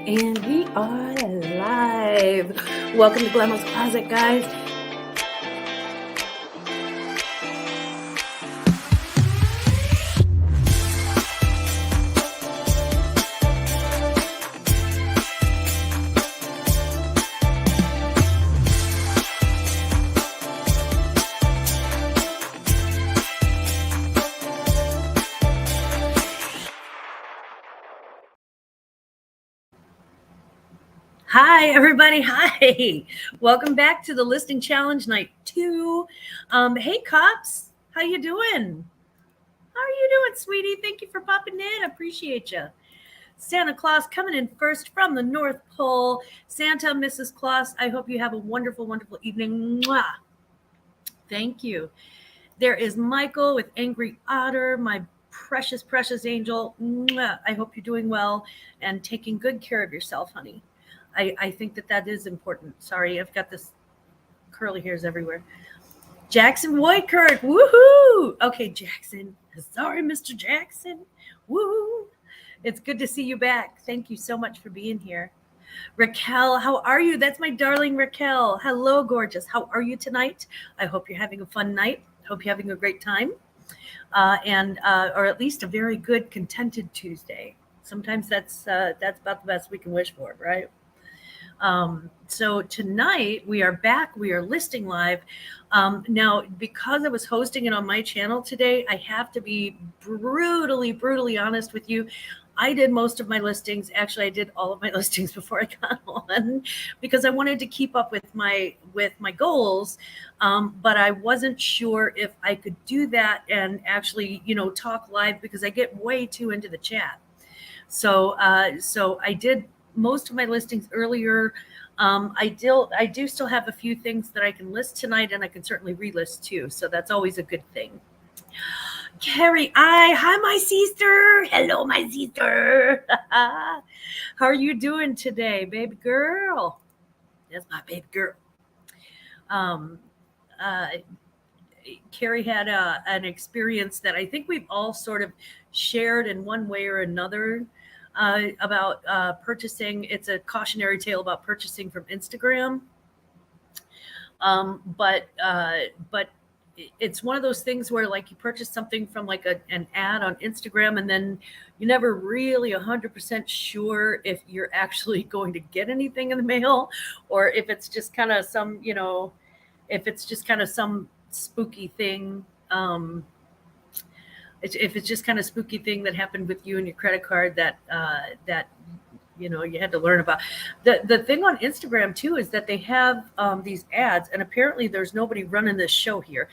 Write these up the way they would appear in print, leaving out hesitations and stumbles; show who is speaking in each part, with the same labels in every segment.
Speaker 1: And we are live. Welcome to Glammaz Closet, guys. Hi, everybody. Hi. Welcome back to the Listing Challenge Night 2. Hey, Cops. How you doing? How are you doing, sweetie? Thank you for popping in. I appreciate you. Santa Claus coming in first from the North Pole. Santa, Mrs. Claus, I hope you have a wonderful, wonderful evening. Mwah. Thank you. There is Michael with Angry Otter, my precious, precious angel. Mwah. I hope you're doing well and taking good care of yourself, honey. I think that is important. Sorry, I've got this curly hairs everywhere. Jackson Whitekirk, woohoo! Okay, Jackson. Sorry, Mr. Jackson. Woo! It's good to see you back. Thank you so much for being here. Raquel, how are you? That's my darling Raquel. Hello, gorgeous. How are you tonight? I hope you're having a fun night. Hope you're having a great time. Or at least a very good, contented Tuesday. Sometimes that's about the best we can wish for, right? So tonight we are back. We are listing live. Now, because I was hosting it on my channel today, I have to be brutally honest with you. I did most of my listings. Actually, I did all of my listings before I got on because I wanted to keep up with my goals. But I wasn't sure if I could do that and actually, talk live because I get way too into the chat. So I did most of my listings earlier. I do still have a few things that I can list tonight, and I can certainly relist too. So that's always a good thing. Carrie, hi, my sister. Hello, my sister. How are you doing today, baby girl? That's my baby girl. Carrie had an experience that I think we've all sort of shared in one way or another. About purchasing. It's a cautionary tale about purchasing from Instagram. But it's one of those things where like you purchase something from like an ad on Instagram and then you're never really 100% sure if you're actually going to get anything in the mail or if it's just kind of some, if it's just kind of some spooky thing. If it's just kind of spooky thing that happened with you and your credit card that you had to learn about. The thing on Instagram too is that they have these ads, and apparently there's nobody running this show here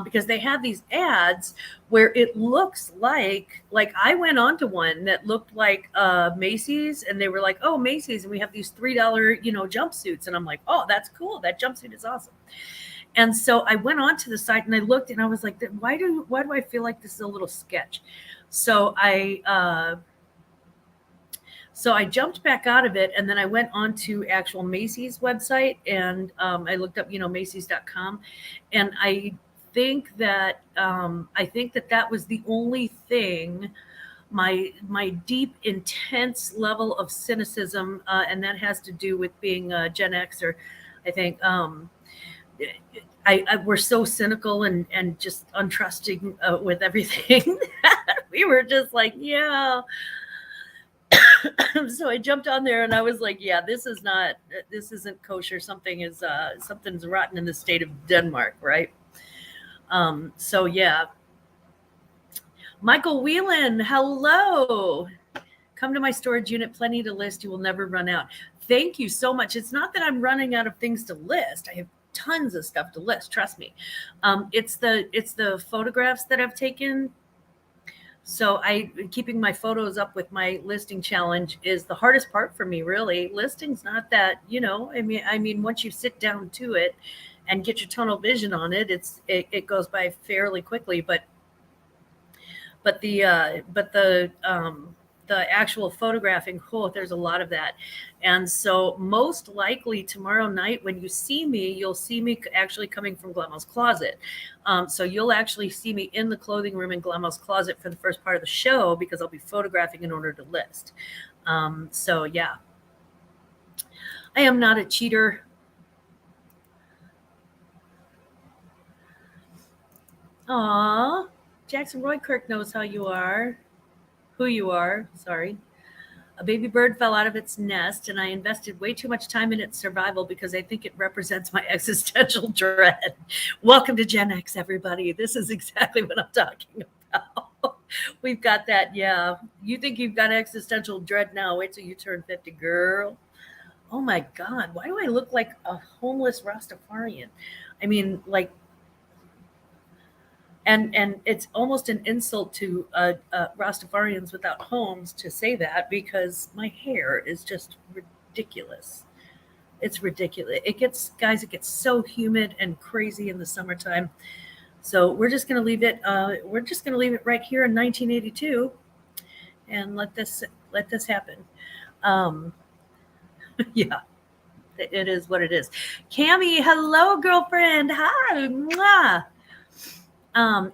Speaker 1: because they have these ads where it looks like I went onto one that looked like Macy's, and they were like, oh, Macy's, and we have these $3 jumpsuits, and I'm like, oh, that's cool, that jumpsuit is awesome. And so I went onto the site and I looked and I was like, why do I feel like this is a little sketch? So I jumped back out of it, and then I went onto actual Macy's website and I looked up, Macy's.com, and I think that that was the only thing. My deep, intense level of cynicism, and that has to do with being a Gen Xer, I think. We're so cynical and just untrusting with everything. We were just like, yeah. So I jumped on there and I was like, yeah, this isn't kosher. Something's rotten in the state of Denmark, right? So yeah. Michael Whelan, hello. Come to my storage unit, plenty to list. You will never run out. Thank you so much. It's not that I'm running out of things to list. I have tons of stuff to list. Trust me. It's the photographs that I've taken. So keeping my photos up with my listing challenge is the hardest part for me, really. Listing's not that, I mean, once you sit down to it and get your tunnel vision on it, it goes by fairly quickly, but the actual photographing, there's a lot of that. And so most likely tomorrow night when you see me, you'll see me actually coming from Glammaz Closet. So you'll actually see me in the clothing room in Glammaz Closet for the first part of the show because I'll be photographing in order to list. So yeah. I am not a cheater. Aw, Jackson Roykirk knows how you are. Who you are, sorry. A baby bird fell out of its nest, and I invested way too much time in its survival because I think it represents my existential dread. Welcome to Gen X, everybody. This is exactly what I'm talking about. We've got that, yeah. You think you've got existential dread now. Wait till you turn 50, girl. Oh my God, why do I look like a homeless Rastafarian? I mean, like, and it's almost an insult to Rastafarians without homes to say that because my hair is just ridiculous. It's ridiculous. It gets guys. It gets so humid and crazy in the summertime. So we're just gonna leave it. We're just gonna leave it right here in 1982 and let this happen. Um, yeah, it is what it is. Cami, hello, girlfriend. Hi. Mwah.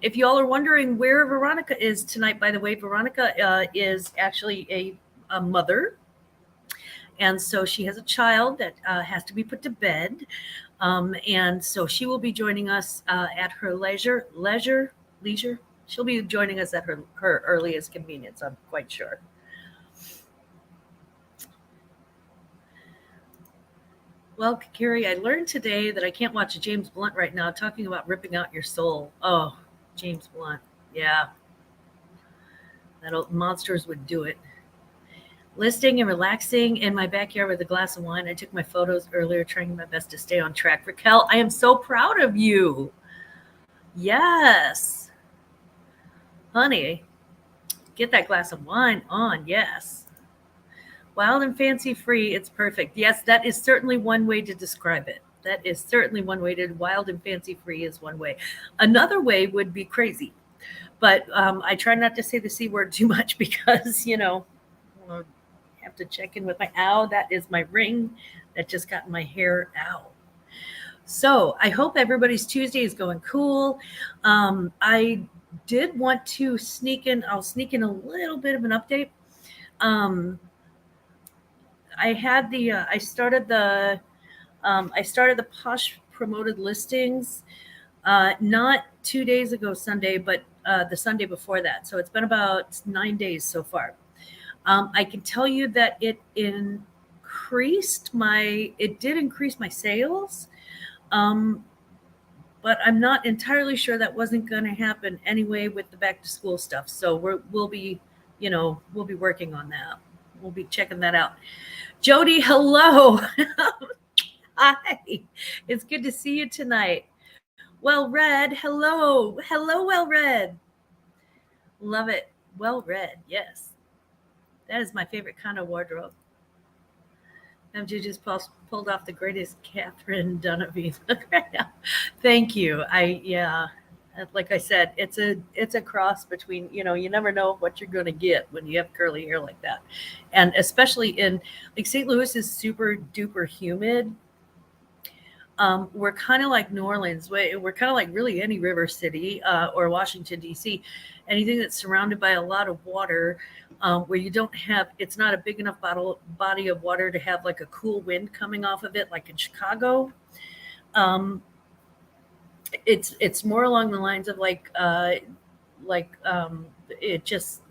Speaker 1: If y'all are wondering where Veronica is tonight, by the way, Veronica is actually a mother. And so she has a child that has to be put to bed. And so she will be joining us at her leisure. She'll be joining us at her earliest convenience, I'm quite sure. Well, Carrie, I learned today that I can't watch James Blunt right now talking about ripping out your soul. Oh, James Blunt. Yeah. That monsters would do it. Listing and relaxing in my backyard with a glass of wine. I took my photos earlier, trying my best to stay on track. Raquel, I am so proud of you. Yes. Honey, get that glass of wine on. Yes. Wild and fancy free, it's perfect. Yes, that is certainly one way to describe it. That is certainly one way to wild and fancy free is one way. Another way would be crazy. But I try not to say the C word too much because, I have to check in with my ow. That is my ring that just got in my hair out. So I hope everybody's Tuesday is going cool. I did want to sneak in. I'll sneak in a little bit of an update. I had I started the Posh promoted listings not 2 days ago Sunday, but the Sunday before that. So it's been about 9 days so far. I can tell you that it did increase my sales, but I'm not entirely sure that wasn't going to happen anyway with the back to school stuff. So we'll be working on that. We'll be checking that out. Jody, hello. Hi. It's good to see you tonight. Well read, hello. Hello, well read. Love it. Well read, yes. That is my favorite kind of wardrobe. MJ just pulled off the greatest Catherine Dunavine. Thank you. Like I said, it's a cross between, you never know what you're going to get when you have curly hair like that. And especially in like St. Louis is super duper humid. We're kind of like New Orleans. We're kind of like really any river city or Washington, D.C. Anything that's surrounded by a lot of water where you don't have, it's not a big enough body of water to have like a cool wind coming off of it, like in Chicago. It's more along the lines of it just,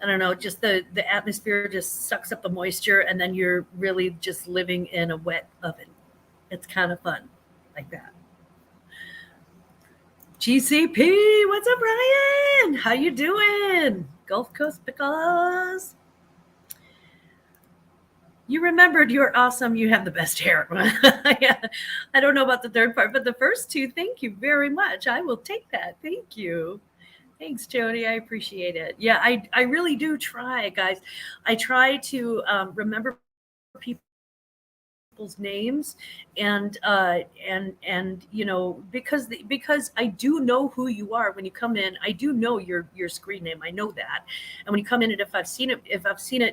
Speaker 1: I don't know, just the atmosphere just sucks up the moisture and then you're really just living in a wet oven. It's kind of fun like that. GCP, what's up, Ryan? How you doing? Gulf Coast Pickles. You remembered you're awesome. You have the best hair. Yeah. I don't know about the third part, but the first two, thank you very much. I will take that. Thank you. Thanks, Jody. I appreciate it. Yeah, I really do try, guys. I try to remember people's names and because I do know who you are when you come in. I do know your screen name. I know that. And when you come in, and if I've seen it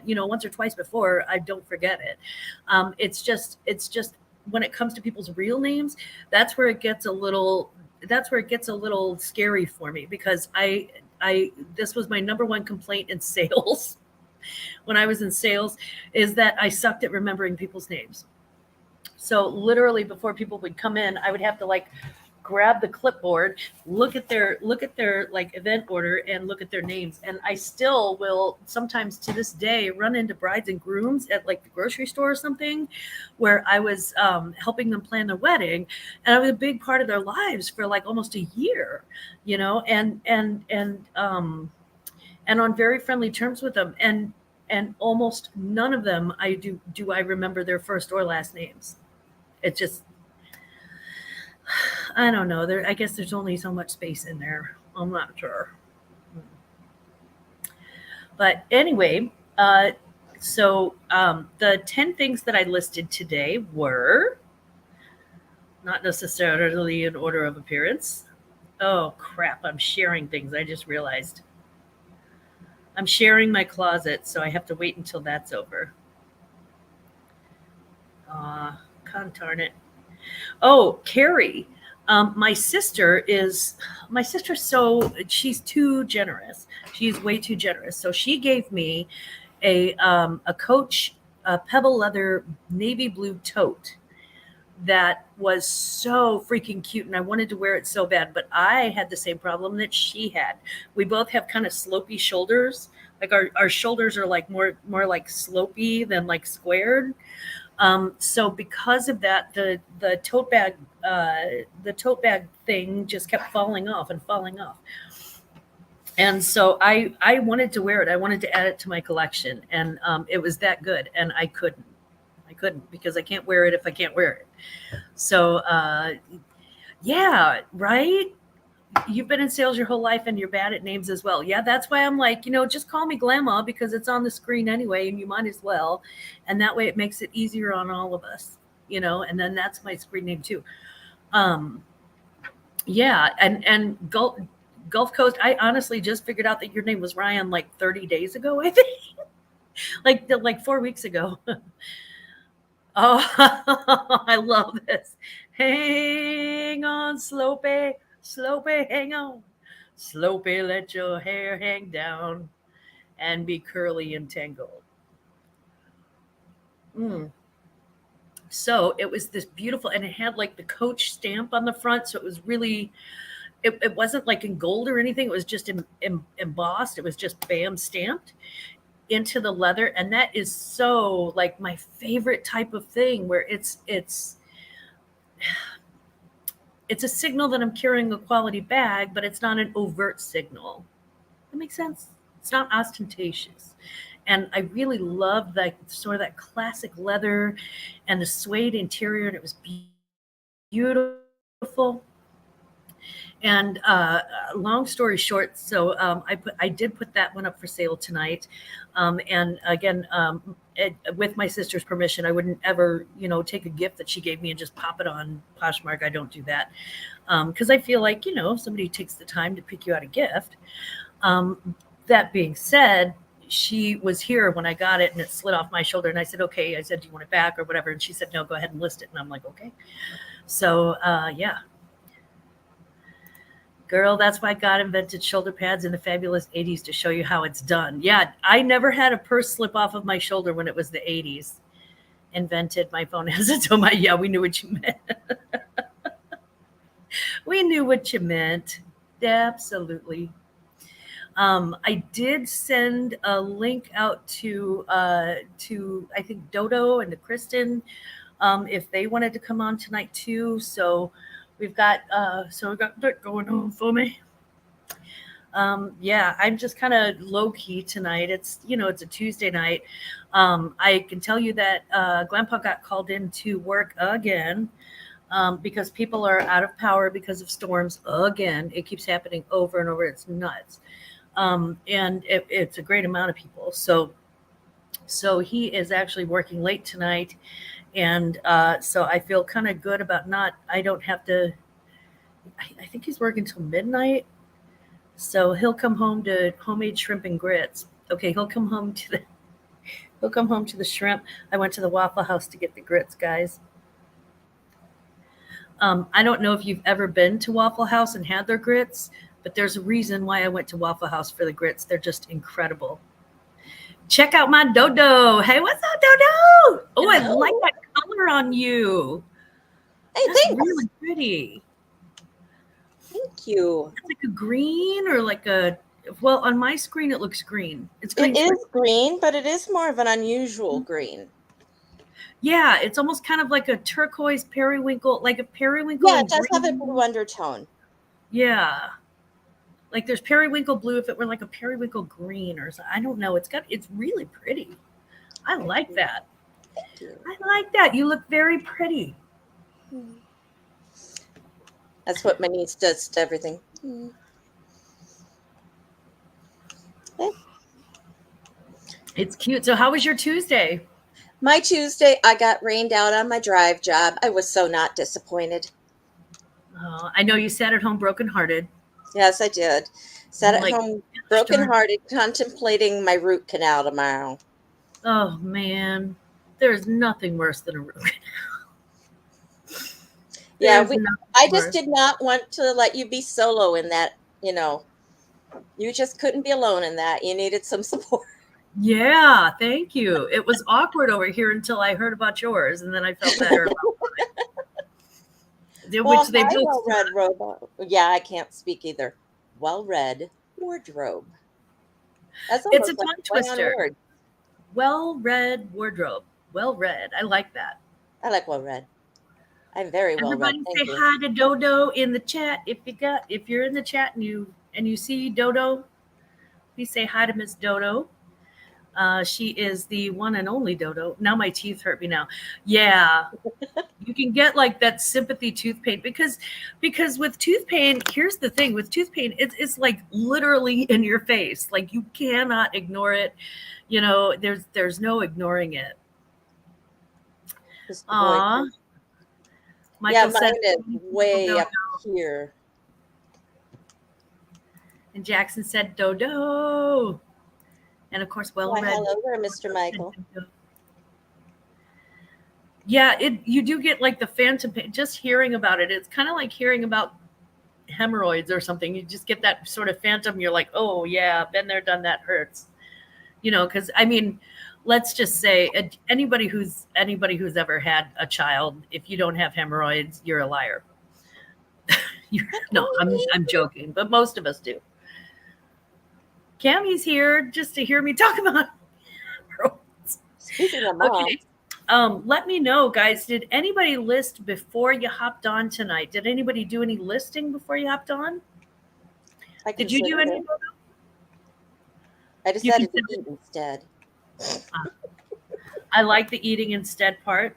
Speaker 1: once or twice before, I don't forget it. It's just when it comes to people's real names, that's where it gets a little scary for me because this was my number one complaint in sales when I was in sales is that I sucked at remembering people's names. So literally before people would come in, I would have to like grab the clipboard, look at their like event order and look at their names. And I still will sometimes to this day run into brides and grooms at like the grocery store or something where I was helping them plan their wedding, and I was a big part of their lives for like almost a year, you know, and on very friendly terms with them. And almost none of them I remember their first or last names. It just, I don't know. I guess there's only so much space in there. I'm not sure. But anyway, the 10 things that I listed today were not necessarily in order of appearance. Oh, crap. I'm sharing things. I just realized. I'm sharing my closet, so I have to wait until that's over. Darn it. Oh, Carrie. She's too generous. She's way too generous. So she gave me a Coach pebble leather navy blue tote that was so freaking cute, and I wanted to wear it so bad, but I had the same problem that she had. We both have kind of slopey shoulders. Like our shoulders are like more like slopey than like squared. So because of that, the tote bag thing just kept falling off and falling off. And so I wanted to wear it. I wanted to add it to my collection, and it was that good, and I couldn't because I can't wear it if I can't wear it. So yeah, right. You've been in sales your whole life and you're bad at names as well. Yeah, that's why I'm like, just call me Glammaz because it's on the screen anyway, and you might as well. And that way it makes it easier on all of us, and then that's my screen name too. Yeah, and Gulf Coast, I honestly just figured out that your name was Ryan like 30 days ago, I think. like 4 weeks ago. Oh, I love this. Hang on, Slopey, hang on. Slopey, let your hair hang down and be curly and tangled. So it was this beautiful, and it had like the Coach stamp on the front. So it was really, it wasn't like in gold or anything. It was just embossed. It was just bam stamped into the leather. And that is so like my favorite type of thing, where it's a signal that I'm carrying a quality bag, but it's not an overt signal. That makes sense. It's not ostentatious. And I really loved that sort of that classic leather and the suede interior, and it was beautiful. And long story short, so I did put that one up for sale tonight. And again, with my sister's permission, I wouldn't ever, take a gift that she gave me and just pop it on Poshmark. I don't do that because I feel like, if somebody takes the time to pick you out a gift. That being said, she was here when I got it and it slid off my shoulder. And I said, okay. I said, do you want it back or whatever? And she said, no, go ahead and list it. And I'm like, okay. So, yeah. Girl, that's why God invented shoulder pads in the fabulous 80s to show you how it's done. Yeah, I never had a purse slip off of my shoulder when it was the 80s. Invented my phone has its own. Yeah, we knew what you meant. We knew what you meant. Absolutely. I did send a link out to I think Dodo and to Kristen if they wanted to come on tonight too. So we've got that going on for me. Yeah, I'm just kind of low key tonight. It's it's a Tuesday night. I can tell you that Grandpa got called in to work again because people are out of power because of storms again. It keeps happening over and over. It's nuts. And it's a great amount of people. So he is actually working late tonight. And so I feel kind of good about I don't have to, I think he's working till midnight. So he'll come home to homemade shrimp and grits. Okay, he'll come home to the shrimp. I went to the Waffle House to get the grits, guys. I don't know if you've ever been to Waffle House and had their grits, but there's a reason why I went to Waffle House for the grits. They're just incredible. Check out my Dodo. Hey, what's up, Dodo? Oh, I like that color color on you.
Speaker 2: Hey,
Speaker 1: That's
Speaker 2: thanks.
Speaker 1: really pretty.
Speaker 2: Thank you.
Speaker 1: It's like a green or like a, well, on my screen it looks green. It's green.
Speaker 2: It is green, but it is more of an unusual green.
Speaker 1: Yeah, it's almost kind of like a turquoise periwinkle, like a periwinkle.
Speaker 2: Yeah, it does have a blue undertone.
Speaker 1: Yeah. Like there's periwinkle blue if it were like a periwinkle green or something. I don't know. It's really pretty. I like that.
Speaker 2: Thank you.
Speaker 1: I like that. You look very pretty.
Speaker 2: That's what my niece does to everything. Okay.
Speaker 1: It's cute. So how was your Tuesday?
Speaker 2: My Tuesday, I got rained out on my drive job. I was so not disappointed.
Speaker 1: I know you sat at home brokenhearted.
Speaker 2: Yes, I did. Sat at
Speaker 1: Like,
Speaker 2: home brokenhearted, contemplating my root canal tomorrow.
Speaker 1: Oh man, there's nothing worse than a root canal.
Speaker 2: Yeah, I just did not want to let you be solo in that. You know, you just couldn't be alone in that. You needed some support.
Speaker 1: Yeah, thank you. It was awkward over here until I heard about yours, and then I felt better about mine.
Speaker 2: Well,
Speaker 1: Which they
Speaker 2: my
Speaker 1: both
Speaker 2: well-read robe. Yeah, I can't speak either. Well-read wardrobe. That's almost
Speaker 1: it's a
Speaker 2: like
Speaker 1: tongue
Speaker 2: a play on
Speaker 1: twister.
Speaker 2: words.
Speaker 1: Well-read wardrobe. Well read. I like that.
Speaker 2: I like well-read. I'm very well-read.
Speaker 1: Everybody
Speaker 2: Thank
Speaker 1: say
Speaker 2: you.
Speaker 1: hi to Dodo in the chat. If you're in the chat and you see Dodo, please say hi to Miss Dodo. She is the one and only Dodo. Now my teeth hurt me now. Yeah. You can get like that sympathy tooth pain because with tooth pain, here's the thing with tooth pain, it's like literally in your face. Like you cannot ignore it. You know, there's no ignoring it. Aw. Michael said,
Speaker 2: mine is way up here.
Speaker 1: And Jackson said Dodo. And of course, well read.
Speaker 2: Hello there, Mr. Michael.
Speaker 1: Yeah, you do get like the phantom pain. Just hearing about it, it's kind of like hearing about hemorrhoids or something. You just get that sort of phantom. You're like, oh yeah, been there, done that, hurts. You know, because I mean, let's just say anybody who's ever had a child, if you don't have hemorrhoids, you're a liar. No, I'm joking, but most of us do. Cammy's here just to hear me talk about hemorrhoids.
Speaker 2: Speaking of mom.
Speaker 1: Okay. Let me know, guys. Did anybody list before you hopped on tonight? Did anybody do any listing before you hopped on? Did you do any?
Speaker 2: I decided to eat instead.
Speaker 1: I like the eating instead part.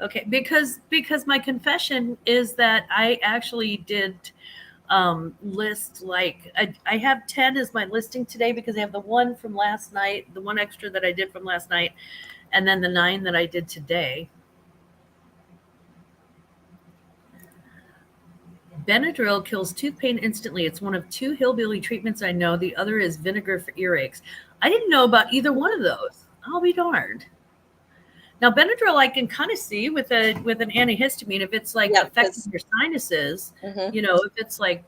Speaker 1: Okay, because my confession is that I actually did list like I have 10 as my listing today because I have the one from last night, the one extra that I did from last night, and then the 9 that I did today. Benadryl kills tooth pain instantly. It's one of 2 hillbilly treatments I know. The other is vinegar for earaches. I didn't know about either one of those. I'll be darned. Now Benadryl I can kind of see with an antihistamine if it's like affecting your sinuses. You know, if it's like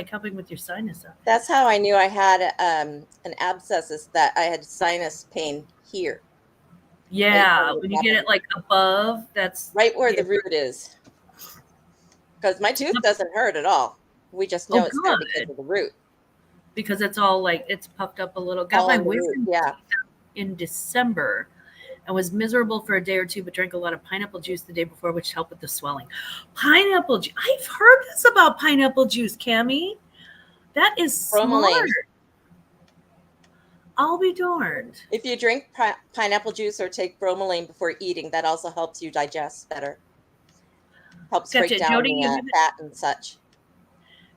Speaker 1: helping with your sinus.
Speaker 2: That's how I knew I had an abscess, is that I had sinus pain here.
Speaker 1: Yeah, when you get it like above, that's
Speaker 2: right where the root is. Because my tooth doesn't hurt at all. We just know it's there because of the root.
Speaker 1: Because it's all like it's puffed up a little. Got my wisdom teeth in December and was miserable for a day or two, but drank a lot of pineapple juice the day before, which helped with the swelling. Pineapple juice. I've heard this about pineapple juice, Cammie. That is smart. I'll be darned.
Speaker 2: If you drink pineapple juice or take bromelain before eating, that also helps you digest better. Helps break down the fat and such.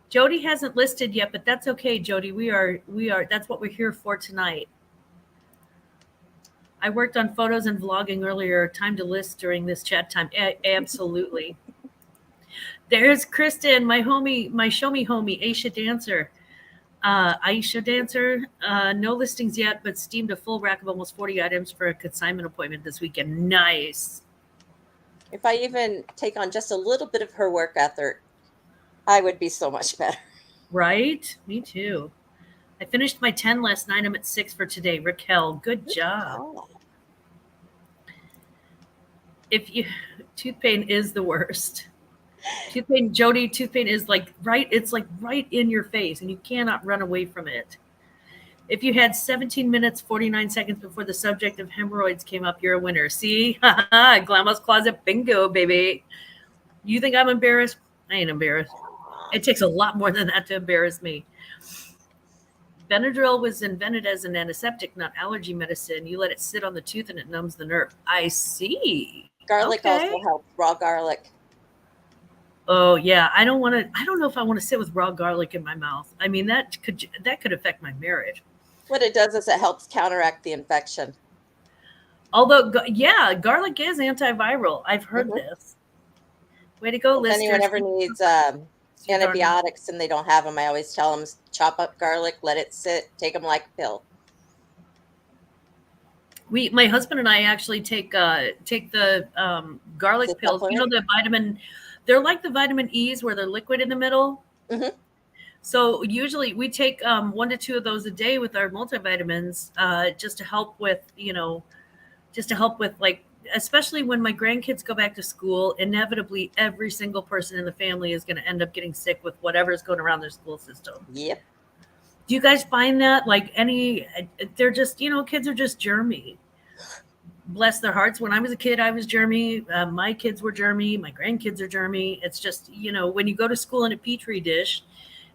Speaker 1: Jody hasn't listed yet, but that's okay, Jody. We are. That's what we're here for tonight. I worked on photos and vlogging earlier. Time to list during this chat time. Absolutely. There's Kristen, my homie, my show me homie, Aisha Dancer. Aisha Dancer, no listings yet, but steamed a full rack of almost 40 items for a consignment appointment this weekend. Nice.
Speaker 2: If I even take on just a little bit of her work ethic, I would be so much better.
Speaker 1: Right? Me too. I finished my 10 last night. I'm at 6 for today. Raquel, good job. if you, tooth pain is the worst. Tooth pain, Jody, tooth pain is like it's like right in your face and you cannot run away from it. If you had 17 minutes, 49 seconds before the subject of hemorrhoids came up, you're a winner. See? Glammaz Closet bingo, baby. You think I'm embarrassed? I ain't embarrassed. It takes a lot more than that to embarrass me. Benadryl was invented as an antiseptic, not allergy medicine. You let it sit on the tooth and it numbs the nerve. I see.
Speaker 2: Garlic also helps, raw garlic.
Speaker 1: Oh yeah, I don't know if I want to sit with raw garlic in my mouth. I mean, that could affect my marriage.
Speaker 2: What it does is it helps counteract the infection.
Speaker 1: Although, yeah, garlic is antiviral. I've heard this. Way to go, listeners.
Speaker 2: If anyone ever needs antibiotics and they don't have them, I always tell them, chop up garlic, let it sit, take them like a pill.
Speaker 1: My husband and I actually take the garlic pills. You know, the vitamin. They're like the vitamin E's where they're liquid in the middle.
Speaker 2: Mm-hmm.
Speaker 1: So usually we take 1 to 2 of those a day with our multivitamins, just to help with, like, especially when my grandkids go back to school, inevitably every single person in the family is going to end up getting sick with whatever's going around their school system.
Speaker 2: Yep.
Speaker 1: Do you guys find that they're just, kids are just germy? Bless their hearts. When I was a kid, I was germy. My kids were germy. My grandkids are germy. It's just, when you go to school in a petri dish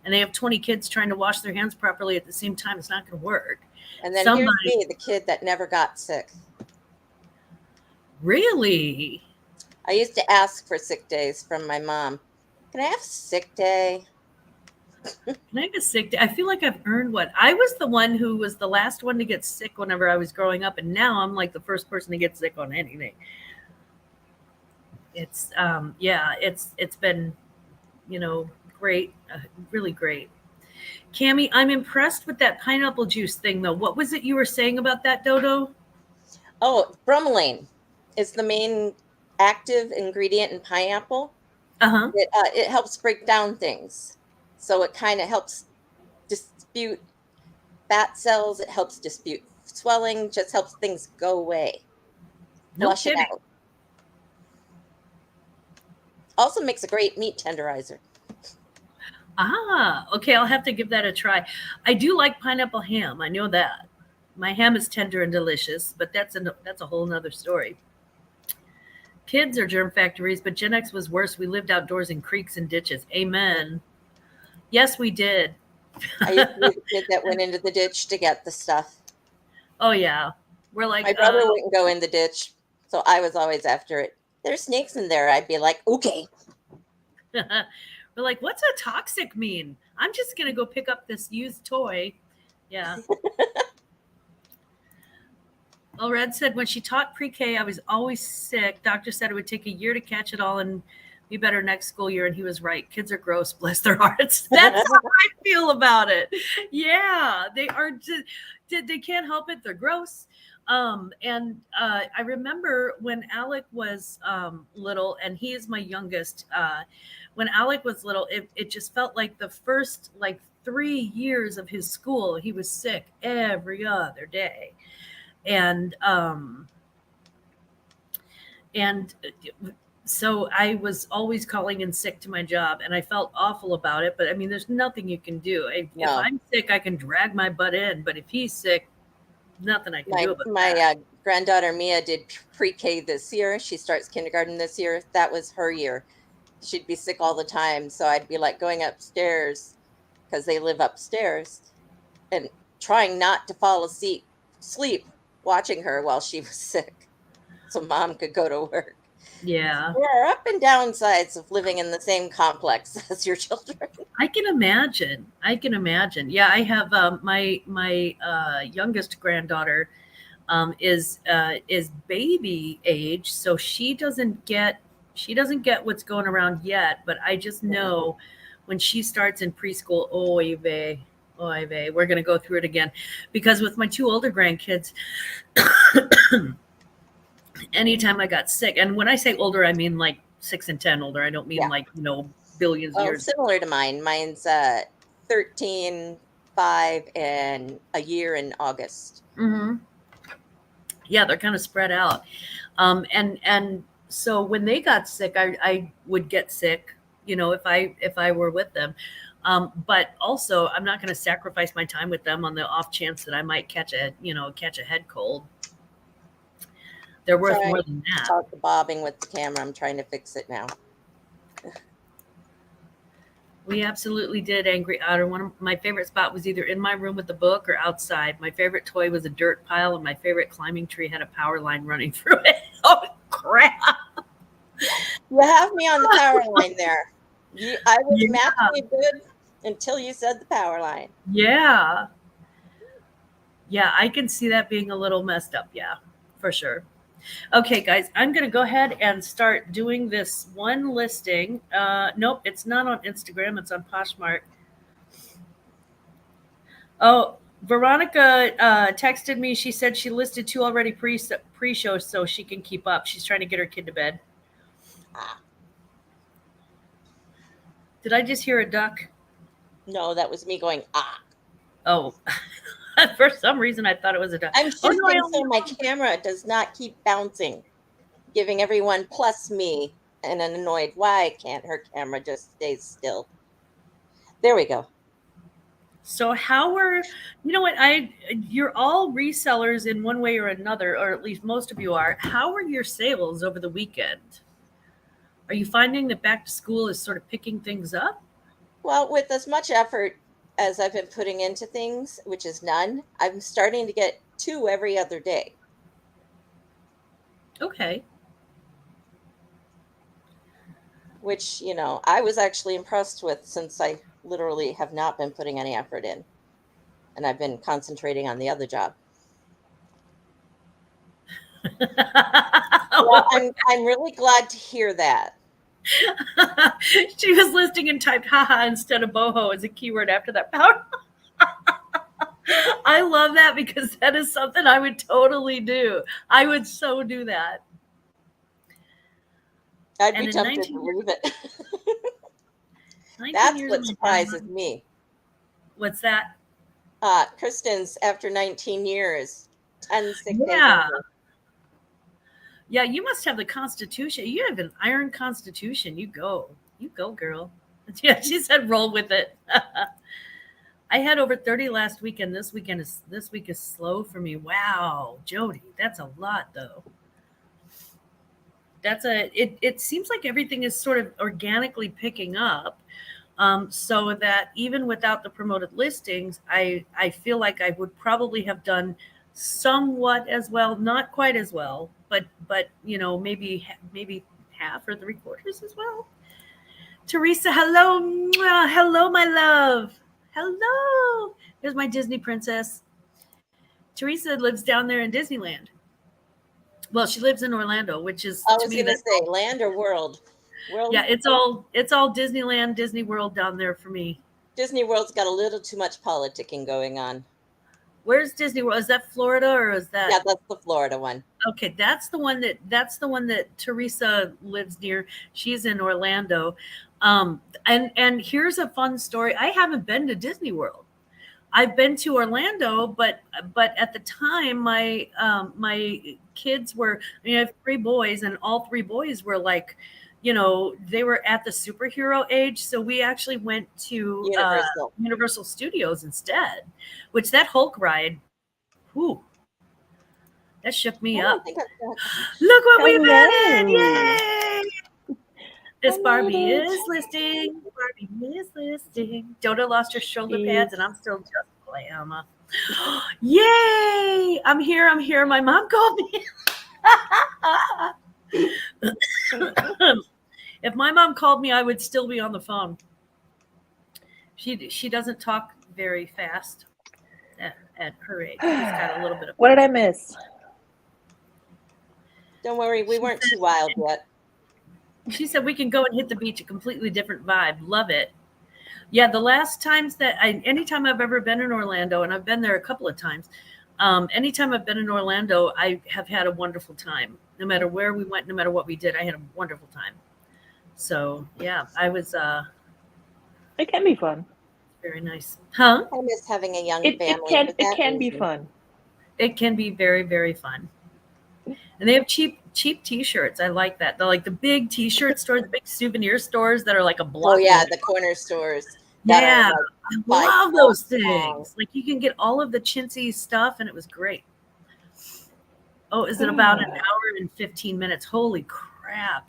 Speaker 1: and they have 20 kids trying to wash their hands properly at the same time, it's not going to work.
Speaker 2: And then here's me, the kid that never got sick.
Speaker 1: Really?
Speaker 2: I used to ask for sick days from my mom. Can I have a sick day?
Speaker 1: Can I have a sick day? I feel like I've earned one. I was the one who was the last one to get sick whenever I was growing up, and now I'm like the first person to get sick on anything. It's it's been, great, really great. Cammie, I'm impressed with that pineapple juice thing, though. What was it you were saying about that, Dodo?
Speaker 2: Oh, bromelain is the main active ingredient in pineapple.
Speaker 1: Uh-huh.
Speaker 2: It helps break down things. So it kind of helps dispute fat cells. It helps dispute swelling, just helps things go away. Flush it out. Also makes a great meat tenderizer.
Speaker 1: Ah, okay. I'll have to give that a try. I do like pineapple ham. I know that. My ham is tender and delicious, but that's a whole nother story. Kids are germ factories, but Gen X was worse. We lived outdoors in creeks and ditches. Amen. Yes, we did.
Speaker 2: I used to be the kid that went into the ditch to get the stuff.
Speaker 1: Oh, yeah. We're like,
Speaker 2: my brother wouldn't go in the ditch, so I was always after it. There's snakes in there. I'd be like, okay.
Speaker 1: We're like, what's a toxic mean? I'm just going to go pick up this used toy. Yeah. Well, Red said, when she taught pre-K, I was always sick. Doctor said it would take a year to catch it all and be better next school year. And he was right. Kids are gross. Bless their hearts. That's how I feel about it. Yeah, they are. They can't help it. They're gross. And I remember when Alec was little, and he is my youngest. When Alec was little, it just felt like the first 3 years of his school, he was sick every other day. And so I was always calling in sick to my job, and I felt awful about it. But I mean, there's nothing you can do. If I'm sick, I can drag my butt in. But if he's sick, nothing I can do about
Speaker 2: my
Speaker 1: that.
Speaker 2: Granddaughter Mia did pre-K this year. She starts kindergarten this year. That was her year. She'd be sick all the time. So I'd be like going upstairs because they live upstairs and trying not to fall asleep watching her while she was sick so mom could go to work.
Speaker 1: Yeah.
Speaker 2: There are up and down sides of living in the same complex as your children.
Speaker 1: I can imagine. Yeah, I have my youngest granddaughter is baby age, so she doesn't get what's going around yet. But I just know when she starts in preschool, oy vey, we're going to go through it again, because with my 2 older grandkids, anytime I got sick, and when I say older, I mean like 6 and 10 older. I don't mean billions of years.
Speaker 2: Similar to mine. Mine's 13, 5, and a year in August.
Speaker 1: Mm-hmm. Yeah, they're kind of spread out. And So when they got sick, I would get sick, if I were with them. But also, I'm not going to sacrifice my time with them on the off chance that I might catch a head cold. They're worth
Speaker 2: Sorry
Speaker 1: more than that.
Speaker 2: about the bobbing with the camera. I'm trying to fix it now.
Speaker 1: We absolutely did, Angry Otter. One of my favorite spot was either in my room with the book or outside. My favorite toy was a dirt pile, and my favorite climbing tree had a power line running through it. Oh, crap.
Speaker 2: You have me on the power line there. I was mapping it good until you said the power line.
Speaker 1: Yeah. Yeah, I can see that being a little messed up. Yeah, for sure. Okay, guys, I'm going to go ahead and start doing this one listing. Nope, it's not on Instagram. It's on Poshmark. Oh, Veronica texted me. She said she listed 2 already pre-show so she can keep up. She's trying to get her kid to bed. Did I just hear a duck?
Speaker 2: No, that was me going, ah.
Speaker 1: Oh, for some reason I thought it was a duck.
Speaker 2: I'm shifting so my camera does not keep bouncing, giving everyone plus me and an annoyed, why can't her camera just stay still? There we go.
Speaker 1: So you're all resellers in one way or another, or at least most of you are. How are your sales over the weekend? Are you finding that back to school is sort of picking things up?
Speaker 2: Well, with as much effort as I've been putting into things, which is none, I'm starting to get 2 every other day.
Speaker 1: Okay.
Speaker 2: Which, I was actually impressed with, since I literally have not been putting any effort in. And I've been concentrating on the other job. Well, I'm really glad to hear that.
Speaker 1: She was listing and typed haha instead of boho as a keyword after that power. I love that because that is something I would totally do. I would so do that.
Speaker 2: I'd be tempted to leave it. That's what surprises me.
Speaker 1: What's that?
Speaker 2: Kristen's after 19 years, 10 sick days.
Speaker 1: Yeah, you must have the constitution. You have an iron constitution. You go, girl. Yeah, she said roll with it. I had over 30 last weekend. This week is slow for me. Wow, Jody, that's a lot though. It seems like everything is sort of organically picking up. So that even without the promoted listings, I feel like I would probably have done somewhat as well, not quite as well, but maybe half or 3/4 as well. Teresa, hello, my love. Hello. There's my Disney princess. Teresa lives down there in Disneyland. Well, she lives in Orlando, which is,
Speaker 2: I was going to say land or world.
Speaker 1: Yeah, it's all Disneyland, Disney World down there for me. Disney
Speaker 2: World's got a little too much politicking going on.
Speaker 1: Where's Disney World? Is that Florida or is that?
Speaker 2: Yeah, that's the Florida one.
Speaker 1: Okay, that's the one that Teresa lives near. She's in Orlando. And here's a fun story. I haven't been to Disney World. I've been to Orlando, but at the time my kids were, I have 3 boys, and all 3 boys were like, they were at the superhero age. So we actually went to Universal Studios instead, which that Hulk ride, whew, that shook me up. Look what we've added. Yay! This Barbie is listing. Barbie is listing. Doda lost her shoulder pads, and I'm still just Glammaz. Yay! I'm here. My mom called me. If my mom called me, I would still be on the phone. She doesn't talk very fast at her age. She's got a little bit of.
Speaker 3: What did I miss?
Speaker 2: Don't worry, we weren't too wild yet.
Speaker 1: She said we can go and hit the beach, a completely different vibe. Love it. Yeah, the last times anytime I've ever been in Orlando, and I've been there a couple of times, anytime I've been in Orlando, I have had a wonderful time. No matter where we went, no matter what we did, I had a wonderful time. So yeah, I was.
Speaker 3: It can be fun.
Speaker 1: Very nice, huh?
Speaker 2: I miss having a young family.
Speaker 3: It can be fun.
Speaker 1: It can be very, very fun. And they have cheap t-shirts. I like that. They're like the big t-shirt stores, the big souvenir stores that are like a block.
Speaker 2: Oh yeah,
Speaker 1: long.
Speaker 2: the corner stores. That
Speaker 1: Yeah,
Speaker 2: are
Speaker 1: I
Speaker 2: like
Speaker 1: love those
Speaker 2: blocks long.
Speaker 1: things. Like you can get all of the chintzy stuff, and it was great. Oh, is it about an hour and 15 minutes? Holy crap!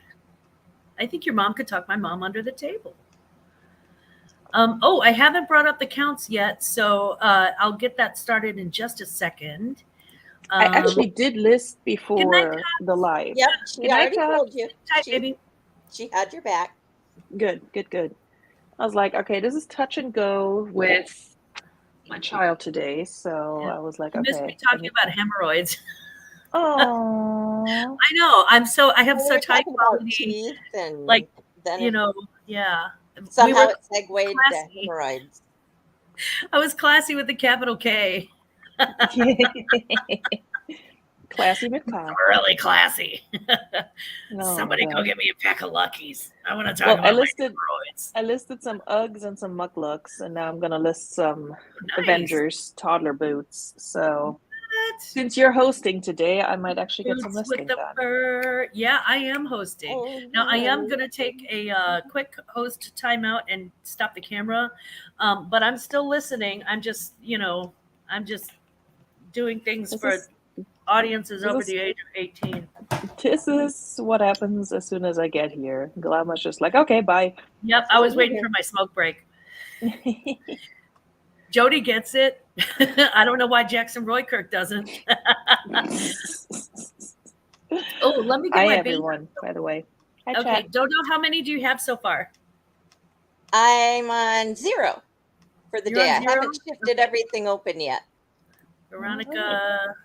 Speaker 1: I think your mom could talk my mom under the table. Oh, I haven't brought up the counts yet, so I'll get that started in just a second.
Speaker 3: I actually did list before the live.
Speaker 2: Yep, she already told you.
Speaker 1: Baby.
Speaker 2: She had your back.
Speaker 3: Good. I was like, okay, this is touch and go with my child today. So I was like,
Speaker 1: You
Speaker 3: okay.
Speaker 1: missed me talking about hemorrhoids.
Speaker 3: Oh,
Speaker 1: I know. I have such high quality
Speaker 2: teeth and
Speaker 1: like,
Speaker 2: then
Speaker 1: you know, yeah.
Speaker 2: somehow it segued to hemorrhoids.
Speaker 1: I was classy with the capital K.
Speaker 3: classy but classy.
Speaker 1: Really classy.
Speaker 3: No,
Speaker 1: Somebody go get me a pack of Luckies. I want to talk about my hemorrhoids.
Speaker 3: I listed some Uggs and some mucklucks, and now I'm going to list some Avengers toddler boots. So since you're hosting today, I might actually get some listing done.
Speaker 1: Yeah, I am hosting.
Speaker 2: Oh,
Speaker 1: now, I am going to take a quick host timeout and stop the camera. But I'm still listening. I'm just, doing things for audiences over the age of 18.
Speaker 3: This is what happens as soon as I get here. Glammaz just like, okay, bye.
Speaker 1: Yep, I was waiting for my smoke break. Jody gets it. I don't know why Jackson Roykirk doesn't. Oh, let me get my
Speaker 3: everyone, by the way.
Speaker 1: Hi, okay, chat. Dodo, how many do you have so far?
Speaker 2: I'm on 0 for the day. I haven't shifted everything open yet.
Speaker 1: Veronika,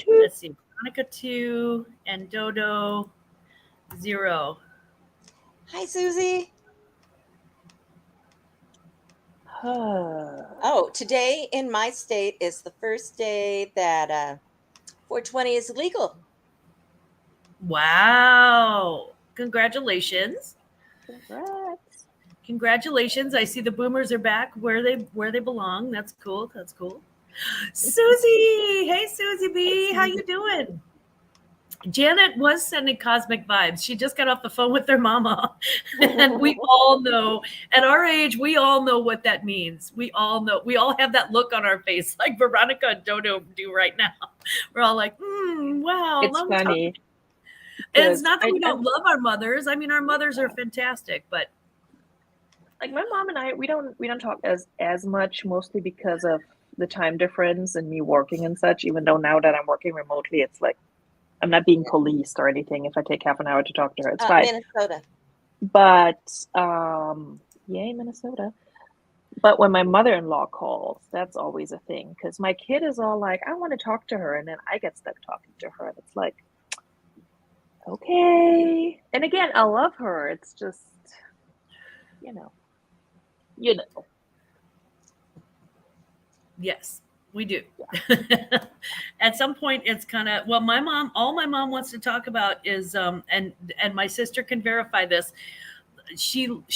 Speaker 1: let's see, Veronika 2 and Dodo 0.
Speaker 2: Hi, Susie. Oh, today in my state is the first day that 420 is legal.
Speaker 1: Wow. Congratulations.
Speaker 3: Congrats.
Speaker 1: Congratulations. I see the boomers are back where they belong. That's cool. That's cool. Susie. Hey, Susie B. How you doing? Janet was sending cosmic vibes. She just got off the phone with her mama. And we all know, at our age, we all know what that means. We all know. We all have that look on our face like Veronika and Dodo do right now. We're all like, wow.
Speaker 3: It's funny.
Speaker 1: And it's not that we don't love our mothers. I mean, our mothers are fantastic, but
Speaker 3: like my mom and I, we don't talk as much, mostly because of the time difference and me working and such. Even though now that I'm working remotely, it's like I'm not being policed or anything. If I take half an hour to talk to her, it's fine.
Speaker 2: Minnesota.
Speaker 3: But yay, Minnesota. But when my mother-in-law calls, that's always a thing because my kid is all like, I want to talk to her, and then I get stuck talking to her, and it's like, okay. And again, I love her. It's just, you know.
Speaker 1: Yes, we do. Yeah. At some point, it's kind of, well, all my mom wants to talk about is, and my sister can verify this.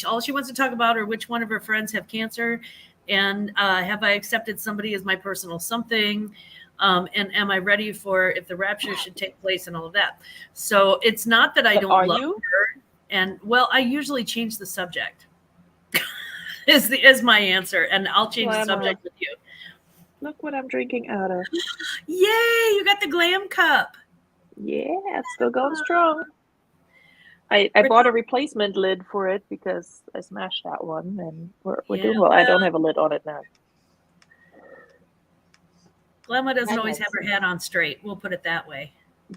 Speaker 1: All she wants to talk about are which one of her friends have cancer, and have I accepted somebody as my personal something, and am I ready for if the rapture should take place and all of that. So it's not that I don't love her, and well, I usually change the subject. is my answer, and I'll change the subject with you.
Speaker 3: Look what I'm drinking out of.
Speaker 1: Yay, you got the Glam cup.
Speaker 3: Yeah, it's still going strong. I bought a replacement lid for it because I smashed that one, and we're doing well. I don't have a lid on it now.
Speaker 1: Glammaz doesn't always have her hat on straight. We'll put it that way.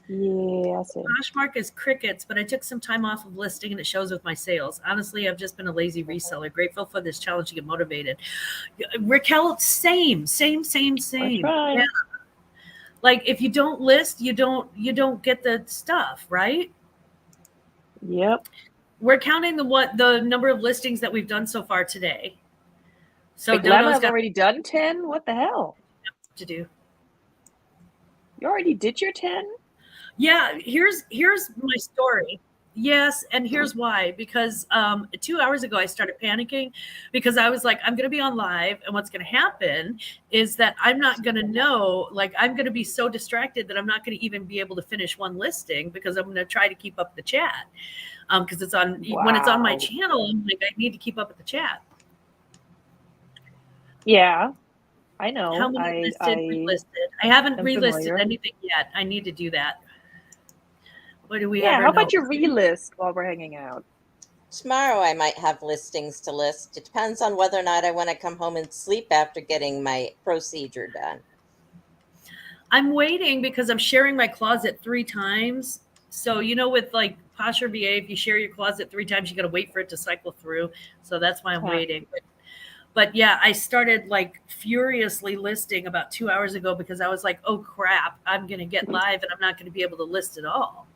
Speaker 3: Yeah, I see.
Speaker 1: Poshmark is crickets, but I took some time off of listing and it shows with my sales. Honestly, I've just been a lazy reseller. Grateful for this challenge to get motivated. Raquel, same. Yeah. Like if you don't list, you don't get the stuff, right?
Speaker 3: Yep.
Speaker 1: We're counting the number of listings that we've done so far today. So
Speaker 3: Glammaz already done 10? What the hell?
Speaker 1: To do.
Speaker 3: You already did your 10?
Speaker 1: Yeah, here's my story. Yes, and here's why. Because 2 hours ago, I started panicking because I was like, I'm going to be on live, and what's going to happen is that I'm not going to know. Like, I'm going to be so distracted that I'm not going to even be able to finish one listing because I'm going to try to keep up the chat. Because it's on when it's on my channel, I'm like, I need to keep up with the chat.
Speaker 3: Yeah, I know.
Speaker 1: How many relisted? I haven't
Speaker 3: am
Speaker 1: relisted
Speaker 3: familiar.
Speaker 1: anything yet. I need to do that. What do we have?
Speaker 3: Yeah,
Speaker 1: our
Speaker 3: how about
Speaker 1: notes?
Speaker 3: you relist while we're hanging out?
Speaker 2: Tomorrow I might have listings to list. It depends on whether or not I want to come home and sleep after getting my procedure done.
Speaker 1: I'm waiting because I'm sharing my closet 3 times. So, you know, with like Posher VA, if you share your closet 3 times, you got to wait for it to cycle through. So that's why I'm waiting. But yeah, I started like furiously listing about 2 hours ago because I was like, oh crap, I'm going to get live and I'm not going to be able to list at all.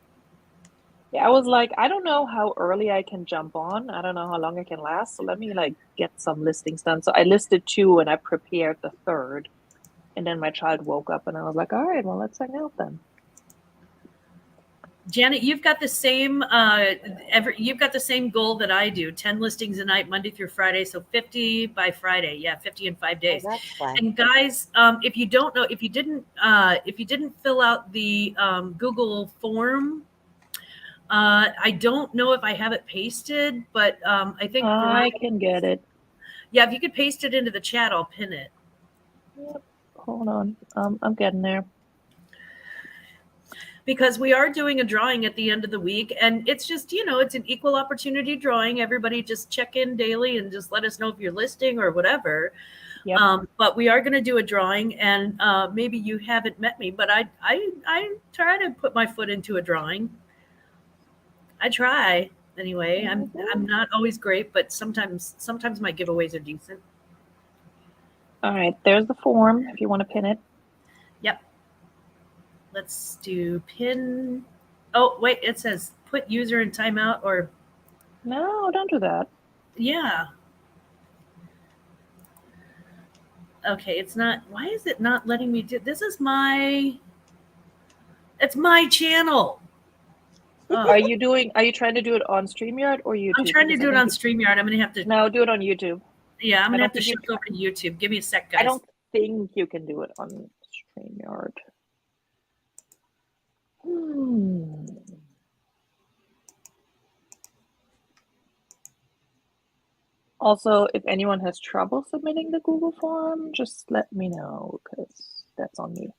Speaker 3: Yeah, I was like, I don't know how early I can jump on. I don't know how long I can last. So let me like get some listings done. So I listed 2 and I prepared the 3rd. And then my child woke up and I was like, all right, well, let's hang out then.
Speaker 1: Janet, you've got the same you've got the same goal that I do. 10 listings a night, Monday through Friday. So 50 by Friday. Yeah, 50 in 5 days.
Speaker 2: Oh, that's fun.
Speaker 1: And guys, if you don't know, if you didn't fill out the Google form, I don't know if I have it pasted, but I think
Speaker 3: I can get it.
Speaker 1: Yeah, if you could paste it into the chat, I'll pin it.
Speaker 3: Yep. Hold on. I'm getting there.
Speaker 1: Because we are doing a drawing at the end of the week, and it's just, you know, it's an equal opportunity drawing. Everybody just check in daily and just let us know if you're listing or whatever. Yep. But we are going to do a drawing, and maybe you haven't met me, but I try to put my foot into a drawing. I try anyway. I'm not always great, but sometimes my giveaways are decent.
Speaker 3: All right, there's the form if you want to pin it.
Speaker 1: Yep. Let's do pin. Oh, wait, it says put user in timeout or.
Speaker 3: No, don't do that.
Speaker 1: Yeah. Okay, it's not. Why is it not letting me do this? It's my channel.
Speaker 3: Oh. Are you trying to do it on StreamYard or YouTube?
Speaker 1: I'm trying to do it on StreamYard. I'm going to have to.
Speaker 3: No, do it on YouTube.
Speaker 1: Yeah, I'm going to have to shift over to YouTube. Give me a sec, guys.
Speaker 3: I don't think you can do it on StreamYard. Also, if anyone has trouble submitting the Google form, just let me know because that's on me.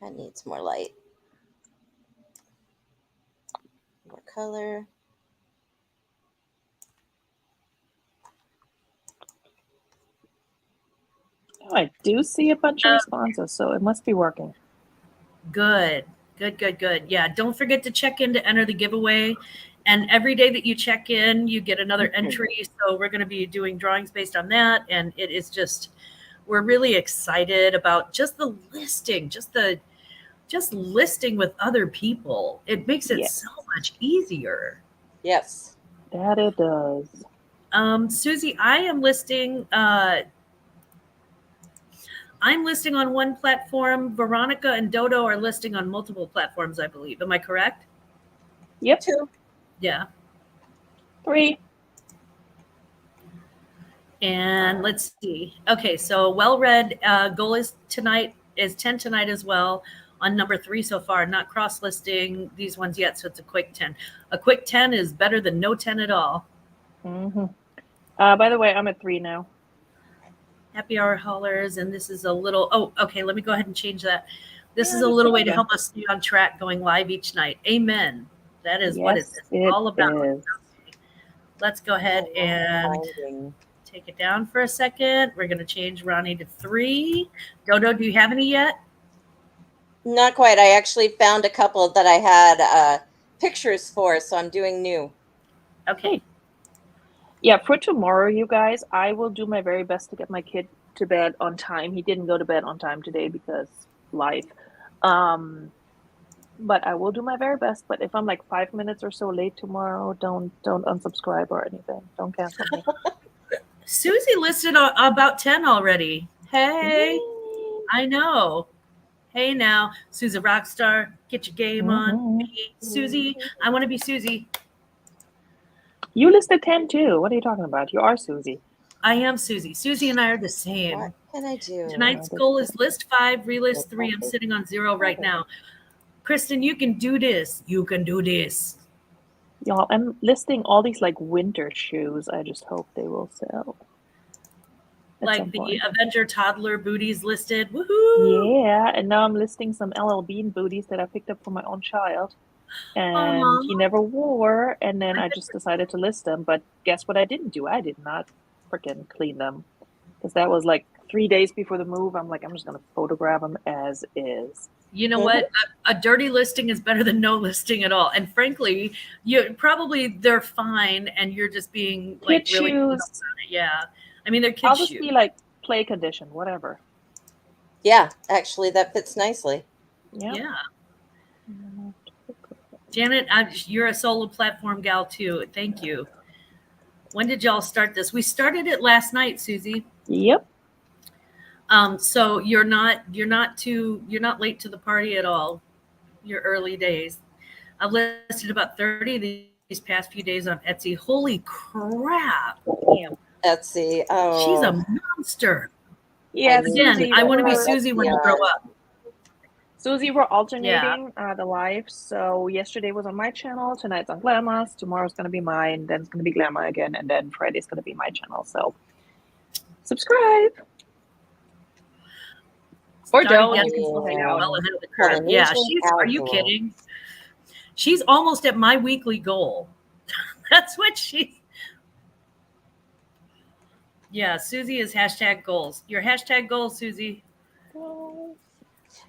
Speaker 2: That needs more light. More color.
Speaker 3: Oh, I do see a bunch of responses, so it must be working.
Speaker 1: Good. Yeah, don't forget to check in to enter the giveaway. And every day that you check in, you get another entry. So we're going to be doing drawings based on that. And it is just, we're really excited about just the listing, just listing with other people. It makes it so much easier.
Speaker 2: Yes.
Speaker 3: That it does.
Speaker 1: Susie, I am listing, I'm listing on one platform. Veronica and Dodo are listing on multiple platforms, I believe. Am I correct?
Speaker 3: Yep.
Speaker 2: 2.
Speaker 1: Yeah.
Speaker 3: 3.
Speaker 1: And let's see. Okay, so well-read goal is 10 tonight as well on number 3 so far. Not cross-listing these ones yet, so it's a quick 10. A quick 10 is better than no 10 at all.
Speaker 3: Mm-hmm. By the way, I'm at 3 now.
Speaker 1: Happy hour haulers, and this is a little. Oh, okay. Let me go ahead and change that. This is a little way to help us stay on track, going live each night. Amen. That is what it's all about. Okay. Let's go ahead and take it down for a second. We're going to change Ronnie to 3. Dodo, do you have any yet?
Speaker 2: Not quite. I actually found a couple that I had pictures for, so I'm doing new.
Speaker 1: Okay.
Speaker 3: Yeah, for tomorrow, you guys, I will do my very best to get my kid to bed on time. He didn't go to bed on time today because life. But I will do my very best. But if I'm like 5 minutes or so late tomorrow, don't unsubscribe or anything. Don't cancel me.
Speaker 1: Susie listed about 10 already. Hey, I know. Hey now, Susie Rockstar, get your game on.
Speaker 3: Mhm.
Speaker 1: Hey, Susie, I want to be Susie.
Speaker 3: You listed 10 too. What are you talking about? You are Susie.
Speaker 1: I am Susie. Susie and I are the same.
Speaker 2: What can I do?
Speaker 1: Tonight's goal is list 5, relist 3. I'm sitting on 0 right now. Kristen, you can do this. You can do this.
Speaker 3: Y'all, I'm listing all these like winter shoes. I just hope they will sell. At
Speaker 1: Like
Speaker 3: some
Speaker 1: the
Speaker 3: point.
Speaker 1: Avenger toddler booties listed. Woohoo!
Speaker 3: Yeah, and now I'm listing some LL Bean booties that I picked up for my own child. And he
Speaker 1: Aw.
Speaker 3: never wore, and then I just decided to list them. But guess what I didn't do? I did not freaking clean them. Because that was like 3 days before the move. I'm like, I'm just going to photograph them as is.
Speaker 1: You know what? A dirty listing is better than no listing at all. And frankly, they're fine, and you're just being like
Speaker 3: Kid
Speaker 1: really
Speaker 3: shoes.
Speaker 1: yeah. I mean, they're
Speaker 3: I'll
Speaker 1: kids'
Speaker 3: just
Speaker 1: shoes.
Speaker 3: be like play condition, whatever.
Speaker 2: Yeah, actually, that fits nicely.
Speaker 1: Yeah. Janet, you're a solo platform gal too. Thank you. When did y'all start this? We started it last night, Susie.
Speaker 3: Yep.
Speaker 1: So you're not late to the party at all. Your early days. I've listed about 30 of these past few days on Etsy. Holy crap! Damn.
Speaker 2: Etsy. Oh,
Speaker 1: She's a monster.
Speaker 3: Yeah,
Speaker 1: Again,
Speaker 3: Susie,
Speaker 1: I want to be
Speaker 3: we're-
Speaker 1: Susie when I grow up.
Speaker 3: Susie, we're alternating the lives. So yesterday was on my channel, tonight's on Glammaz, tomorrow's going to be mine, then it's going to be Glammaz again, and then Friday's going to be my channel. So subscribe. Or don't. You can still hang out.
Speaker 1: Well ahead of the curve. Yeah, are you kidding? She's almost at my weekly goal. That's what yeah, Susie is hashtag goals. Your hashtag goals, Susie.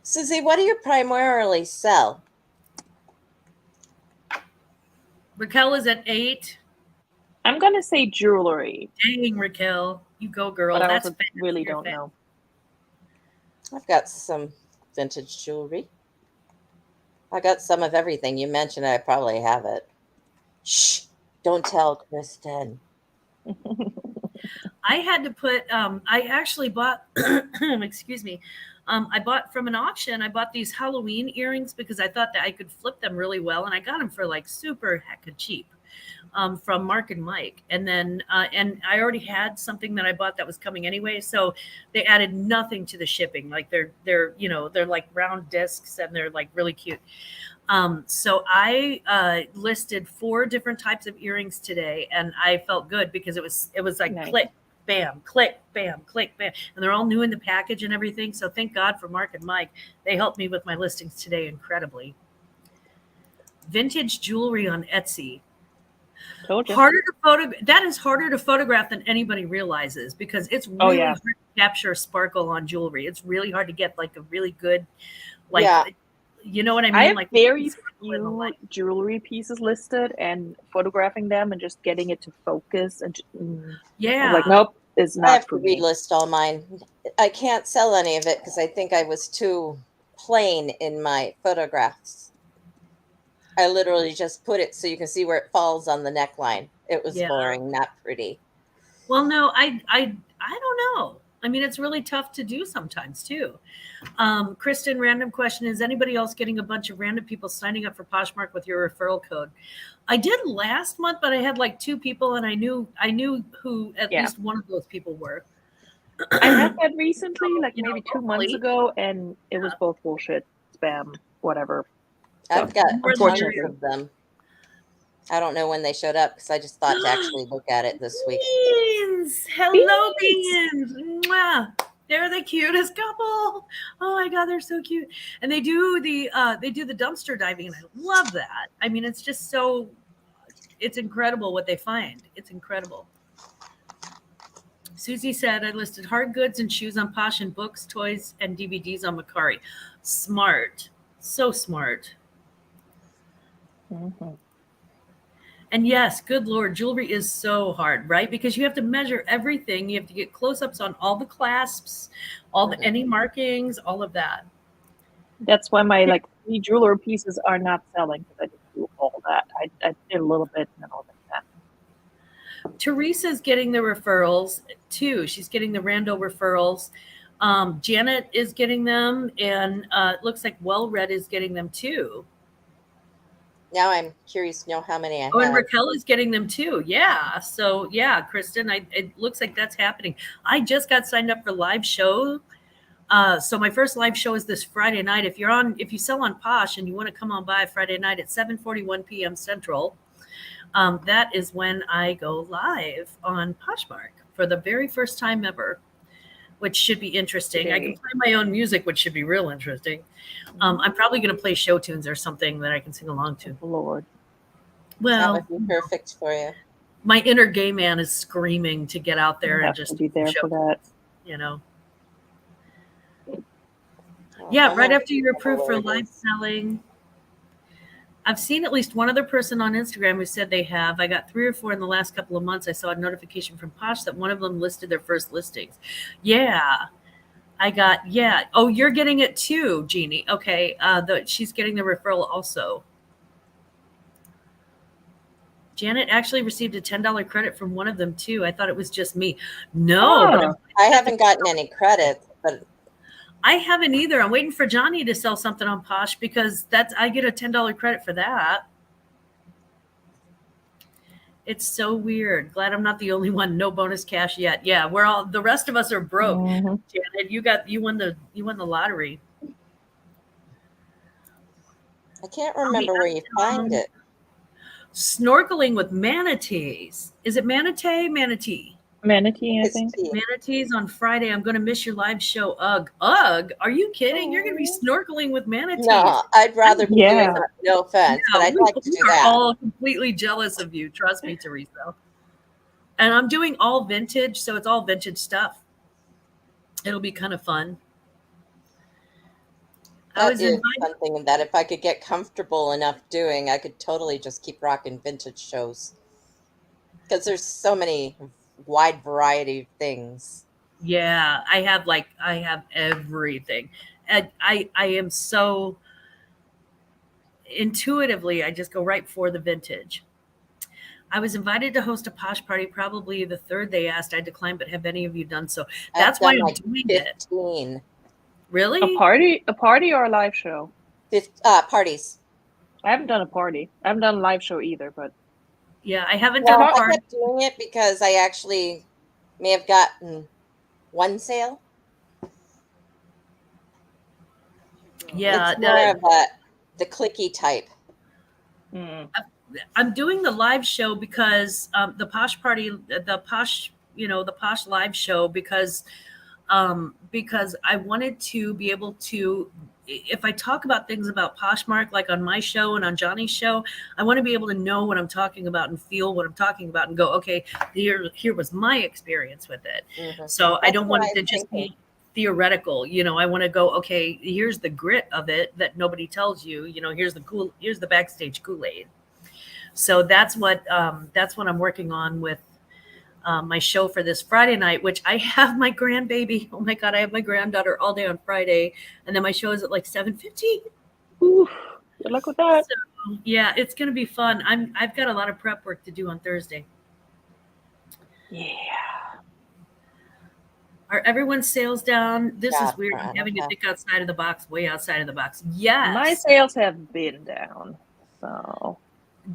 Speaker 2: Susie, what do you primarily sell?
Speaker 1: Raquel is at 8.
Speaker 3: I'm going to say jewelry.
Speaker 1: Dang, Raquel. You go, girl.
Speaker 3: But I
Speaker 1: That's
Speaker 3: also really don't know.
Speaker 2: I've got some vintage jewelry. I got some of everything. You mentioned I probably have it. Shh, don't tell Kristen.
Speaker 1: I had to put, I actually bought, excuse me, I bought from an auction. I bought these Halloween earrings because I thought that I could flip them really well. And I got them for like super hecka cheap from Mark and Mike. And then, and I already had something that I bought that was coming anyway. So they added nothing to the shipping. Like they're like round discs and they're like really cute. So I listed 4 different types of earrings today, and I felt good because it was like
Speaker 3: Nice.
Speaker 1: click, bam, click, bam, click, bam, and they're all new in the package and everything. So thank God for Mark and Mike. They helped me with my listings today incredibly. Vintage jewelry on Etsy.
Speaker 3: Told you.
Speaker 1: That is harder to photograph than anybody realizes because it's really hard to capture sparkle on jewelry. It's really hard to get like a really good, like, you know what I mean?
Speaker 3: I have
Speaker 1: like
Speaker 3: very few jewelry pieces listed, and photographing them and just getting it to focus and
Speaker 1: yeah,
Speaker 3: like nope, it's not.
Speaker 2: I have
Speaker 3: for
Speaker 2: to
Speaker 3: me.
Speaker 2: relist all mine. I can't sell any of it because I think I was too plain in my photographs. I literally just put it so you can see where it falls on the neckline. It was boring, not pretty.
Speaker 1: Well, no, I don't know. I mean, it's really tough to do sometimes too. Kristen, random question. Is anybody else getting a bunch of random people signing up for Poshmark with your referral code? I did last month, but I had like 2 people and I knew who at least one of those people were.
Speaker 3: I had that recently, like maybe 2 months ago, and it was both bullshit, spam, whatever.
Speaker 2: I've got tons of them. I don't know when they showed up because I just thought to actually look at it this week.
Speaker 1: Beans! Hello, Beans! Mwah. They're the cutest couple. Oh my God, they're so cute. And they do the dumpster diving, and I love that. I mean, it's just it's incredible what they find. It's incredible. Susie said, I listed hard goods and shoes on Posh and books, toys, and DVDs on Macari. Smart. So smart.
Speaker 3: Mm-hmm.
Speaker 1: And yes, good Lord, jewelry is so hard, right? Because you have to measure everything. You have to get close-ups on all the clasps, any markings, all of that.
Speaker 3: That's why my like 3 jewelry pieces are not selling because I didn't do all that. I did a little bit and then all that.
Speaker 1: Teresa's getting the referrals too. She's getting the rando referrals. Janet is getting them, and it looks like Well Read is getting them too.
Speaker 2: Now I'm curious to know how many I have.
Speaker 1: Oh, and Raquel is getting them too. Yeah. So yeah, Kristen, it looks like that's happening. I just got signed up for live show. So my first live show is this Friday night. If you sell on Posh and you want to come on by Friday night at 7:41 p.m. Central, that is when I go live on Poshmark for the very first time ever, which should be interesting. I can play my own music, which should be real interesting. I'm probably going to play show tunes or something that I can sing along to.
Speaker 3: Lord.
Speaker 1: Well,
Speaker 2: that would be perfect for you.
Speaker 1: My inner gay man is screaming to get out there and just
Speaker 3: be there for that.
Speaker 1: You know. Yeah, right after you're approved for live selling. I've seen at least one other person on Instagram who said they have. I got 3 or 4 in the last couple of months. I saw a notification from Posh that one of them listed their first listings. Yeah. Oh, you're getting it too, Jeannie. Okay. She's getting the referral also. Janet actually received a $10 credit from one of them too. I thought it was just me. No.
Speaker 2: I haven't gotten any credit, but
Speaker 1: I haven't either. I'm waiting for Johnny to sell something on Posh because I get a $10 credit for that. It's so weird. Glad I'm not the only one. No bonus cash yet. Yeah, the rest of us are broke. Mm-hmm. Janet, you won the lottery.
Speaker 2: I can't remember where you find it.
Speaker 1: Snorkeling with manatees. Is it manatee?
Speaker 3: Manatee, I think.
Speaker 1: Manatees on Friday. I'm going to miss your live show. Ugh. Are you kidding? You're going to be snorkeling with manatees.
Speaker 2: No, I'd rather be doing that. No offense, but I'd like to do that.
Speaker 1: We're all completely jealous of you. Trust me, Teresa. And I'm doing all vintage, so it's all vintage stuff. It'll be kind of fun.
Speaker 2: That is something that if I could get comfortable enough doing, I could totally just keep rocking vintage shows. Because there's so many wide variety of things.
Speaker 1: Yeah, I have everything. And I am so intuitively, I just go right for the vintage. I was invited to host a Posh party, probably the 3rd they asked. I declined, but have any of you done so? That's why I'm doing
Speaker 2: 15.
Speaker 1: it. Really?
Speaker 3: A party or a live show?
Speaker 2: Parties.
Speaker 3: I haven't done a party. I haven't done a live show either, but
Speaker 1: yeah, I haven't done a party.
Speaker 2: I kept doing it because I actually may have gotten one sale.
Speaker 1: Yeah,
Speaker 2: it's more of the clicky type.
Speaker 1: I'm doing the live show because the Posh party, the Posh live show because I wanted to be able to, if I talk about things about Poshmark, like on my show and on Johnny's show, I want to be able to know what I'm talking about and feel what I'm talking about and go, okay, here was my experience with it. Mm-hmm. So I don't want it to just be theoretical. I want to go, okay, here's the grit of it that nobody tells you. Here's the backstage Kool-Aid. So that's what I'm working on with my show for this Friday night, which I have my grandbaby. Oh my God, I have my granddaughter all day on Friday. And then my show is at like 7:50.
Speaker 3: Ooh, good luck with that.
Speaker 1: So, yeah, it's going to be fun. I've got a lot of prep work to do on Thursday.
Speaker 3: Yeah.
Speaker 1: Are everyone's sales down? This is weird. I'm having to think outside of the box, way outside of the box. Yes.
Speaker 3: My sales have been down. So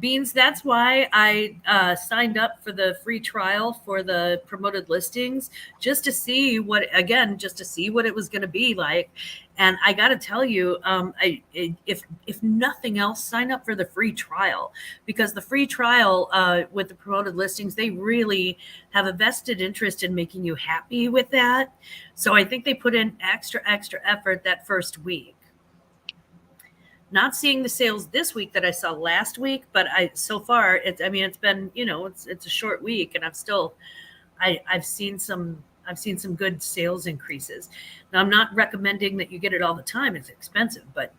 Speaker 1: Beans, that's why I signed up for the free trial for the promoted listings, just to see what it was going to be like. And I got to tell you, if nothing else, sign up for the free trial, because the free trial with the promoted listings, they really have a vested interest in making you happy with that. So I think they put in extra effort that first week. Not seeing the sales this week that I saw last week, but so far it's been, it's a short week, and I've seen some good sales increases. Now, I'm not recommending that you get it all the time. It's expensive, but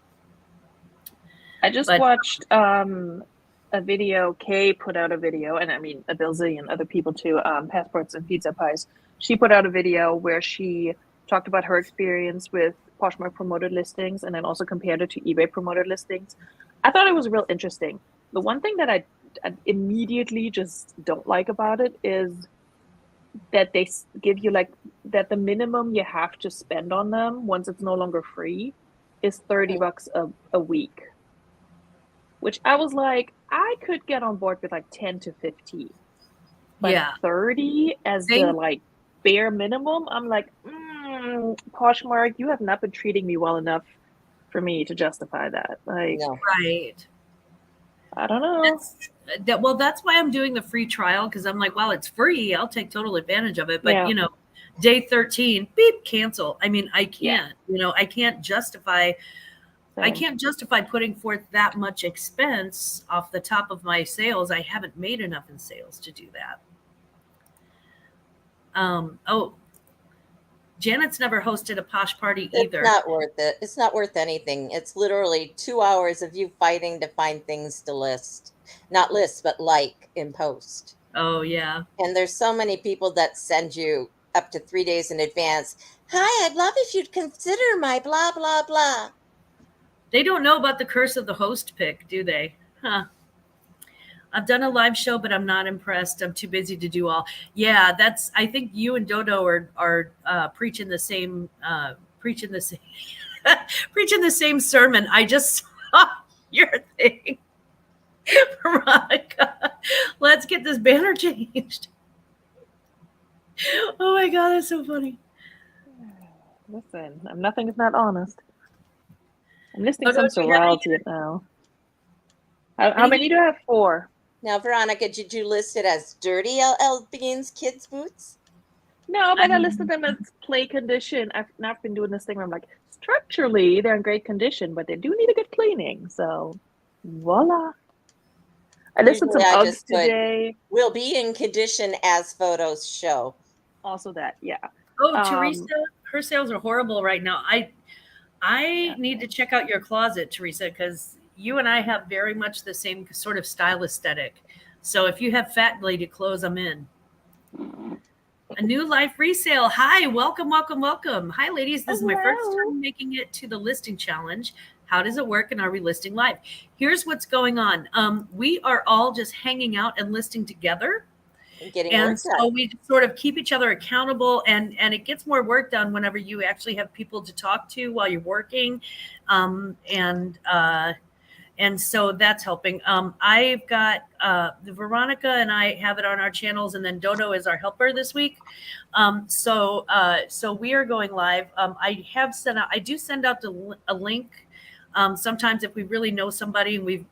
Speaker 3: I just watched a video. Kay put out a video, and a bazillion other people too, Passports and Pizza Pies. She put out a video where she talked about her experience with Poshmark promoted listings, and then also compared it to eBay promoted listings. I thought it was real interesting. The one thing that I immediately just don't like about it is that they give you like that the minimum you have to spend on them once it's no longer free is $30 a week, which I was like, I could get on board with like 10 to 15, but
Speaker 1: Yeah.
Speaker 3: 30 as the like bare minimum, I'm like, Poshmark, you have not been treating me well enough for me to justify that. Like,
Speaker 2: No.
Speaker 1: Right.
Speaker 3: I don't know.
Speaker 1: That's why I'm doing the free trial, because I'm like, well, it's free. I'll take total advantage of it. But
Speaker 3: Yeah.
Speaker 1: you know, day 13, beep, cancel. I mean, I can't.
Speaker 3: Yeah.
Speaker 1: You know, I can't justify. I
Speaker 3: Same.
Speaker 1: can't justify putting forth that much expense off the top of my sales. I haven't made enough in sales to do that. Oh, Janet's never hosted a posh party either.
Speaker 2: It's not worth it. It's not worth anything. It's literally 2 hours of you fighting to find things to list. Not list, but like in post.
Speaker 1: Oh, yeah.
Speaker 2: And there's so many people that send you up to 3 days in advance. Hi, I'd love if you'd consider my blah, blah, blah.
Speaker 1: They don't know about the curse of the host pick, do they? Huh. I've done a live show, but I'm not impressed. I'm too busy to do all. Yeah, I think you and Dodo are preaching the same preaching the same sermon. I just saw your thing, Veronica. Let's get this banner changed. Oh my God, that's so funny.
Speaker 3: Listen, nothing is not honest. I'm listing
Speaker 1: Oh, no,
Speaker 3: some
Speaker 1: do you have
Speaker 3: sorority now. How many do I have? 4.
Speaker 2: Now, Veronica, did you list it as dirty LL Beans kids boots?
Speaker 3: No, but I listed them as play condition. I've not been doing this thing where I'm like, structurally, they're in great condition, but they do need a good cleaning. So, voila. I listed some
Speaker 2: Usually I
Speaker 3: Uggs
Speaker 2: just put,
Speaker 3: today.
Speaker 2: will be in condition as photos show.
Speaker 3: Also that, yeah.
Speaker 1: Oh, Teresa, her sales are horrible right now. I need to check out your closet, Teresa, because you and I have very much the same sort of style aesthetic. So if you have fat lady clothes, I'm in. A new life resale. Hi, welcome, welcome, welcome. Hi, ladies. This is my first time making it to the listing challenge. How does it work, and are we listing live? Here's what's going on. We are all just hanging out and listing together. And so we sort of keep each other accountable, and it gets more work done whenever you actually have people to talk to while you're working. And so that's helping. I've got the Veronica and I have it on our channels, and then Dodo is our helper this week. So we are going live. I do send out a link. Sometimes if we really know somebody and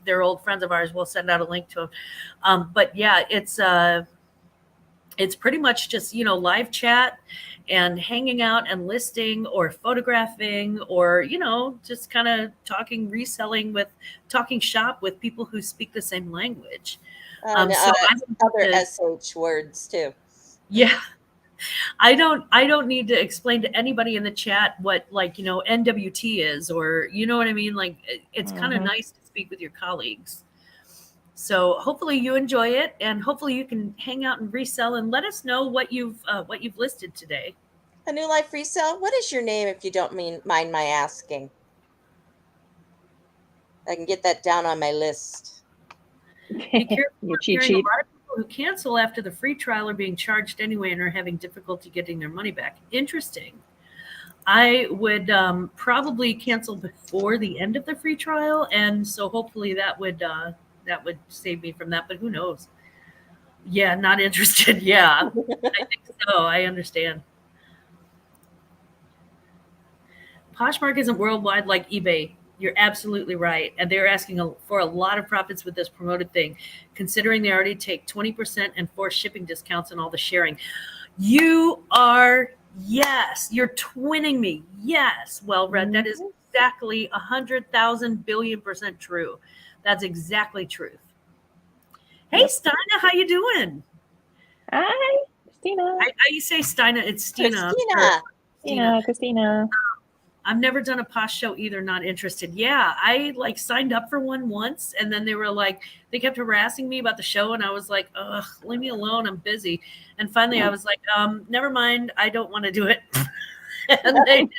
Speaker 1: they're old friends of ours, we'll send out a link to them. But yeah, it's pretty much just, live chat and hanging out and listing or photographing or, just kind of talking shop with people who speak the same language.
Speaker 2: Other SH words too.
Speaker 1: Yeah. I don't need to explain to anybody in the chat what NWT is, or you know what I mean? Like it's kind of nice to speak with your colleagues. So hopefully you enjoy it, and hopefully you can hang out and resell and let us know what you've listed today.
Speaker 2: A new life resale. What is your name, if you don't mind my asking? I can get that down on my list.
Speaker 1: Be careful.
Speaker 3: You cheat
Speaker 1: A
Speaker 3: sheet.
Speaker 1: lot of people who cancel after the free trial are being charged anyway and are having difficulty getting their money back. Interesting. I would probably cancel before the end of the free trial, and so hopefully that would save me from that. But who knows? Yeah, not interested. Yeah, I think so. I understand. Poshmark isn't worldwide like eBay. You're absolutely right. And they're asking for a lot of profits with this promoted thing, considering they already take 20% and force shipping discounts and all the sharing. You are, yes, you're twinning me. Yes. Well, Red, that is exactly 100,000 billion% true. That's exactly truth. Hey, Stina, how you doing?
Speaker 3: Hi, Christina.
Speaker 1: You say Stina, it's Stina.
Speaker 3: Christina.
Speaker 1: I've never done a posh show either. Not interested. Yeah, I signed up for one once, and then they kept harassing me about the show, and I was like, ugh, leave me alone. I'm busy. And finally I was like, never mind. I don't want to do it. And they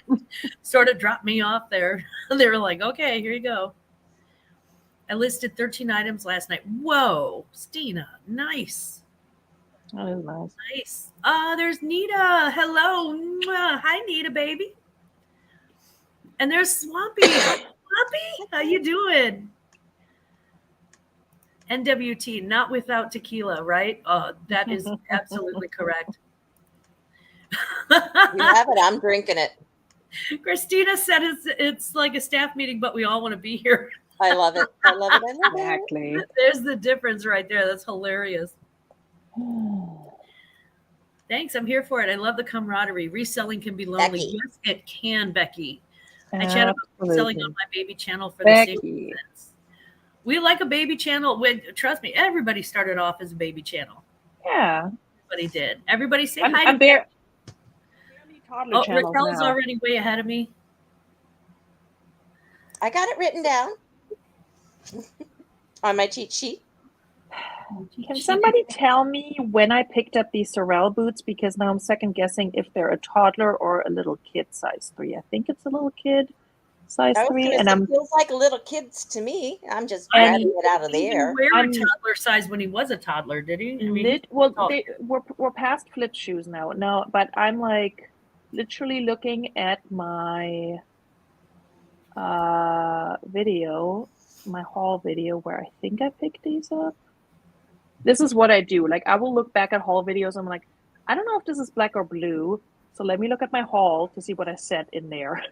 Speaker 1: sort of dropped me off there. They were like, okay, here you go. I listed 13 items last night. Whoa, Stina, nice.
Speaker 3: That is nice.
Speaker 1: Nice. There's Nita. Hello. Mwah. Hi, Nita, baby. And there's Swampy. Hi, Swampy. How you doing? NWT, not without tequila, right? That is absolutely correct.
Speaker 2: You have it. I'm drinking it.
Speaker 1: Christina said it's like a staff meeting, but we all want to be here.
Speaker 2: I love it. I love it. I love
Speaker 3: Exactly.
Speaker 1: There's the difference right there. That's hilarious. Thanks. I'm here for it. I love the camaraderie. Reselling can be lonely.
Speaker 2: Becky.
Speaker 1: Yes, it can, Becky. I chat about reselling on my baby channel for the same reasons. We like a baby channel. Trust me, everybody started off as a baby channel.
Speaker 3: Yeah.
Speaker 1: Everybody did. Everybody say hi
Speaker 3: I'm
Speaker 1: to
Speaker 3: barely
Speaker 1: Oh, Raquel's already way ahead of me.
Speaker 2: I got it written down on my cheat sheet.
Speaker 3: Can somebody tell me when I picked up these Sorel boots? Because now I'm second guessing if they're a toddler or a little kid size 3. I think it's a little kid size 3, and
Speaker 2: it feels like little kids to me. I'm just grabbing it out of the air.
Speaker 1: He didn't wear a toddler size when he was a toddler, did he? I mean,
Speaker 3: we're past flip shoes now. No, but I'm like literally looking at my video, my haul video, where I think I picked these up. This is what I do. Like, I will look back at haul videos. I'm like, I don't know if this is black or blue. So let me look at my haul to see what I said in there.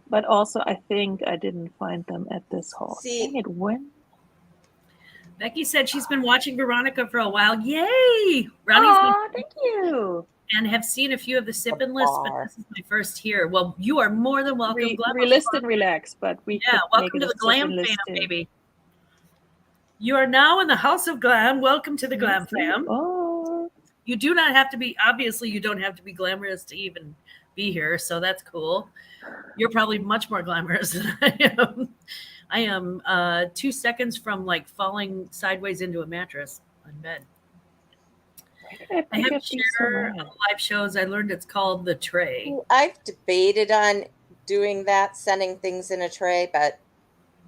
Speaker 3: But also, I think I didn't find them at this haul. Dang it, when?
Speaker 1: Becky said she's been watching Veronica for a while. Yay!
Speaker 3: Thank you.
Speaker 1: And have seen a few of the sipping lists, but this is my first here. Well, you are more than welcome.
Speaker 3: Relist and relax, but
Speaker 1: welcome to the Glam fam, baby. You are now in the house of Glam. Welcome to the Glam fam.
Speaker 3: Oh.
Speaker 1: You do not have to be, obviously, you don't have to be glamorous to even be here, so that's cool. You're probably much more glamorous than I am. I am 2 seconds from like falling sideways into a mattress on bed. I have to share on live shows. I learned it's called the tray.
Speaker 2: I've debated on doing that, sending things in a tray, but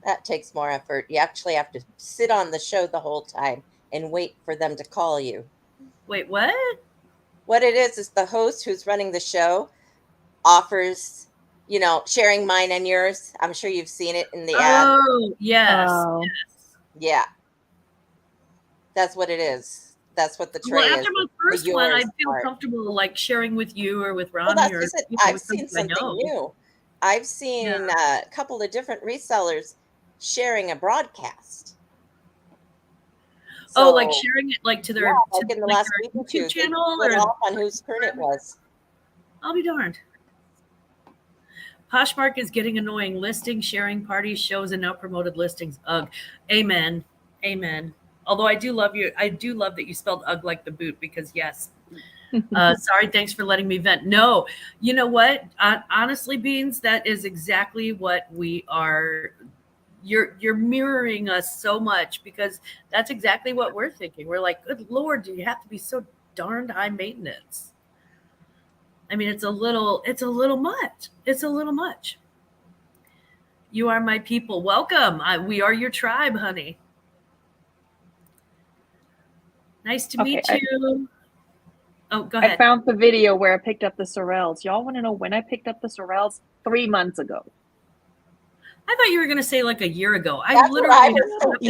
Speaker 2: that takes more effort. You actually have to sit on the show the whole time and wait for them to call you.
Speaker 1: Wait, what?
Speaker 2: What it is the host who's running the show offers, sharing mine and yours. I'm sure you've seen it in the ad.
Speaker 1: Oh, yes. Yes.
Speaker 2: Yeah. That's what it is. That's what the tray
Speaker 1: well, after
Speaker 2: is.
Speaker 1: My first one, I feel comfortable like sharing with you or with Ronnie.
Speaker 2: Well, that's I've seen something new. I've seen a couple of different resellers sharing a broadcast.
Speaker 1: So, like sharing it like to their
Speaker 2: like in the last week or two,
Speaker 1: channel
Speaker 2: or off on whose turn it was.
Speaker 1: I'll be darned. Poshmark is getting annoying. Listing, sharing parties, shows, and now promoted listings. Ugh. Amen. Amen. Although I do love you. I do love that you spelled ugh like the boot because yes. Sorry. Thanks for letting me vent. No, you know what? Honestly, Beans, that is exactly what we are. You're mirroring us so much because that's exactly what we're thinking. We're like, good Lord, do you have to be so darned high maintenance? I mean, it's a little much. It's a little much. You are my people. Welcome. We are your tribe, honey. Nice to meet you. Oh, go ahead.
Speaker 3: I found the video where I picked up the Sorels. Y'all want to know when I picked up the Sorels? 3 months ago.
Speaker 1: I thought you were going to say like a year ago. I literally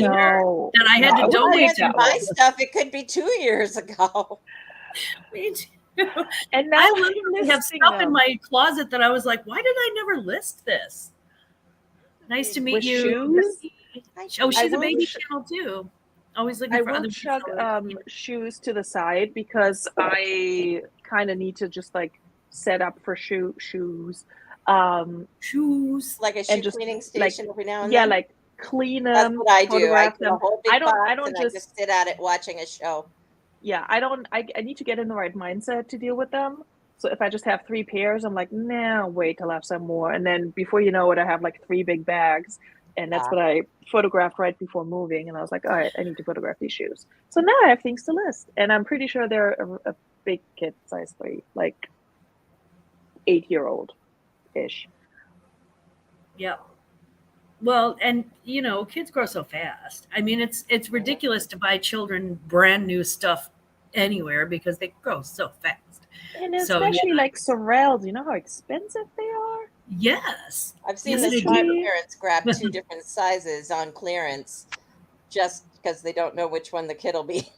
Speaker 1: that I had to donate to
Speaker 2: my stuff. It could be 2 years ago.
Speaker 1: Me too.
Speaker 3: And now
Speaker 1: I literally have stuff in my closet that I was like, why did I never list this? Nice to meet you.
Speaker 3: Shoes?
Speaker 1: Oh, she's a baby channel too. Always looking for other
Speaker 3: chug shoes to the side because I kind of need to just like set up for shoes.
Speaker 1: Shoes
Speaker 2: like a shoe cleaning station every now and
Speaker 3: then.
Speaker 2: Yeah,
Speaker 3: like clean them.
Speaker 2: That's what I do. I
Speaker 3: them.
Speaker 2: I don't just sit at it watching a show.
Speaker 3: Yeah, I need to get in the right mindset to deal with them. So if I just have 3 pairs, I'm like, nah, wait till I have some more. And then before you know it, I have like 3 big bags. And that's what I photographed right before moving. And I was like, all right, I need to photograph these shoes. So now I have things to list. And I'm pretty sure they're a big kid size 3, like 8-year-old-ish.
Speaker 1: Yep. Well, and you know, kids grow so fast. I mean, it's ridiculous to buy children brand new stuff anywhere because they grow so fast.
Speaker 3: And
Speaker 1: So yeah,
Speaker 3: especially like sorrels, you know how expensive they are?
Speaker 1: yes,
Speaker 2: I've seen
Speaker 1: yes,
Speaker 2: the
Speaker 1: they
Speaker 2: shy
Speaker 1: do.
Speaker 2: parents grab 2 different sizes on clearance just because they don't know which one the kid will be.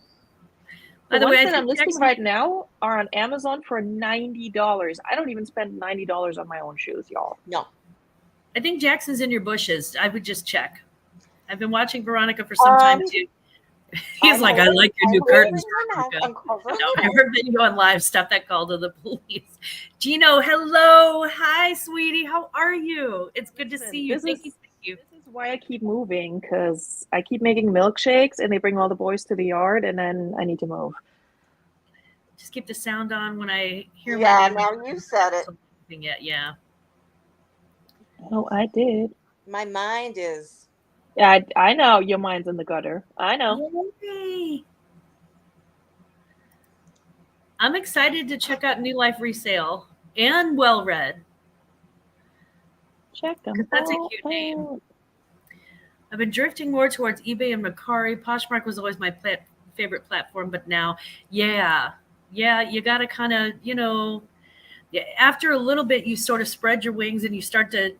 Speaker 1: By
Speaker 3: The
Speaker 1: the way,
Speaker 3: ones
Speaker 1: I
Speaker 3: that I'm
Speaker 1: think
Speaker 3: listing
Speaker 1: Jackson,
Speaker 3: right now are on Amazon for $90. I don't even spend $90 on my own shoes, y'all.
Speaker 2: No.
Speaker 1: I think Jackson's in your bushes. I would just check. I've been watching Veronica for some time too. He's
Speaker 2: I'm
Speaker 1: like, I like your
Speaker 2: I'm
Speaker 1: new curtains,
Speaker 2: covering my mouth.
Speaker 1: Veronica.
Speaker 2: I'm covering
Speaker 1: No,
Speaker 2: my mouth.
Speaker 1: never been going live. Stop that call to the police. Gino, hello. Hi, sweetie. How are you? It's good to
Speaker 3: Listen,
Speaker 1: see you.
Speaker 3: this
Speaker 1: Thank you.
Speaker 3: is
Speaker 1: Thank you.
Speaker 3: this is why I keep moving, because I keep making milkshakes and they bring all the boys to the yard and then I need to move.
Speaker 1: Just keep the sound on when I hear
Speaker 2: Yeah,
Speaker 1: my name.
Speaker 2: now you said it.
Speaker 1: Yet, yeah.
Speaker 3: Oh, I did.
Speaker 2: My mind is.
Speaker 3: Yeah, I know your mind's in the gutter. I know.
Speaker 1: Yay. I'm excited to check out New Life Resale and Well Read.
Speaker 3: Check them.
Speaker 1: Because that's a cute name.
Speaker 3: Out.
Speaker 1: I've been drifting more towards eBay and Mercari. Poshmark was always my favorite platform, but now, yeah, you got to kind of, you know, after a little bit, you sort of spread your wings and you start to.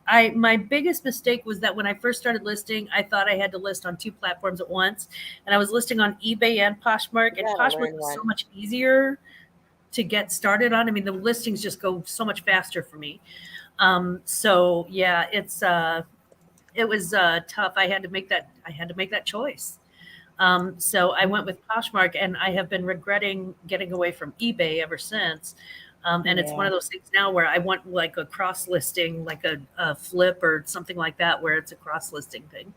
Speaker 1: My biggest mistake was that when I first started listing, I thought I had to list on 2 platforms at once, and I was listing on eBay and Poshmark, and Poshmark was so much easier to get started on. I mean, the listings just go so much faster for me. So yeah, it was tough. I had to make that choice. So I went with Poshmark, and I have been regretting getting away from eBay ever since. And it's one of those things now where I want like a cross listing, like a flip or something like that, where it's a cross listing thing.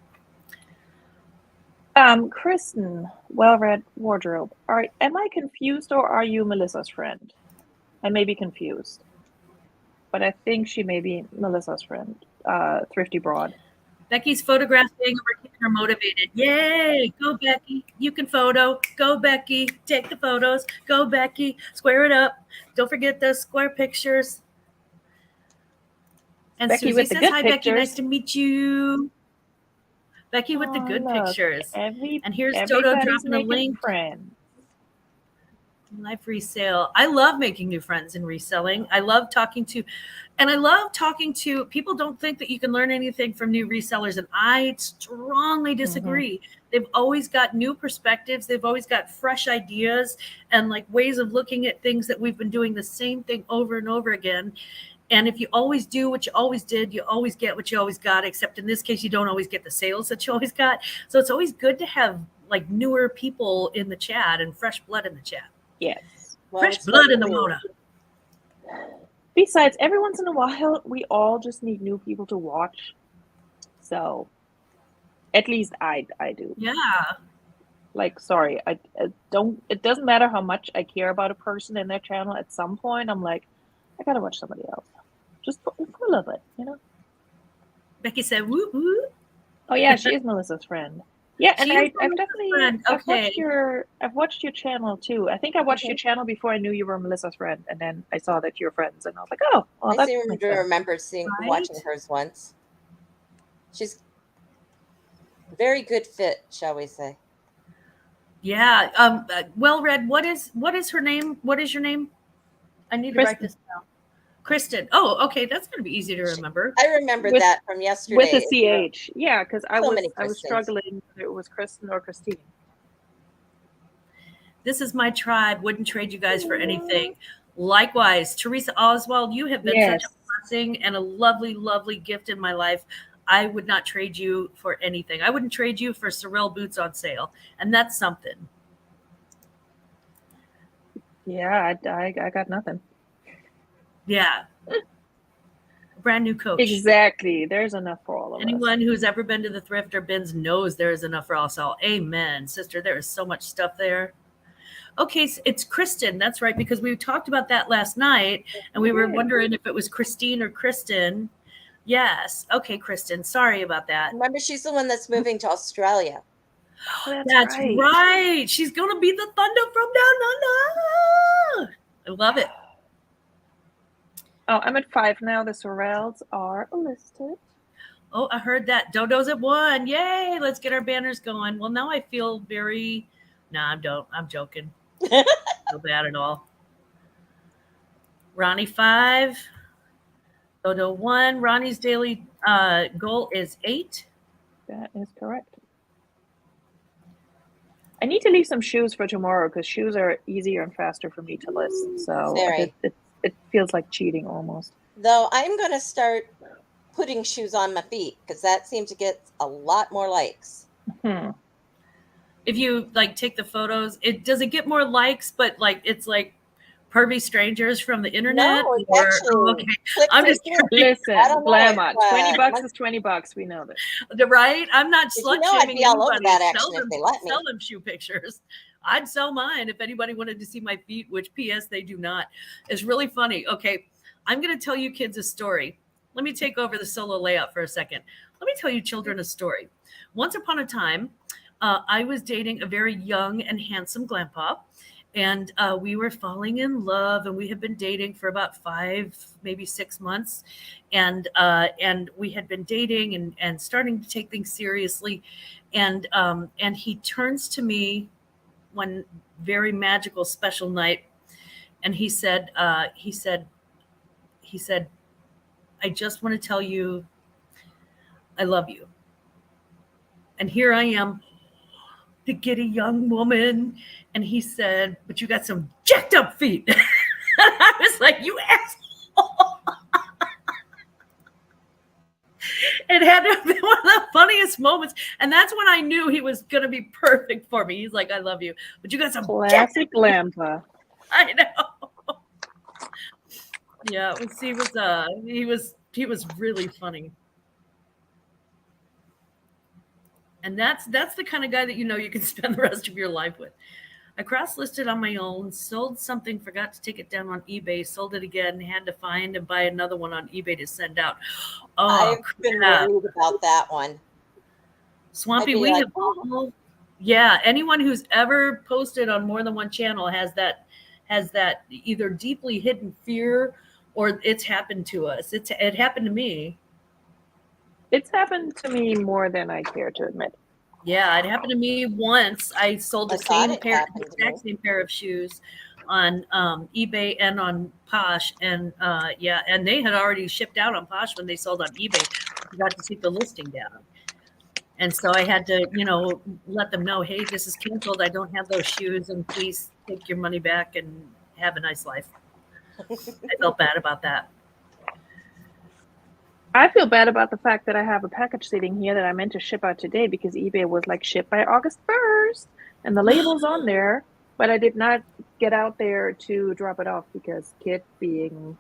Speaker 3: Kristen, well-read wardrobe. Am I confused or are you Melissa's friend? I may be confused, but I think she may be Melissa's friend. Thrifty Broad.
Speaker 1: Becky's photographing. We're keeping her motivated. Yay! Go Becky. You can photo. Go Becky. Take the photos. Go Becky. Square it up. Don't forget those square pictures. And
Speaker 3: Becky
Speaker 1: Susie
Speaker 3: with the
Speaker 1: says,
Speaker 3: good
Speaker 1: hi,
Speaker 3: pictures.
Speaker 1: Becky. Nice to meet you. Becky with the good
Speaker 3: Look,
Speaker 1: pictures. And here's Dodo
Speaker 3: everybody's
Speaker 1: dropping a
Speaker 3: making
Speaker 1: link.
Speaker 3: friends.
Speaker 1: Life resale. I love making new friends and reselling. I love talking to people. Don't think that you can learn anything from new resellers, and I strongly disagree. They've always got new perspectives. They've always got fresh ideas and like ways of looking at things that we've been doing the same thing over and over again. And if you always do what you always did, you always get what you always got, except in this case, you don't always get the sales that you always got. So it's always good to have like newer people in the chat and fresh blood in the chat.
Speaker 3: Yes.
Speaker 2: Well,
Speaker 1: Fresh blood in the water.
Speaker 3: Besides, every once in a while, we all just need new people to watch. So, at least I do.
Speaker 1: Yeah.
Speaker 3: Like, sorry, I don't. It doesn't matter how much I care about a person in their channel. At some point, I'm like, I gotta watch somebody else, just for a little bit, you know.
Speaker 1: Becky said, "Woo woo."
Speaker 3: Oh yeah, she is Melissa's friend. Yeah, and
Speaker 1: She is
Speaker 3: I've definitely
Speaker 1: friend. Okay.
Speaker 3: I've watched your channel too. I think I watched your channel before I knew you were Melissa's friend, and then I saw that you're friends, and I was like, oh, well,
Speaker 2: I seem to remember watching hers once. She's very good fit, shall we say?
Speaker 1: Yeah. Well read. What is her name? What is your name? I need to write this down. Kristen. Oh, okay. That's going to be easy to remember.
Speaker 2: I remember that from yesterday.
Speaker 3: With a CH. Yeah, because I was struggling whether it was Kristen or Christine.
Speaker 1: This is my tribe. Wouldn't trade you guys for anything. Likewise, Teresa Oswald, you have been such a blessing and a lovely, lovely gift in my life. I would not trade you for anything. I wouldn't trade you for Sorel boots on sale. And that's something.
Speaker 3: Yeah, I got nothing.
Speaker 1: Yeah. Brand new coach.
Speaker 3: Exactly. There's enough for all of us.
Speaker 1: Anyone who's ever been to the thrift or bins knows there is enough for us all. Amen, sister. There is so much stuff there. Okay, so it's Kristen. That's right, because we talked about that last night, and we were wondering if it was Christine or Kristen. Yes. Okay, Kristen. Sorry about that.
Speaker 2: Remember, she's the one that's moving to Australia.
Speaker 3: Oh,
Speaker 1: that's right. She's going to be the Thunder from down under. I love it.
Speaker 3: Oh, I'm at 5 now. The Sorels are listed.
Speaker 1: Oh, I heard that. Dodo's at 1. Yay. Let's get our banners going. Well, now I feel very, I'm joking. Don't feel bad at all. Ronnie 5. Dodo 1. Ronnie's daily goal is 8.
Speaker 3: That is correct. I need to leave some shoes for tomorrow because shoes are easier and faster for me to list. So it feels like cheating almost.
Speaker 2: Though I'm going to start putting shoes on my feet because that seems to get a lot more likes.
Speaker 1: If you like take the photos, does it get more likes, but like it's like pervy strangers from the internet?
Speaker 2: No, it's actually
Speaker 1: okay. I'm just
Speaker 3: listen, Glammaz. $20 is $20. We know that,
Speaker 1: right? I'm not slut shaming
Speaker 2: all over that action if they let me
Speaker 1: sell them shoe pictures. I'd sell mine if anybody wanted to see my feet, which P.S. they do not. It's really funny. Okay, I'm going to tell you kids a story. Let me take over the solo layout for a second. Let me tell you children a story. Once upon a time, I was dating a very young and handsome grandpa. And we were falling in love, and we had been dating for about 5, maybe 6 months. And we had been dating and starting to take things seriously. And he turns to me one very magical, special night. And he said, I just want to tell you, I love you. And here I am, the giddy young woman. And he said, but you got some jacked up feet. And I was like, you asshole. It had to have been one of the funniest moments. And that's when I knew he was going to be perfect for me. He's like, I love you, but you got some
Speaker 3: classic Lampa.
Speaker 1: I know. Yeah, he was really funny. And that's the kind of guy that you can spend the rest of your life with. I cross-listed on my own, sold something, forgot to take it down on eBay, sold it again, had to find and buy another one on eBay to send out. Oh,
Speaker 2: I've been worried about that one.
Speaker 1: Swampy, we have all, anyone who's ever posted on more than one channel has that either deeply hidden fear or it's happened to us. It happened to me.
Speaker 3: It's happened to me more than I care to admit.
Speaker 1: Yeah, it happened to me once. I sold the exact same pair of shoes on eBay and on Posh, and and they had already shipped out on Posh when they sold on eBay. I forgot to take the listing down, and so I had to, let them know, hey, this is canceled. I don't have those shoes, and please take your money back and have a nice life. I felt bad about that.
Speaker 3: I feel bad about the fact that I have a package sitting here that I meant to ship out today because eBay was like shipped by August 1st and the label's on there, but I did not get out there to drop it off because Kit being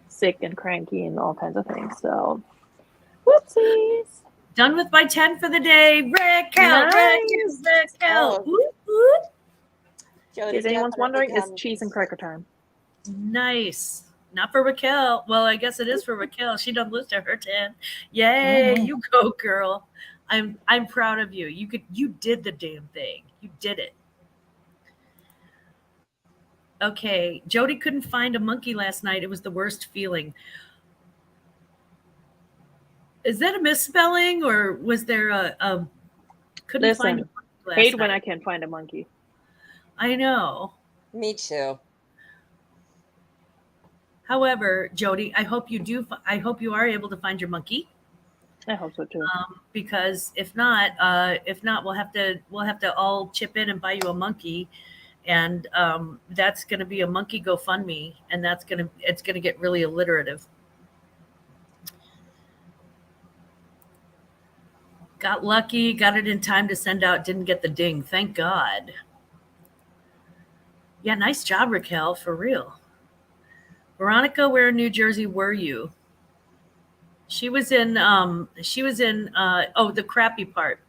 Speaker 3: sick and cranky and all kinds of things. So, whoopsies.
Speaker 1: Done with my 10 for the day. Raquel.
Speaker 3: In case anyone's wondering, it's cheese and cracker time.
Speaker 1: Nice. Not for Raquel. Well, I guess it is for Raquel. She done listed her 10. Yay, you go, girl. I'm proud of you. You did the damn thing. You did it. Okay. Jody couldn't find a monkey last night. It was the worst feeling. Is that a misspelling or was there a couldn't find a monkey last
Speaker 3: hate
Speaker 1: night?
Speaker 3: when I can't find a monkey.
Speaker 1: I know.
Speaker 2: Me too.
Speaker 1: However, Jody, I hope you are able to find your monkey.
Speaker 3: I hope so too.
Speaker 1: Because if not, we'll have to all chip in and buy you a monkey, and that's going to be a monkey GoFundMe, and it's gonna get really alliterative. Got lucky, got it in time to send out, didn't get the ding. Thank God. Yeah, nice job, Raquel, for real. Veronica, where in New Jersey were you? She was in the crappy part.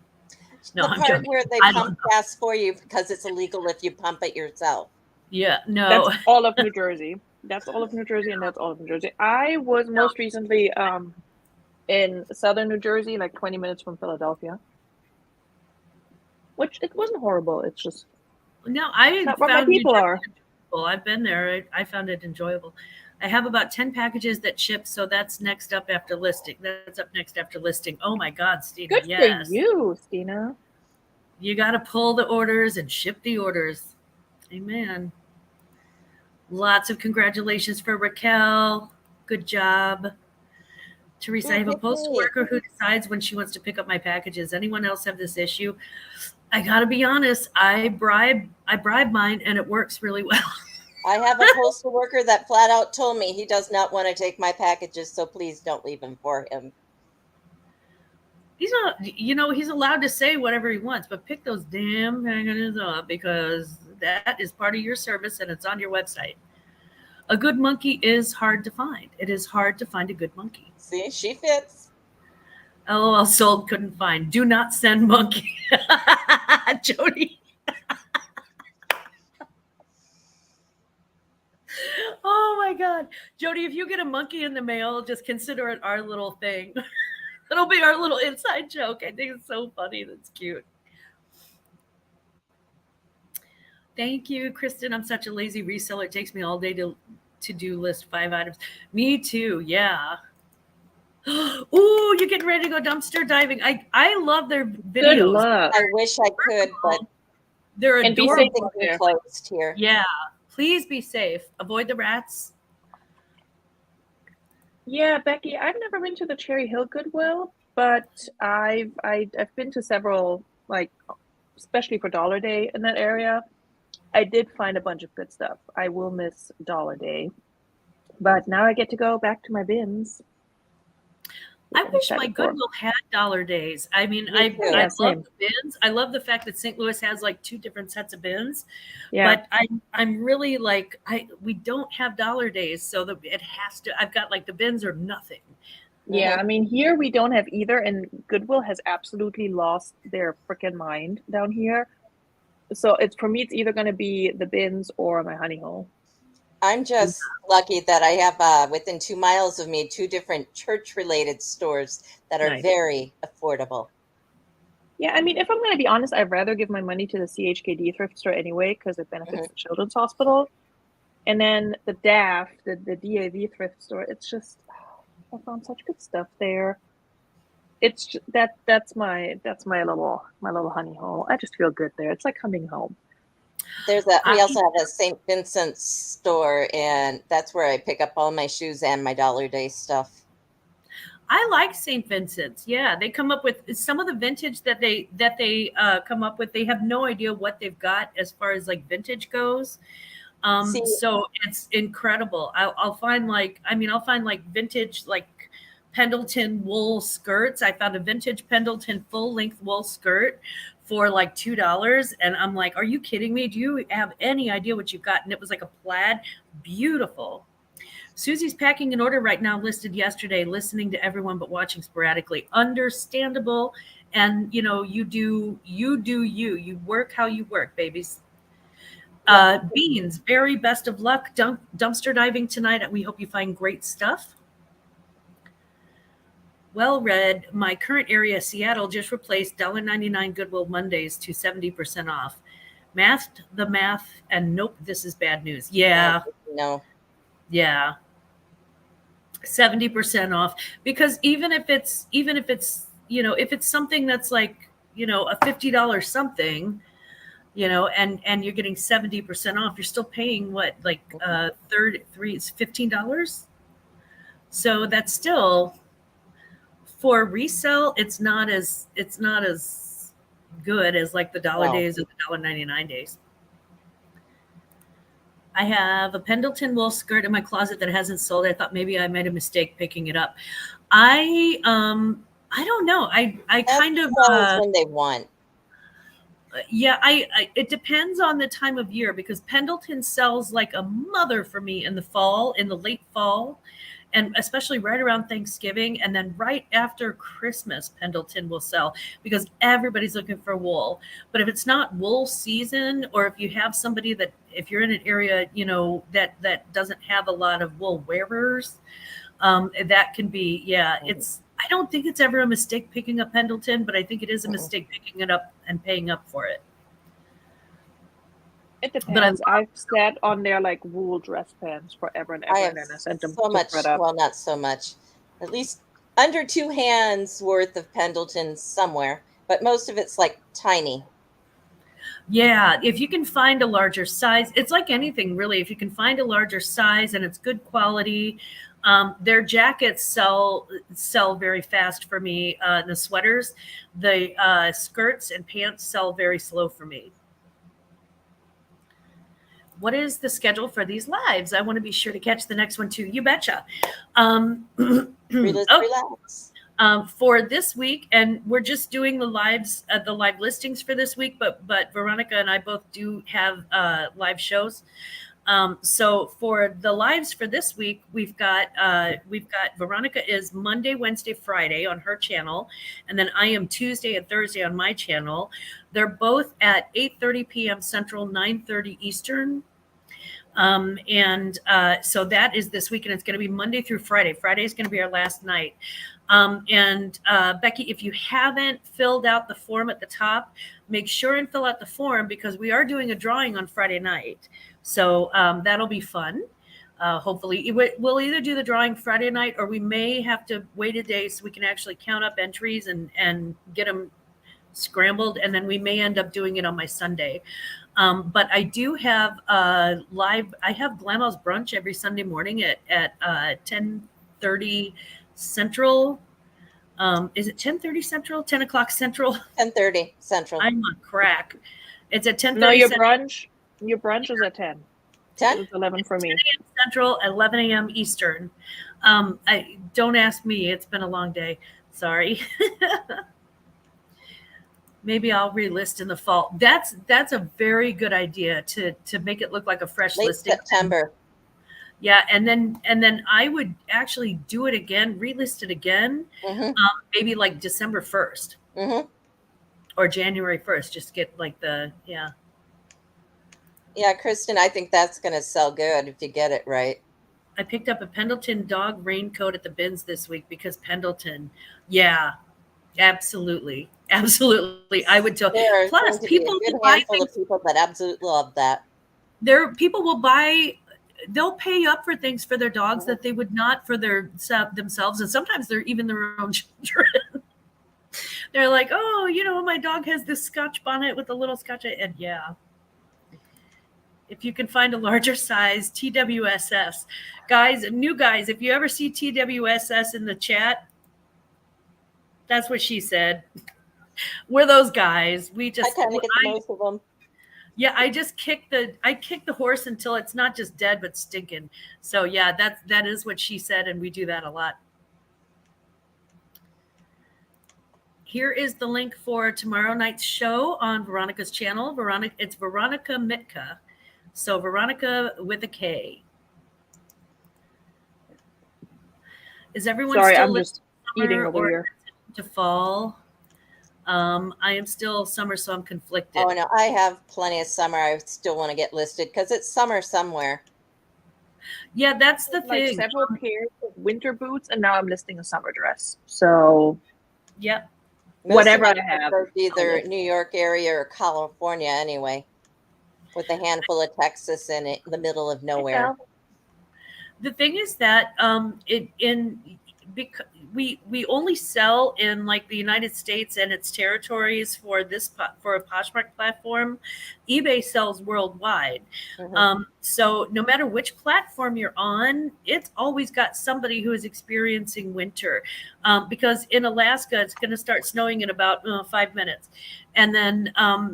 Speaker 1: No,
Speaker 2: the part where they pump gas for you because it's illegal if you pump it yourself.
Speaker 1: Yeah, no.
Speaker 3: That's all of New Jersey. That's all of New Jersey, and that's all of New Jersey. I was most recently in southern New Jersey, like 20 minutes from Philadelphia. Which it wasn't horrible. It's just
Speaker 1: no, I
Speaker 3: not where my people are.
Speaker 1: I've been there. I found it enjoyable. I have about 10 packages that ship, so that's next up after listing. That's up next after listing. Oh my God, Stina,
Speaker 3: Good
Speaker 1: yes.
Speaker 3: for you, Stina.
Speaker 1: You got to pull the orders and ship the orders. Amen. Lots of congratulations for Raquel. Good job. Teresa, I have a postal worker who decides when she wants to pick up my packages. Anyone else have this issue? I got to be honest. I bribe mine and it works really well.
Speaker 2: I have a postal worker that flat out told me he does not want to take my packages, so please don't leave them for him.
Speaker 1: He's not, he's allowed to say whatever he wants, but pick those damn packages up because that is part of your service and it's on your website. A good monkey is hard to find. It is hard to find a good monkey.
Speaker 2: See, she fits.
Speaker 1: LOL, sold, couldn't find. Do not send monkey. Jody. Oh my God. Jody, if you get a monkey in the mail, just consider it our little thing. It'll be our little inside joke. I think it's so funny. That's cute. Thank you, Kristen. I'm such a lazy reseller. It takes me all day to do list 5 items. Me too. Yeah. Ooh, you're getting ready to go dumpster diving. I love their videos.
Speaker 3: Good luck.
Speaker 2: I wish I could, but
Speaker 1: they're adorable.
Speaker 2: They're closed here.
Speaker 1: Yeah. Please be safe. Avoid the rats.
Speaker 3: Yeah, Becky, I've never been to the Cherry Hill Goodwill, but I've been to several, like, especially for Dollar Day in that area. I did find a bunch of good stuff. I will miss Dollar Day, but now I get to go back to my bins.
Speaker 1: I wish my Goodwill had Dollar Days. I mean, I love the bins. I love the fact that St. Louis has like 2 different sets of bins. Yeah. But I'm really like, we don't have Dollar Days, so it has to. I've got like the bins or nothing.
Speaker 3: Yeah, I mean, here we don't have either, and Goodwill has absolutely lost their freaking mind down here. So for me, it's either going to be the bins or my honey hole.
Speaker 2: I'm just lucky that I have within 2 miles of me 2 different church-related stores that are very affordable.
Speaker 3: Yeah, I mean, if I'm going to be honest, I'd rather give my money to the CHKD thrift store anyway because it benefits the Children's Hospital. And then the DAF, the DAV thrift store, it's just, I found such good stuff there. It's just, that's my little honey hole. I just feel good there. It's like coming home.
Speaker 2: We also have a St. Vincent's store, and that's where I pick up all my shoes and my Dollar Day stuff.
Speaker 1: I like St. Vincent's. Yeah, they come up with some of the vintage that they come up with. They have no idea what they've got as far as like vintage goes. So it's incredible. I'll find like vintage like Pendleton wool skirts. I found a vintage Pendleton full length wool skirt for like $2. And I'm like, are you kidding me? Do you have any idea what you've got? And it was like a plaid, beautiful. Susie's packing an order right now, listed yesterday, listening to everyone, but watching sporadically. Understandable. And you do you work how you work, babies. Beans, very best of luck. Dumpster diving tonight. We hope you find great stuff. Well read, my current area, Seattle, just replaced $1.99 Goodwill Mondays to 70% off. Mathed the math, and nope, this is bad news. Yeah.
Speaker 2: No.
Speaker 1: Yeah. 70% off. Because even if it's, if it's something that's like, a $50 something, and you're getting 70% off, you're still paying what, like $15? So that's still, for resale, it's not as good as like the Dollar Days or the $1.99 days. I have a Pendleton wool skirt in my closet that hasn't sold. I thought maybe I made a mistake picking it up. I don't know. I kind of
Speaker 2: when they want.
Speaker 1: Yeah, it depends on the time of year because Pendleton sells like a mother for me in the late fall. And especially right around Thanksgiving and then right after Christmas, Pendleton will sell because everybody's looking for wool. But if it's not wool season, or if you have somebody if you're in an area, that doesn't have a lot of wool wearers, that can be, I don't think it's ever a mistake picking up Pendleton, but I think it is a mistake picking it up and paying up for it.
Speaker 3: It
Speaker 1: But I
Speaker 3: depends. I've sat on their like wool dress pants forever and
Speaker 2: I
Speaker 3: ever,
Speaker 2: have
Speaker 3: and then I sent them
Speaker 2: so
Speaker 3: to
Speaker 2: much,
Speaker 3: thread up.
Speaker 2: well, not so much, at least under 2 hands worth of Pendletons somewhere, but most of it's like tiny.
Speaker 1: Yeah, if you can find a larger size, it's like anything really. If you can find a larger size and it's good quality, their jackets sell very fast for me. The sweaters, the skirts and pants sell very slow for me. What is the schedule for these lives? I want to be sure to catch the next one too. You betcha.
Speaker 2: Relist,
Speaker 1: Oh,
Speaker 2: relax.
Speaker 1: for this week, and we're just doing the live listings for this week. But Veronica and I both do have live shows. So for the lives for this week, we've got Veronica is Monday, Wednesday, Friday on her channel, and then I am Tuesday and Thursday on my channel. They're both at 8:30 p.m. Central, 9:30 Eastern. So that is this week, and it's going to be Monday through Friday. Friday is going to be our last night. Becky, if you haven't filled out the form at the top, make sure and fill out the form because we are doing a drawing on Friday night. So that'll be fun. Hopefully we'll either do the drawing Friday night or we may have to wait a day so we can actually count up entries and get them scrambled. And then we may end up doing it on my Sunday. But I do have I have Glammaz brunch every Sunday morning at 10:30 Central. Is it 10:30 Central? 10 o'clock Central?
Speaker 2: 10:30 Central.
Speaker 1: I'm on crack. It's at 10:30
Speaker 3: No, your
Speaker 1: Central.
Speaker 3: brunch is at 10.
Speaker 2: 10?
Speaker 3: It's 11 for me.
Speaker 1: 10 a.m. Central, 11 a.m. Eastern. Don't ask me. It's been a long day. Sorry. Maybe I'll relist in the fall. That's a very good idea to make it look like a fresh
Speaker 2: Late
Speaker 1: listing.
Speaker 2: September.
Speaker 1: Yeah, and then I would actually do it again, relist it again, maybe like December 1st or January 1st. Just get like
Speaker 2: Yeah, Kristen, I think that's going to sell good if you get it right.
Speaker 1: I picked up a Pendleton dog raincoat at the bins this week because Pendleton. Yeah, absolutely. Absolutely. I would tell. Plus, people will buy things.
Speaker 2: Of people that absolutely love that.
Speaker 1: People will buy. They'll pay up for things for their dogs that they would not for themselves, and sometimes they're even their own children. They're like, oh, my dog has this Scotch bonnet with a little Scotch, and yeah. If you can find a larger size, TWSS. Guys, new guys, if you ever see TWSS in the chat, that's what she said. We're those guys. I
Speaker 2: kind of get the most of them.
Speaker 1: Yeah, I kick the horse until it's not just dead but stinking. So yeah, that is what she said, and we do that a lot. Here is the link for tomorrow night's show on Veronica's channel. It's Veronika Mitka. So Veronica with a K. Is everyone
Speaker 3: Sorry,
Speaker 1: still
Speaker 3: I'm just eating over here.
Speaker 1: To fall? I am still summer, so I'm conflicted.
Speaker 2: Oh no, I have plenty of summer. I still want to get listed because it's summer somewhere.
Speaker 1: Yeah, that's the thing.
Speaker 3: Several pairs of winter boots, and now I'm listing a summer dress. So,
Speaker 1: yep.
Speaker 3: Whatever I have,
Speaker 2: either New York area or California, anyway, with a handful of Texas in it, the middle of nowhere.
Speaker 1: The thing is that we only sell in like the United States and its territories for a Poshmark platform. eBay sells worldwide. So no matter which platform you're on, it's always got somebody who is experiencing winter. Because in Alaska, it's going to start snowing in about 5 minutes. And then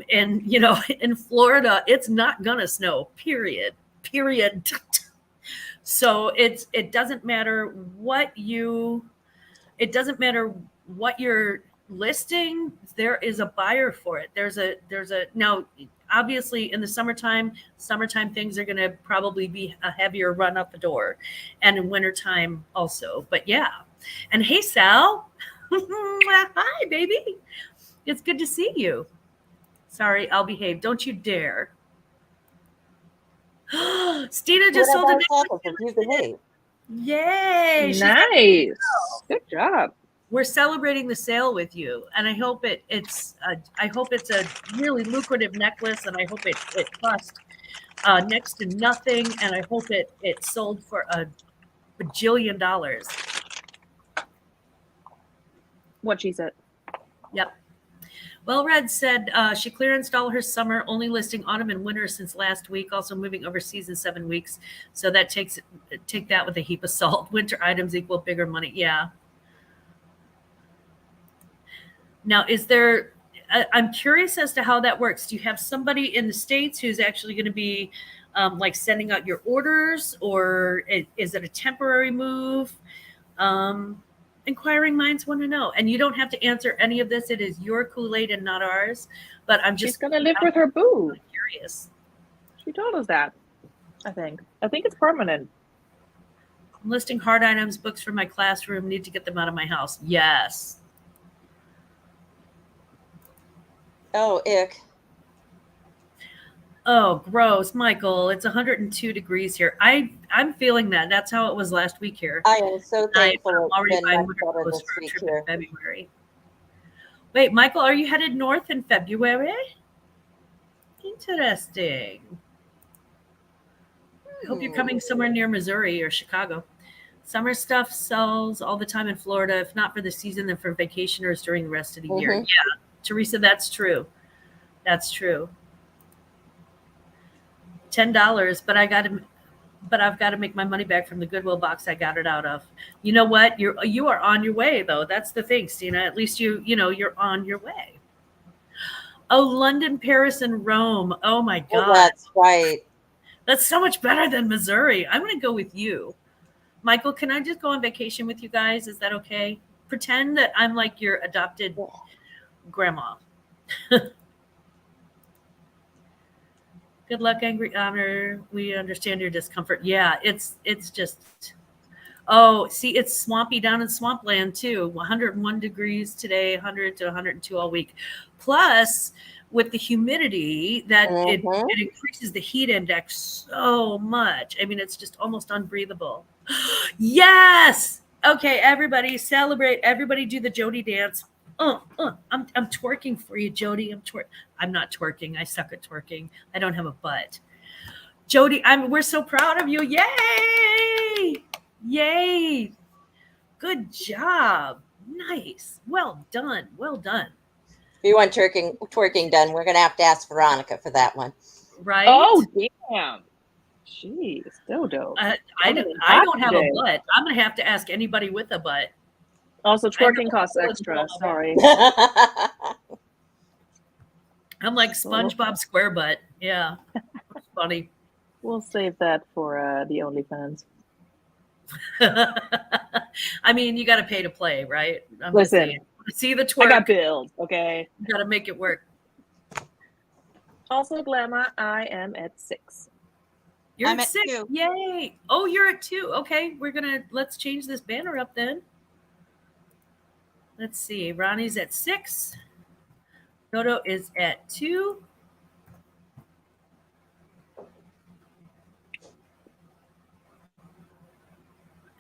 Speaker 1: in Florida, it's not going to snow, period. So it doesn't matter what you're listing, there is a buyer for it. There's a now obviously in the summertime things are going to probably be a heavier run up the door, and in wintertime also. But yeah. And hey, Sal. Hi, baby. It's good to see you. Sorry, I'll behave. Don't you dare. Stina just sold a necklace. Yay!
Speaker 3: Nice. Good job.
Speaker 1: We're celebrating the sale with you, and I hope it's a really lucrative necklace, and I hope it costs next to nothing, and I hope it sold for a bajillion dollars.
Speaker 3: What she said.
Speaker 1: Yep. Well, Red said she clear installed her summer, only listing autumn and winter since last week. Also moving overseas in 7 weeks, so that take that with a heap of salt. Winter items equal bigger money. Yeah. Now, is there? I'm curious as to how that works. Do you have somebody in the States who's actually going to be like sending out your orders, or is it a temporary move? Inquiring minds want to know, and you don't have to answer any of this. It is your Kool-Aid and not ours. But
Speaker 3: She's gonna live with her boo.
Speaker 1: I'm curious.
Speaker 3: She told us that. I think it's permanent.
Speaker 1: I'm listing hard items, books for my classroom. Need to get them out of my house. Yes.
Speaker 2: Oh, ick.
Speaker 1: Oh, gross, Michael. It's 102 degrees here. I'm feeling that. That's how it was last week here.
Speaker 2: I am so thankful
Speaker 1: I'm already
Speaker 2: it's been
Speaker 1: buying
Speaker 2: much
Speaker 1: winter
Speaker 2: better
Speaker 1: clothes
Speaker 2: this
Speaker 1: for a
Speaker 2: week
Speaker 1: trip
Speaker 2: here.
Speaker 1: in February. Wait, Michael, are you headed north in February? Interesting. I hope you're coming somewhere near Missouri or Chicago. Summer stuff sells all the time in Florida. If not for the season, then for vacationers during the rest of the year.
Speaker 2: Mhm.
Speaker 1: Yeah, Teresa, that's true. That's true. $10, but I've got to make my money back from the Goodwill box I got it out of. You know what? You are on your way though. That's the thing, Stina. At least you're on your way. Oh, London, Paris, and Rome. Oh my God.
Speaker 2: Oh, that's right.
Speaker 1: That's so much better than Missouri. I'm going to go with you. Michael, can I just go on vacation with you guys? Is that okay? Pretend that I'm like your adopted grandma. Good luck, Angry Honor. We understand your discomfort. Yeah, it's just, oh, see, it's swampy down in swampland too. 101 degrees today, 100 to 102 all week. Plus, with the humidity, that it increases the heat index so much. I mean, it's just almost unbreathable. Yes. Okay, everybody celebrate. Everybody do the Jody dance. I'm twerking for you, Jody. I'm not twerking. I suck at twerking. I don't have a butt. Jody, we're so proud of you. Yay! Yay! Good job. Nice. Well done. Well done.
Speaker 2: If you want twerking done, we're going to have to ask Veronica for that one.
Speaker 1: Right?
Speaker 3: Oh, damn. Jeez, Dodo.
Speaker 1: I don't have a butt. I'm going to have to ask anybody with a butt.
Speaker 3: Also, twerking costs extra. Sorry.
Speaker 1: I'm like SpongeBob SquareButt. Yeah. Funny.
Speaker 3: We'll save that for the OnlyFans.
Speaker 2: I
Speaker 1: mean, you got to pay to play, right?
Speaker 3: Listen,
Speaker 1: see the twerk.
Speaker 3: I got bills, okay?
Speaker 1: You got to make it work.
Speaker 3: Also, Glammaz, I am at 6.
Speaker 1: I'm at 6. 2. Yay. Oh, you're at 2. Okay, let's change this banner up then. Let's see. Ronnie's at 6. Dodo is at 2.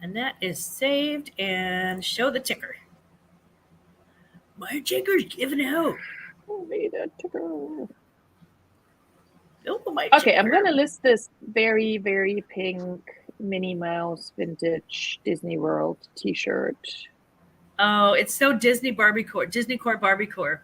Speaker 1: And that is saved, and show the ticker. My ticker's giving out.
Speaker 3: Oh, me the ticker.
Speaker 1: Oh, my
Speaker 3: okay,
Speaker 1: ticker.
Speaker 3: I'm going to list this very, very pink Minnie Mouse vintage Disney World t-shirt.
Speaker 1: Oh, it's so Disney Core Barbiecore.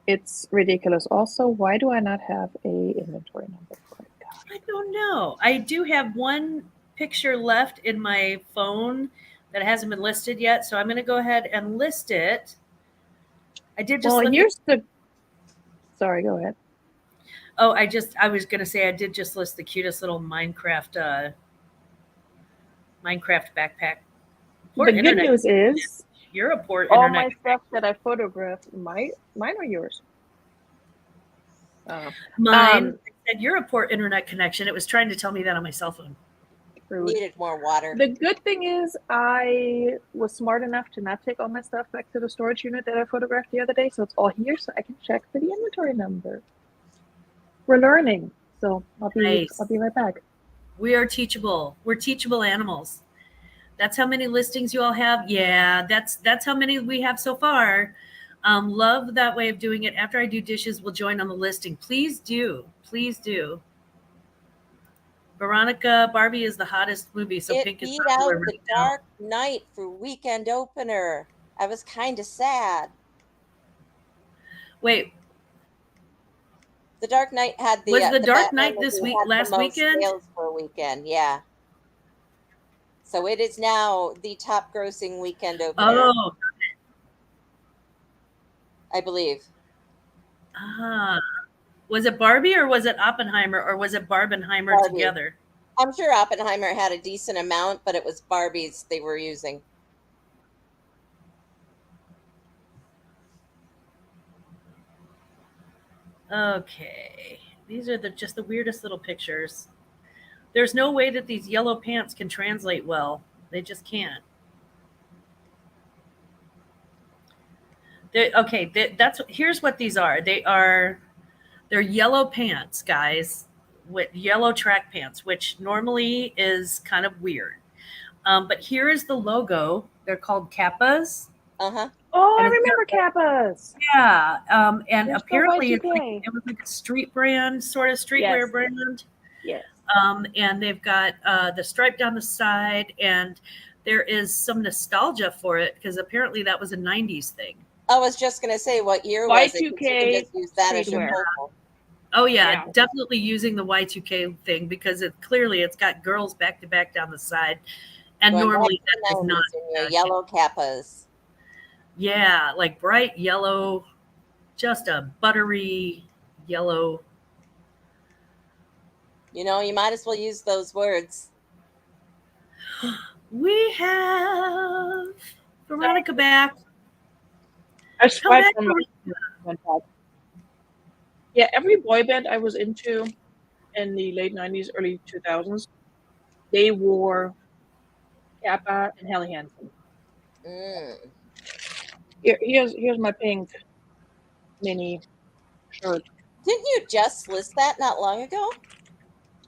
Speaker 3: It's ridiculous. Also, why do I not have a inventory number for it?
Speaker 1: I don't know. I do have one picture left in my phone that hasn't been listed yet, so I'm going to go ahead and list it. I did just.
Speaker 3: Well, here's the. Sorry, go ahead.
Speaker 1: Oh, I was going to say I did just list the cutest little Minecraft backpack.
Speaker 3: The good news is
Speaker 1: you're a poor
Speaker 3: all
Speaker 1: internet.
Speaker 3: my stuff that I photographed, mine or yours?
Speaker 1: Mine said you're a poor internet connection. It was trying to tell me that on my cell phone.
Speaker 2: Needed more water.
Speaker 3: The good thing is I was smart enough to not take all my stuff back to the storage unit that I photographed the other day, so it's all here, so I can check for the inventory number. We're learning, so I'll be right back.
Speaker 1: We are teachable. We're teachable animals. That's how many listings you all have. Yeah, that's how many we have so far. Love that way of doing it. After I do dishes, we'll join on the listing. Please do. Please do. Veronica, Barbie is the hottest movie, so
Speaker 2: It
Speaker 1: Pink is
Speaker 2: beat
Speaker 1: popular
Speaker 2: out The
Speaker 1: right now.
Speaker 2: Dark Knight for weekend opener. I was kind of sad.
Speaker 1: Wait,
Speaker 2: The Dark Knight had
Speaker 1: was The
Speaker 2: the
Speaker 1: Dark
Speaker 2: Batman
Speaker 1: Knight this
Speaker 2: movie
Speaker 1: week,
Speaker 2: had the
Speaker 1: last
Speaker 2: most
Speaker 1: weekend?
Speaker 2: sales for a weekend. Yeah. So it is now the top grossing weekend opener,
Speaker 1: Oh,
Speaker 2: I believe.
Speaker 1: ah. Was it Barbie or was it Oppenheimer or was it Barbenheimer
Speaker 2: Barbie.
Speaker 1: together?
Speaker 2: I'm sure Oppenheimer had a decent amount, but it was Barbie's they were using.
Speaker 1: Okay. These are just the weirdest little pictures. There's no way that these yellow pants can translate well. They just can't. Here's what these are. They're yellow pants, guys, with yellow track pants, which normally is kind of weird. But here is the logo. They're called kappas.
Speaker 2: Uh-huh.
Speaker 3: Oh, I
Speaker 1: And it's
Speaker 3: remember Kappas.
Speaker 1: Yeah, and
Speaker 3: They're so
Speaker 1: apparently
Speaker 3: Y2K.
Speaker 1: it was like a street brand, sort of streetwear
Speaker 3: Yes.
Speaker 1: brand.
Speaker 3: Yes.
Speaker 1: And they've got the stripe down the side, and there is some nostalgia for it because apparently that was a '90s thing.
Speaker 2: I was just gonna say, what year was it? 'Cause you can
Speaker 3: Y2K
Speaker 2: just use that as your
Speaker 3: streetwear.
Speaker 2: logo.
Speaker 1: Oh yeah,
Speaker 3: Yeah.
Speaker 1: definitely using the Y2K thing because it's got girls back to back down the side, and
Speaker 2: Going
Speaker 1: normally
Speaker 2: back to
Speaker 1: that
Speaker 2: the
Speaker 1: is not.
Speaker 2: 90s in your yellow kappas.
Speaker 1: Yeah, like bright yellow, just a buttery yellow.
Speaker 2: You know, you might as well use those words.
Speaker 1: We have Veronica back.
Speaker 3: I
Speaker 1: Come
Speaker 3: swiped
Speaker 1: back,
Speaker 3: from
Speaker 1: Veronica.
Speaker 3: went back. Yeah, every boy band I was into in the late 90s, early 2000s, they wore Kappa and Helly Hansen.
Speaker 2: Mm.
Speaker 3: Here's my pink mini shirt.
Speaker 2: Didn't you just list that not long ago?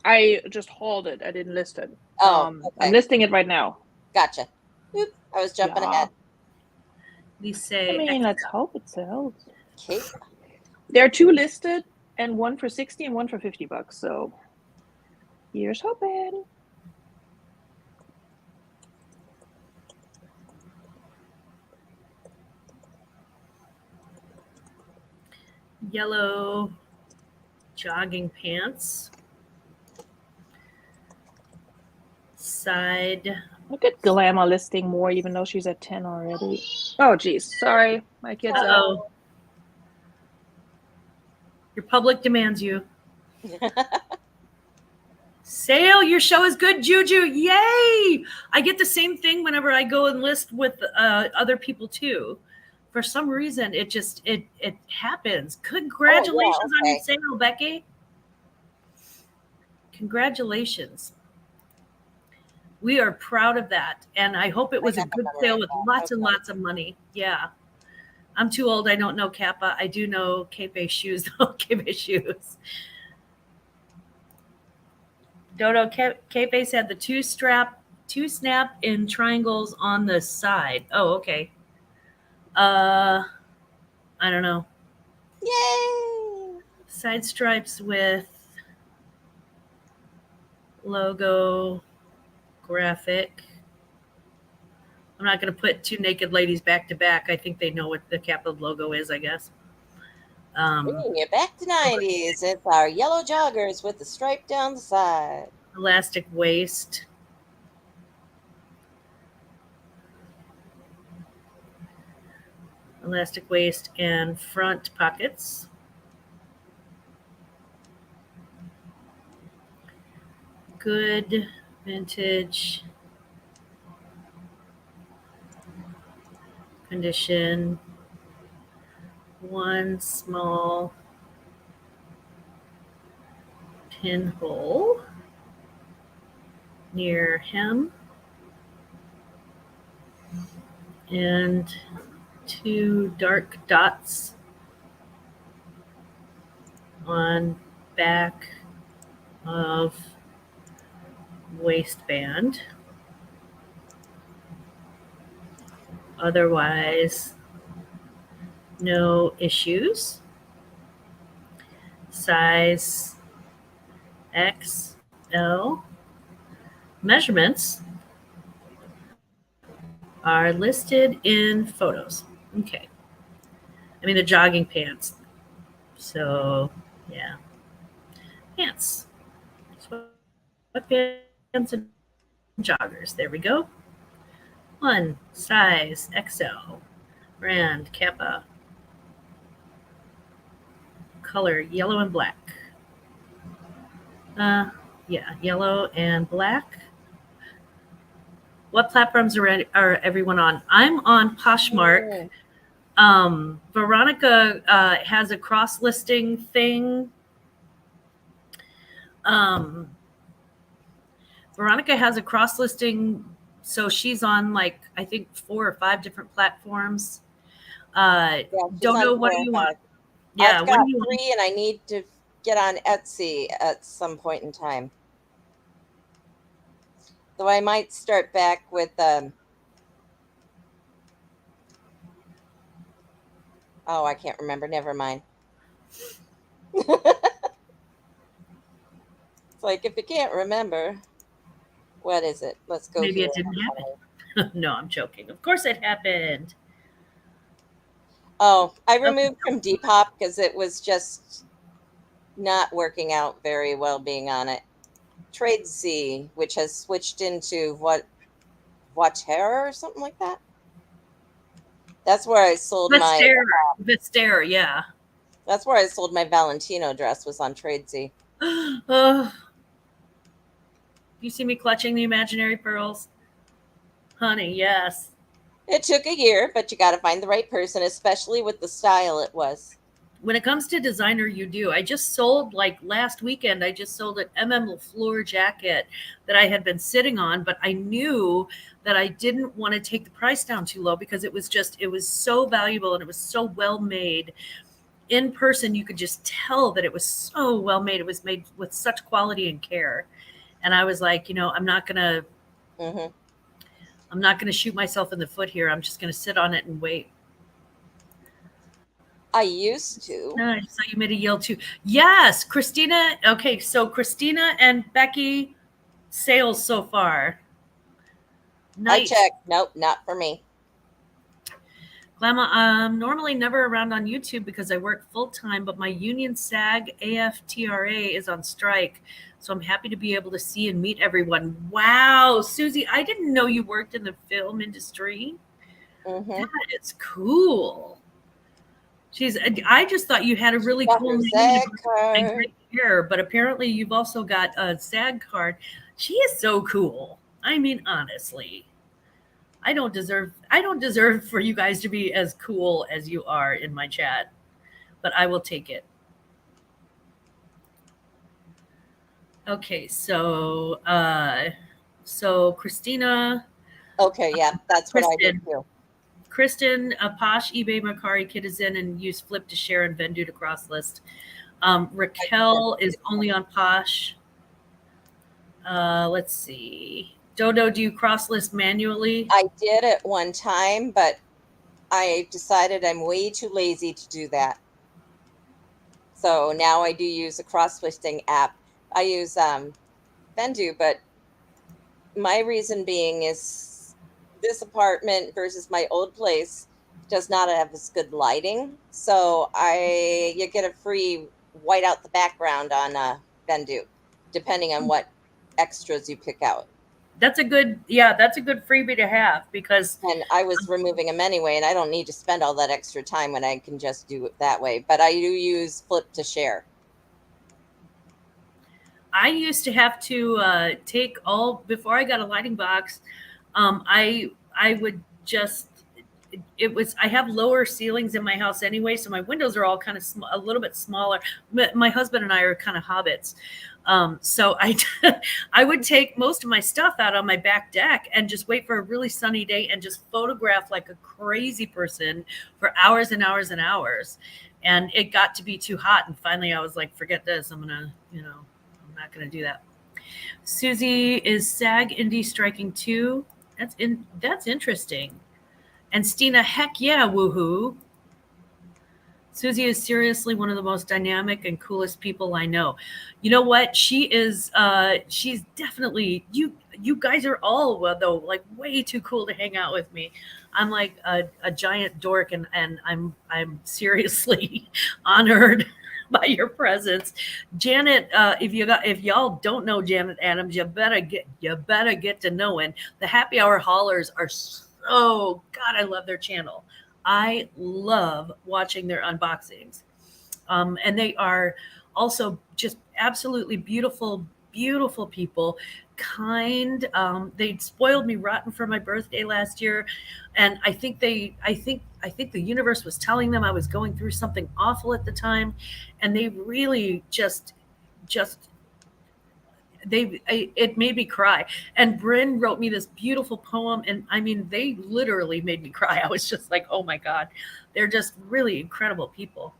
Speaker 3: I just hauled it. I didn't list it.
Speaker 2: Oh,
Speaker 3: I'm
Speaker 2: okay.
Speaker 3: listing it right now.
Speaker 2: Gotcha. Oop, I was jumping ahead.
Speaker 1: We say,
Speaker 3: I mean, let's hope it sells.
Speaker 2: Okay.
Speaker 3: There are two listed, and one for 60 and one for $50. So here's hoping.
Speaker 1: yellow jogging pants. Side.
Speaker 3: Look at Glammaz listing more, even though she's at 10 already. Oh, geez. Sorry. My kid's up.
Speaker 1: Uh-oh. Your public demands you. Sale, your show is good, Juju. Yay! I get the same thing whenever I go and list with other people too. For some reason, it happens. Congratulations on your sale, Becky. Congratulations. We are proud of that. And I hope it was a good sale with lots and lots of money. Yeah. I'm too old. I don't know Kappa. I do know Cape shoes, though. Cape shoes. Dodo, Cape had the two snap in triangles on the side. Oh, okay. I don't know.
Speaker 2: Yay!
Speaker 1: Side stripes with logo graphic. I'm not going to put two naked ladies back to back. I think they know what the Kappa logo is, I guess.
Speaker 2: Bringing you back to 90s. It's our yellow joggers with the stripe down the side.
Speaker 1: Elastic waist. Elastic waist and front pockets. Good vintage condition. One small pinhole near hem and two dark dots on back of waistband. Otherwise, no issues. Size XL. Measurements are listed in photos. Okay. I mean, the jogging pants. So, yeah. Pants. Sweatpants and joggers. There we go. One size XL. Brand Kappa. Color yellow and black. Yeah, yellow and black. What platforms are everyone on? I'm on Poshmark. Veronica has a cross listing thing. Veronica has a cross listing, so she's on like I think 4 or 5 different platforms.
Speaker 2: Yeah,
Speaker 1: Don't know what do you want. Yeah,
Speaker 2: I've got 3, and I need to get on Etsy at some point in time. So I might start back with oh, I can't remember. Never mind. It's like if you can't remember, what is it? Let's go.
Speaker 1: Maybe
Speaker 2: here.
Speaker 1: it didn't happen. No, I'm joking. Of course it happened.
Speaker 2: Oh, I removed from Depop because it was just not working out very well being on it. Tradesy, which has switched into Water or something like that. That's where I sold
Speaker 1: Vestair, yeah.
Speaker 2: That's where I sold my Valentino dress, was on Tradesy.
Speaker 1: You see me clutching the imaginary pearls? Honey, yes.
Speaker 2: It took a year, but you got to find the right person, especially with the style it was.
Speaker 1: When it comes to designer, you do. I just sold, like last weekend, I just sold an LaFleur jacket that I had been sitting on, but I knew that I didn't want to take the price down too low because it was so valuable and it was so well made. In person, you could just tell that it was so well made. It was made with such quality and care. And I was like, I'm not going to shoot myself in the foot here. I'm just going to sit on it and wait.
Speaker 2: I used to.
Speaker 1: No, I saw you made a yield too. Yes, Christina. Okay, so Christina and Becky, sales so far.
Speaker 2: Nice. I checked. Nope, not for me.
Speaker 1: Glammaz, I'm normally never around on YouTube because I work full time, but my union SAG AFTRA is on strike. So I'm happy to be able to see and meet everyone. Wow, Susie, I didn't know you worked in the film industry. That is cool. I just thought you had a really cool name and great hair, but apparently you've also got a SAG card. She is so cool. I mean, honestly, I don't deserve for you guys to be as cool as you are in my chat, but I will take it. Okay, so Christina.
Speaker 2: Okay, yeah, that's what I did too.
Speaker 1: Kristen, Posh, eBay, Macari, Kid is in and use Flip to share and Vendu to cross list. Raquel is only on Posh. Let's see. Dodo, do you cross list manually?
Speaker 2: I did at one time, but I decided I'm way too lazy to do that. So now I do use a cross listing app. I use Vendu, but my reason being is this apartment versus my old place does not have as good lighting. So you get a free white out the background on Vendu, depending on what extras you pick out.
Speaker 1: That's a good freebie to have because.
Speaker 2: And I was removing them anyway, and I don't need to spend all that extra time when I can just do it that way. But I do use Flip to share.
Speaker 1: I used to have to take before I got a lighting box. I would just, I have lower ceilings in my house anyway, so my windows are all kind of a little bit smaller. My husband and I are kind of hobbits. So I would take most of my stuff out on my back deck and just wait for a really sunny day and just photograph like a crazy person for hours and hours and hours. And it got to be too hot. And finally I was like, forget this. I'm not going to do that. Susie, is SAG Indie striking too? That's interesting. And Stina, heck yeah, woohoo. Susie is seriously one of the most dynamic and coolest people I know. You know what? She is. She's definitely you. You guys are all though like way too cool to hang out with me. I'm like a giant dork, and I'm seriously honored by your presence, Janet. If y'all don't know Janet Adams, you better get to knowing. The Happy Hour Haulers are so God. I love their channel. I love watching their unboxings. And they are also just absolutely beautiful, beautiful people, kind. They spoiled me rotten for my birthday last year. And I think the universe was telling them I was going through something awful at the time. And they really just it made me cry. And Bryn wrote me this beautiful poem, and I mean they literally made me cry. I was just like, oh my God, they're just really incredible people.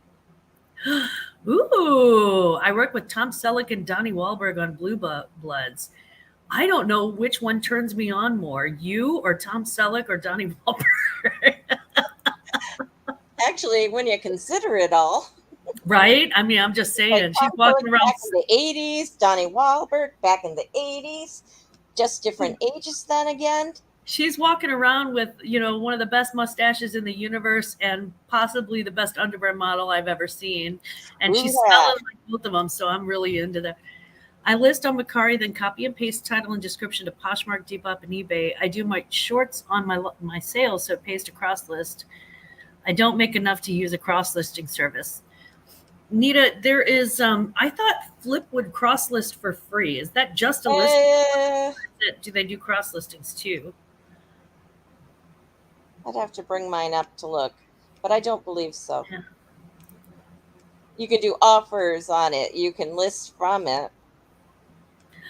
Speaker 1: Ooh, I work with Tom Selleck and Donnie Wahlberg on Blue Bloods. I don't know which one turns me on more, you or Tom Selleck or Donnie Wahlberg.
Speaker 2: Actually, when you consider it all.
Speaker 1: Right? I mean, I'm just saying,
Speaker 2: like
Speaker 1: she's walking around
Speaker 2: back in the 80s, Donnie Wahlberg back in the 80s, just different ages then again.
Speaker 1: She's walking around with, one of the best mustaches in the universe and possibly the best underwear model I've ever seen. And she's smelling like both of them, so I'm really into that. I list on Mercari, then copy and paste title and description to Poshmark, Depop, and eBay. I do my shorts on my sales, so it pays to cross list. I don't make enough to use a cross listing service. Nita, there is, I thought Flip would cross list for free. Is that just a listing? Do they do cross listings too?
Speaker 2: I'd have to bring mine up to look, but I don't believe so.
Speaker 1: Yeah.
Speaker 2: You can do offers on it. You can list from it.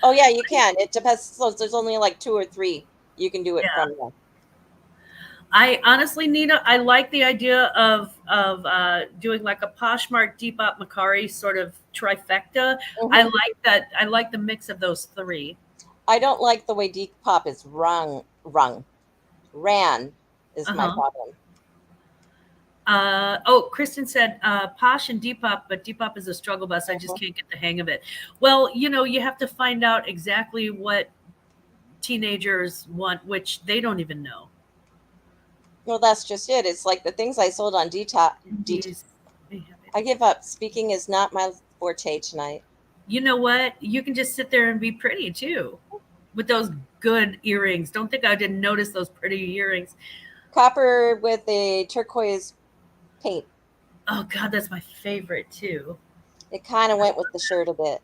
Speaker 2: Oh yeah, you can. It depends. So there's only like 2 or 3 you can do it from there.
Speaker 1: I honestly, Nina, I like the idea of doing like a Poshmark, Depop, Mercari sort of trifecta. Mm-hmm. I like that. I like the mix of those 3.
Speaker 2: I don't like the way Depop is ran is my problem.
Speaker 1: Kristen said Posh and Depop, but Depop is a struggle bus. I just can't get the hang of it. Well, you have to find out exactly what teenagers want, which they don't even know.
Speaker 2: Well, that's just it. It's like the things I sold on Depop. I give up. Speaking is not my forte tonight.
Speaker 1: You know what? You can just sit there and be pretty too with those good earrings. Don't think I didn't notice those pretty earrings.
Speaker 2: Copper with a turquoise paint.
Speaker 1: Oh God, that's my favorite too.
Speaker 2: It kind of went with the shirt a bit.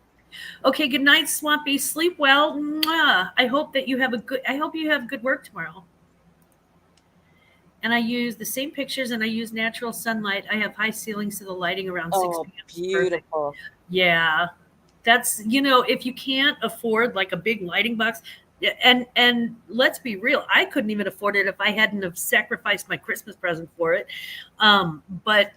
Speaker 1: Okay, good night, Swampy. Sleep well. Mwah. I hope you have good work tomorrow. And I use the same pictures, and I use natural sunlight. I have high ceilings, so the lighting around 6 p.m.
Speaker 2: Beautiful.
Speaker 1: Yeah, that's if you can't afford like a big lighting box, and let's be real, I couldn't even afford it if I hadn't have sacrificed my Christmas present for it. But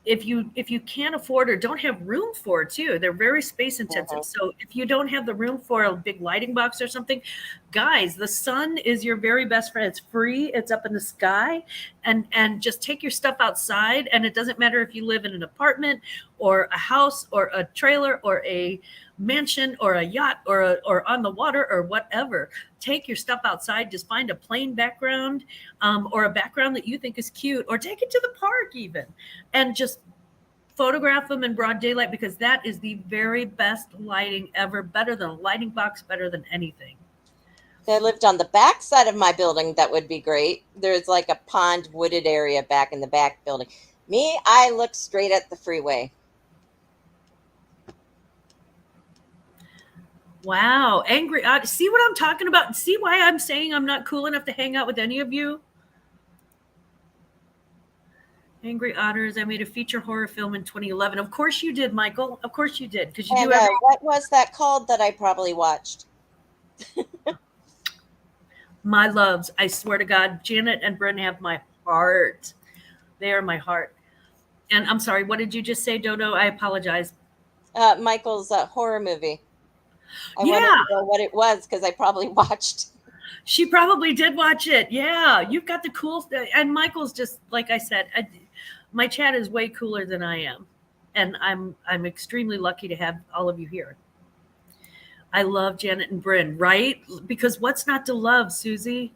Speaker 1: if you can't afford or don't have room for it too, they're very space intensive. So if you don't have the room for a big lighting box or something, guys, the sun is your very best friend. It's free. It's up in the sky, and just take your stuff outside. And it doesn't matter if you live in an apartment or a house or a trailer or a mansion or a yacht or on the water or whatever. Take your stuff outside. Just find a plain background or a background that you think is cute, or take it to the park even, and just photograph them in broad daylight, because that is the very best lighting ever. Better than a lighting box, better than anything.
Speaker 2: If I lived on the back side of my building, that would be great. There's like a pond wooded area back in the back building. Me, I look straight at the freeway.
Speaker 1: Wow. Angry. See what I'm talking about? See why I'm saying I'm not cool enough to hang out with any of you? Angry Otters. I made a feature horror film in 2011. Of course you did, Michael. Of course you did. Because you do everything.
Speaker 2: What was that called that I probably watched?
Speaker 1: My loves. I swear to God, Janet and Bryn have my heart. They are my heart. And I'm sorry, what did you just say, Dodo? I apologize.
Speaker 2: Michael's horror movie. I wanted to know what it was because I probably watched.
Speaker 1: She probably did watch it. Yeah, you've got the cool and Michael's just like I said, my chat is way cooler than I am. And I'm extremely lucky to have all of you here. I love Janet and Bryn, right? Because what's not to love, Susie?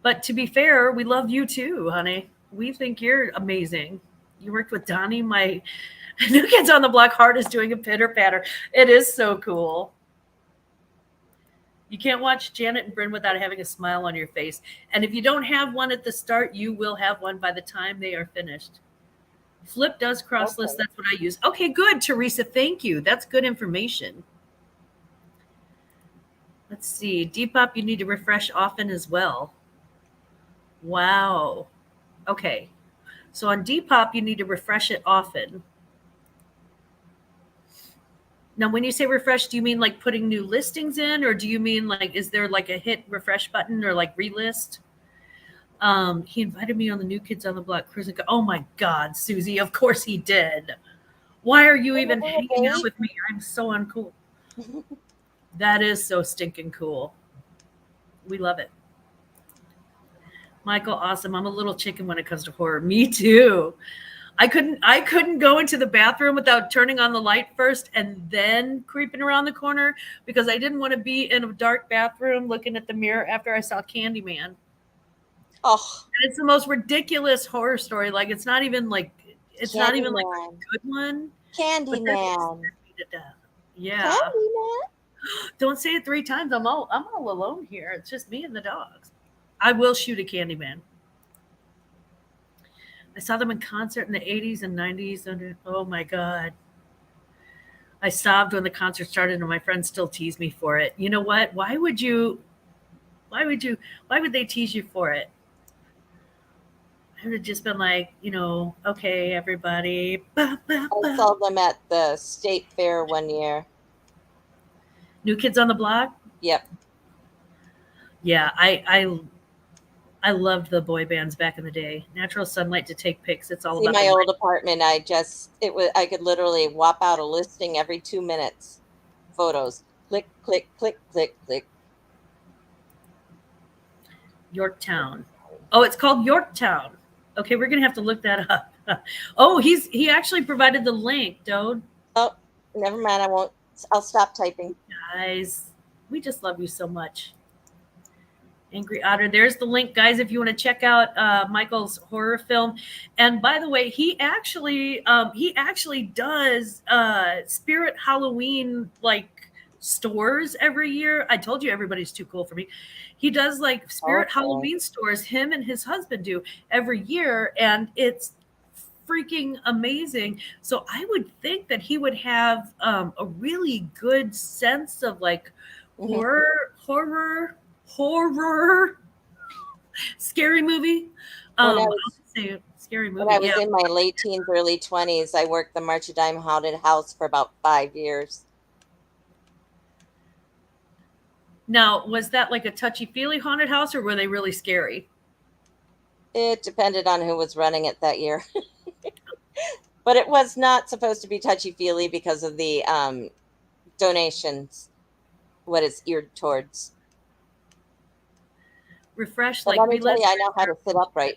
Speaker 1: But to be fair, we love you too, honey. We think you're amazing. You worked with Donnie, my New Kids on the Block heart is doing a pitter patter. It is so cool. You can't watch Janet and Bryn without having a smile on your face. And if you don't have one at the start, you will have one by the time they are finished. Flip does cross list. That's what I use. Okay, good, Teresa. Thank you. That's good information. Let's see. Depop, you need to refresh often as well. Wow. Okay. So on Depop, you need to refresh it often. Now, when you say refresh, do you mean like putting new listings in, or do you mean like, is there like a hit refresh button or like relist? He invited me on the New Kids on the Block cruise. Oh my God, Susie, of course he did. Why are you even hanging out with me? I'm so uncool. That is so stinking cool. We love it. Michael, awesome. I'm a little chicken when it comes to horror. Me too. I couldn't go into the bathroom without turning on the light first and then creeping around the corner because I didn't want to be in a dark bathroom looking at the mirror after I saw Candyman.
Speaker 2: Oh,
Speaker 1: and it's the most ridiculous horror story. Like it's not even like a good one.
Speaker 2: Candyman.
Speaker 1: Yeah.
Speaker 2: Candyman.
Speaker 1: Don't say it 3 times. I'm all alone here. It's just me and the dogs. I will shoot a Candyman. I saw them in concert in the 80s and 90s. And oh my God. I sobbed when the concert started and my friends still tease me for it. You know what? Why would they tease you for it? I would have just been like, okay, everybody.
Speaker 2: I saw them at the state fair one year.
Speaker 1: New Kids on the Block?
Speaker 2: Yep.
Speaker 1: Yeah, I loved the boy bands back in the day. Natural sunlight to take pics. It's all about
Speaker 2: my old apartment. I could literally whop out a listing every 2 minutes. Photos. Click, click, click, click, click.
Speaker 1: Yorktown. Oh, it's called Yorktown. Okay, we're gonna have to look that up. Oh, he actually provided the link, Dode.
Speaker 2: Oh, never mind. I won't. I'll stop typing.
Speaker 1: Guys, we just love you so much. Angry Otter. There's the link, guys, if you want to check out Michael's horror film. And by the way, he actually does Spirit Halloween like stores every year. I told you everybody's too cool for me. He does like Spirit Halloween stores. Him and his husband do every year, and it's freaking amazing. So I would think that he would have a really good sense of like horror, scary movie. Scary movie.
Speaker 2: When I was in my late teens, early 20s, I worked the March of Dime Haunted House for about 5 years.
Speaker 1: Now, was that like a touchy-feely haunted house, or were they really scary?
Speaker 2: It depended on who was running it that year. But it was not supposed to be touchy-feely because of the donations, what it's geared towards.
Speaker 1: Refresh,
Speaker 2: but let me tell you, I know how to sit upright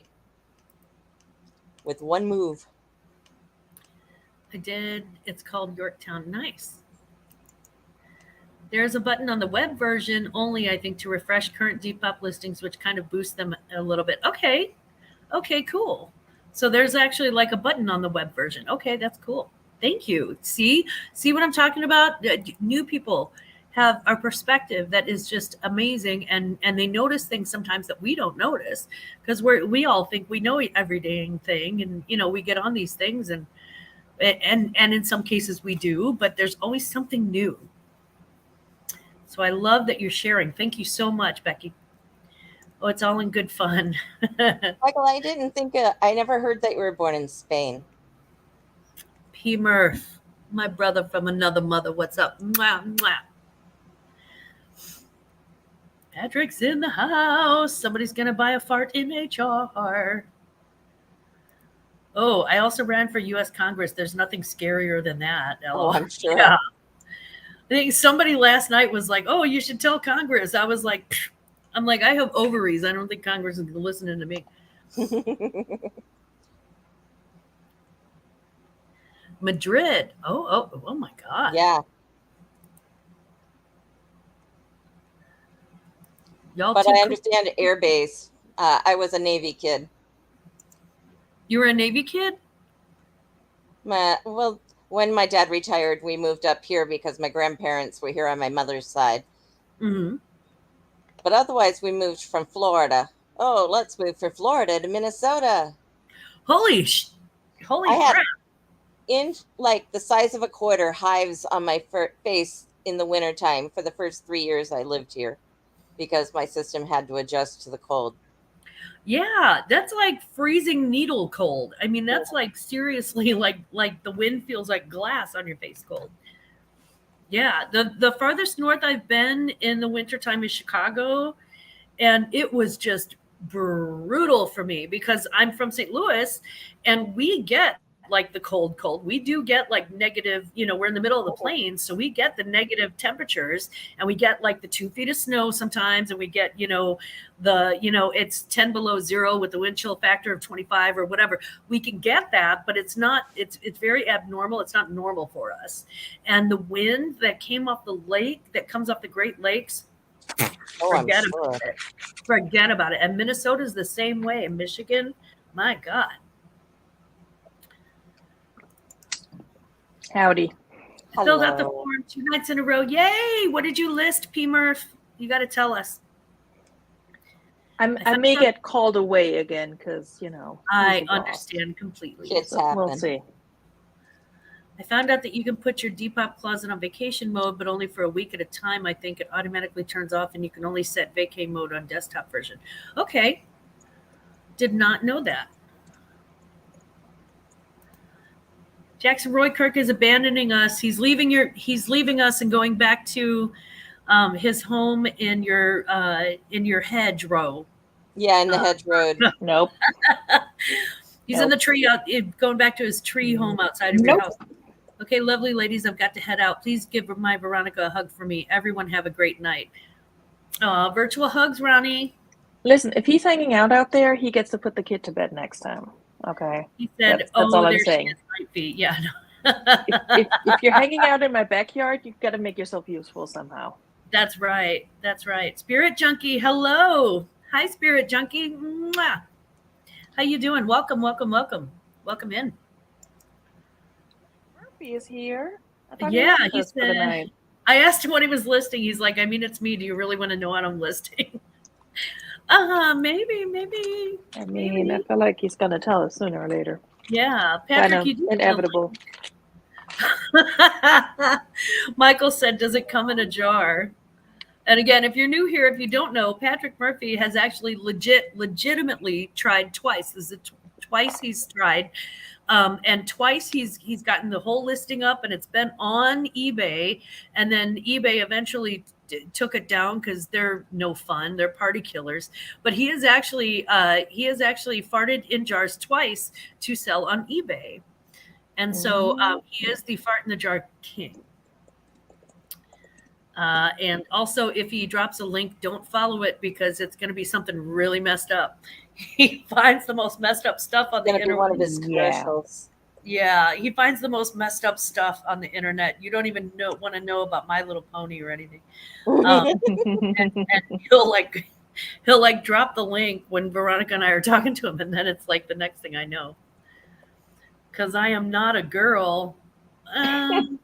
Speaker 2: with one move.
Speaker 1: I did. It's called Yorktown. Nice. There's a button on the web version only, I think, to refresh current Depop listings, which kind of boosts them a little bit. Okay, cool. So there's actually like a button on the web version. Okay, that's cool. Thank you. See what I'm talking about? New people have a perspective that is just amazing, and they notice things sometimes that we don't notice because we all think we know every dang thing, and we get on these things and in some cases we do, but there's always something new. So I love that you're sharing. Thank you so much, Becky. Oh, it's all in good fun.
Speaker 2: Michael, I didn't think I never heard that you were born in Spain.
Speaker 1: P. Murph, my brother from another mother. What's up? Mwah, mwah. Patrick's in the house. Somebody's going to buy a fart in HR. Oh, I also ran for U.S. Congress. There's nothing scarier than that.
Speaker 2: Oh, I'm sure.
Speaker 1: Yeah. think somebody last night was like, "Oh, you should tell Congress." I was like, pfft. I'm like, I have ovaries. I don't think Congress is listening to me. Madrid. Oh my God.
Speaker 2: Yeah.
Speaker 1: Y'all
Speaker 2: But
Speaker 1: too
Speaker 2: I
Speaker 1: cool.
Speaker 2: understand Air Base. I was a Navy kid.
Speaker 1: You were a Navy kid?
Speaker 2: Well, when my dad retired, we moved up here because my grandparents were here on my mother's side.
Speaker 1: Mm-hmm.
Speaker 2: But otherwise, we moved from Florida. Oh, let's move from Florida to Minnesota.
Speaker 1: Holy
Speaker 2: I had
Speaker 1: crap.
Speaker 2: in like the size of a quarter hives on my face in the wintertime for the first 3 years I lived here because my system had to adjust to the cold.
Speaker 1: Yeah, that's like freezing needle cold. I mean, that's like seriously like the wind feels like glass on your face cold. Yeah, the farthest north I've been in the wintertime is Chicago, and it was just brutal for me because I'm from St. Louis and we get like the cold. We do get like negative, we're in the middle of the plains, so we get the negative temperatures and we get like the 2 feet of snow sometimes, and we get it's 10 below zero with the wind chill factor of 25 or whatever. We can get that, but it's very abnormal. It's not normal for us. And the wind that came off the lake, that comes off the Great Lakes, forget about it. Forget about it. And Minnesota's the same way. And Michigan, my God.
Speaker 3: Howdy.
Speaker 1: Filled out the form 2 nights in a row. Yay! What did you list, P. Murph? You got to tell us.
Speaker 3: I may get called away again because
Speaker 1: I understand completely.
Speaker 2: Kids happen.
Speaker 3: We'll see.
Speaker 1: I found out that you can put your Depop closet on vacation mode, but only for a week at a time. I think it automatically turns off, and you can only set vacay mode on desktop version. Okay. Did not know that. Jackson Roykirk is abandoning us. He's leaving us and going back to his home in your hedgerow.
Speaker 2: Yeah, in the hedge road.
Speaker 3: Nope.
Speaker 1: He's in the tree going back to his tree home outside of your house. Okay, lovely ladies, I've got to head out. Please give my Veronica a hug for me. Everyone have a great night. Virtual hugs, Ronnie.
Speaker 3: Listen, if he's hanging out there, he gets to put the kid to bed next time. Okay.
Speaker 1: He said,
Speaker 3: that's all I'm
Speaker 1: there
Speaker 3: saying.
Speaker 1: she is, 9 feet. Yeah.
Speaker 3: if you're hanging out in my backyard, you've got to make yourself useful somehow.
Speaker 1: That's right. That's right. Spirit Junkie, hello. Hi, Spirit Junkie. Mwah. How you doing? Welcome in.
Speaker 3: Murphy is here.
Speaker 1: Yeah, he said. I asked him what he was listing. He's like, I mean, it's me. Do you really want to know what I'm listing? Maybe.
Speaker 3: I mean, I feel like he's gonna tell us sooner or later.
Speaker 1: Yeah, Patrick, you do
Speaker 3: inevitable.
Speaker 1: Michael said, "Does it come in a jar?" And again, if you're new here, if you don't know, Patrick Murphy has actually legitimately tried twice. This is twice he's tried, and twice he's gotten the whole listing up, and it's been on eBay, and then eBay eventually took it down because they're no fun. They're party killers. But he has actually farted in jars twice to sell on eBay, and so he is the fart in the jar king. And also, if he drops a link, don't follow it because it's going to be something really messed up. He finds the most messed up stuff on the internet.
Speaker 2: Be one of his commercials.
Speaker 1: Yeah, he finds the most messed up stuff on the internet. You don't even want to know about My Little Pony or anything. And he'll drop the link when Veronica and I are talking to him, and then it's like the next thing I know. Because I am not a girl.
Speaker 2: I'm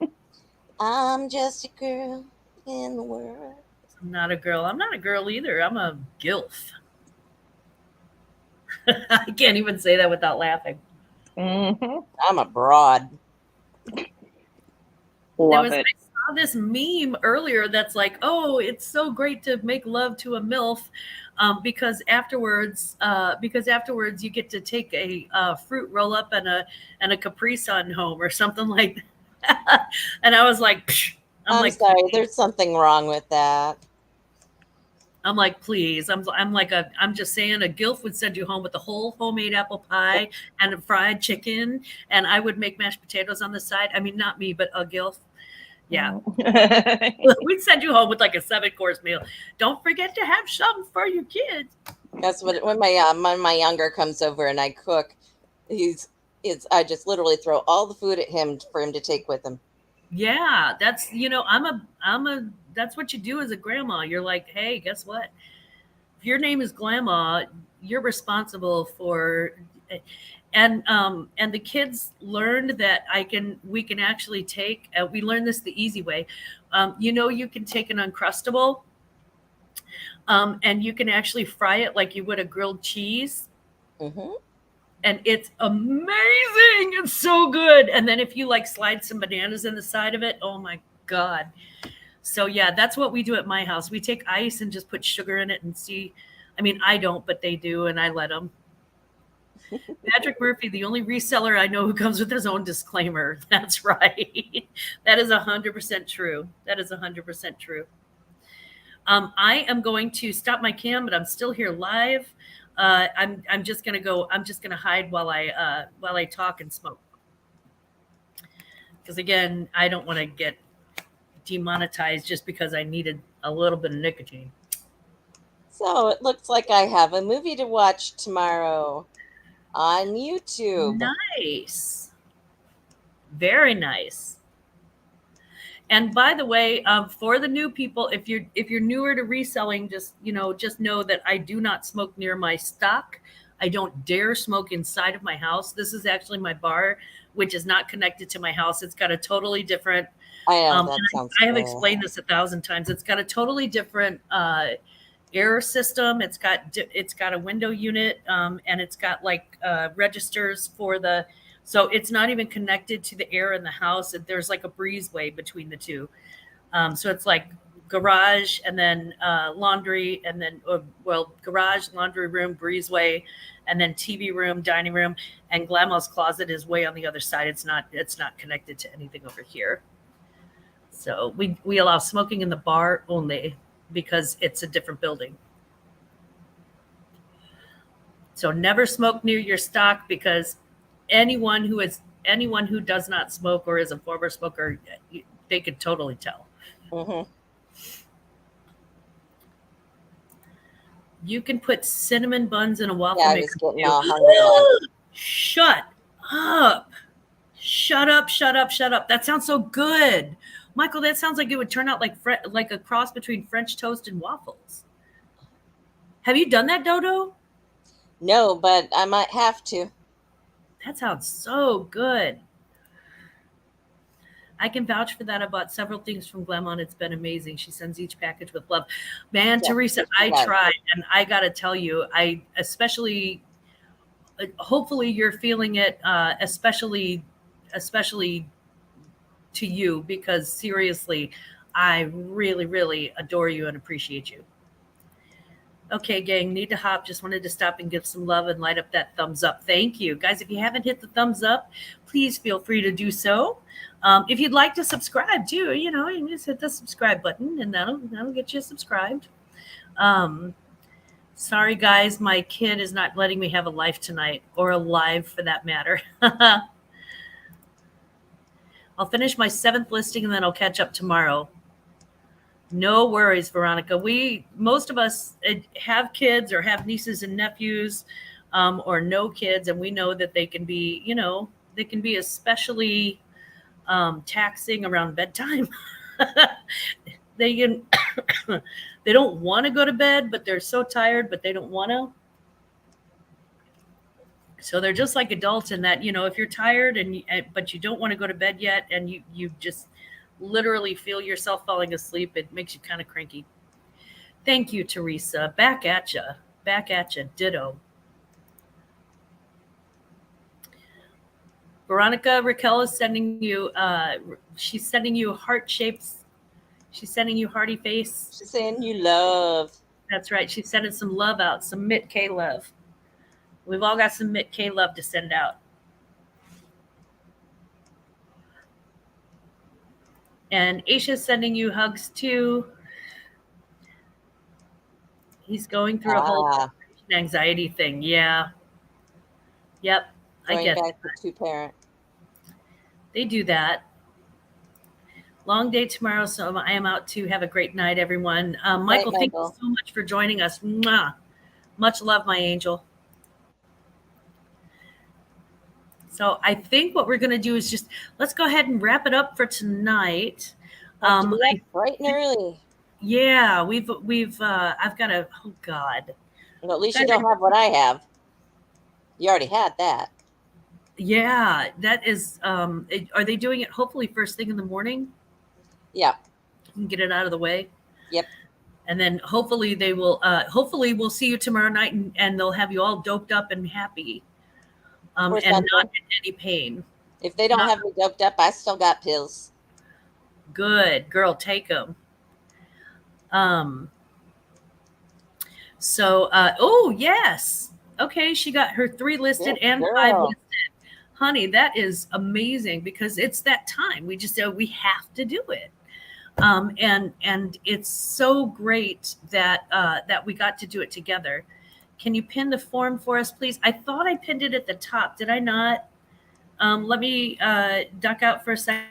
Speaker 2: just a girl in the world.
Speaker 1: I'm not a girl. I'm not a girl either. I'm a gilf. I can't even say that without laughing.
Speaker 3: Mm-hmm.
Speaker 2: I'm a broad.
Speaker 3: I
Speaker 1: saw this meme earlier that's like, oh, it's so great to make love to a MILF because afterwards you get to take a fruit roll up and a Capri Sun home or something like that. And I was like, psh.
Speaker 2: I'm sorry, there's something wrong with that.
Speaker 1: I'm like, please. I'm just saying a gilf would send you home with a whole homemade apple pie and a fried chicken, and I would make mashed potatoes on the side. I mean, not me, but a gilf. Yeah.
Speaker 3: Mm.
Speaker 1: We'd send you home with like a 7-course meal. Don't forget to have something for your kids.
Speaker 2: That's what when my younger comes over and I cook, I just literally throw all the food at him for him to take with him.
Speaker 1: Yeah, that's that's what you do as a grandma. You're like, hey, guess what? If your name is Glammaz, you're responsible for, and the kids learned that we can actually take. We learned this the easy way. You can take an Uncrustable, and you can actually fry it like you would a grilled cheese.
Speaker 2: Mm-hmm.
Speaker 1: And it's amazing. It's so good. And then if you like slide some bananas in the side of it, oh my God. So yeah, that's what we do at my house. We take ice and just put sugar in it and see. I mean, I don't, but they do, and I let them. Patrick Murphy, the only reseller I know who comes with his own disclaimer. That's right. That is 100% true. That is 100% true. I am going to stop my cam, but I'm still here live. I'm just gonna go. I'm just gonna hide while I talk and smoke. Because again, I don't want to get demonetized just because I needed a little bit of nicotine.
Speaker 2: So it looks like I have a movie to watch tomorrow on YouTube.
Speaker 1: Nice. Very nice. And by the way, for the new people, if you're newer to reselling, just know that I do not smoke near my stock. I don't dare smoke inside of my house. This is actually my bar, which is not connected to my house. It's got a totally different.
Speaker 2: I know that sounds.
Speaker 1: I have explained this 1,000 times. It's got a totally different air system. It's got a window unit, and it's got like registers for the. So it's not even connected to the air in the house. There's like a breezeway between the two. So it's like garage and then laundry and then, garage, laundry room, breezeway, and then TV room, dining room, and Glammaz closet is way on the other side. It's not connected to anything over here. So we allow smoking in the bar only because it's a different building. So never smoke near your stock, because anyone who does not smoke or is a former smoker, they could totally tell.
Speaker 2: Mm-hmm.
Speaker 1: You can put cinnamon buns in a waffle
Speaker 2: Yeah, I
Speaker 1: maker.
Speaker 2: was getting all hungry.
Speaker 1: Shut up. Shut up. That sounds so good. Michael, that sounds like it would turn out like a cross between French toast and waffles. Have you done that, Dodo?
Speaker 2: No, but I might have to.
Speaker 1: That sounds so good. I can vouch for that. I bought several things from Glammaz. It's been amazing. She sends each package with love. Man, yeah, Teresa, I tried, and I got to tell you, I especially, hopefully you're feeling it, especially to you, because seriously, I really, really adore you and appreciate you. Okay, gang, need to hop. Just wanted to stop and give some love and light up that thumbs up. Thank you. Guys, if you haven't hit the thumbs up, please feel free to do so. If you'd like to subscribe too, you can just hit the subscribe button and that'll get you subscribed. Sorry, guys, my kid is not letting me have a life tonight, or a live for that matter. I'll finish my 7th listing and then I'll catch up tomorrow. No worries, Veronica. Most of us have kids or have nieces and nephews, or no kids, and we know that they can be, especially taxing around bedtime. They don't want to go to bed, but they're so tired, but they don't want to. So they're just like adults in that, if you're tired but you don't want to go to bed yet, and you just literally feel yourself falling asleep, it makes you kind of cranky. Thank you, Teresa. Back at you. Ditto. Veronica, Raquel is sending you, she's sending you heart shapes. She's sending you hearty face.
Speaker 2: She's saying you love.
Speaker 1: That's right. She's sending some love out, some Mitt K love. We've all got some Mitt K love to send out. And Aisha's sending you hugs too. He's going through a whole anxiety thing. Yeah. Yep. I get
Speaker 2: back to 2-parent.
Speaker 1: They do that. Long day tomorrow, so I am out to have a great night, everyone. Michael, thank you so much for joining us. Mwah. Much love, my angel. So I think what we're going to do is just let's go ahead and wrap it up for tonight.
Speaker 2: Bright and early.
Speaker 1: Yeah, I've got a, oh God.
Speaker 2: Well, at least you don't have what I have. You already had that.
Speaker 1: Yeah, that is, are they doing it hopefully first thing in the morning?
Speaker 2: Yeah.
Speaker 1: You can get it out of the way.
Speaker 2: Yep.
Speaker 1: And then hopefully they will, hopefully we'll see you tomorrow night and they'll have you all doped up and happy. And not in any pain.
Speaker 2: If they don't have me doped up, I still got pills.
Speaker 1: Good girl, take them. Oh yes, okay. She got her 3 listed and 5 listed. Honey, that is amazing because it's that time. We just we have to do it. And it's so great that that we got to do it together. Can you pin the form for us, please? I thought I pinned it at the top. Did I not? Let me duck out for a second.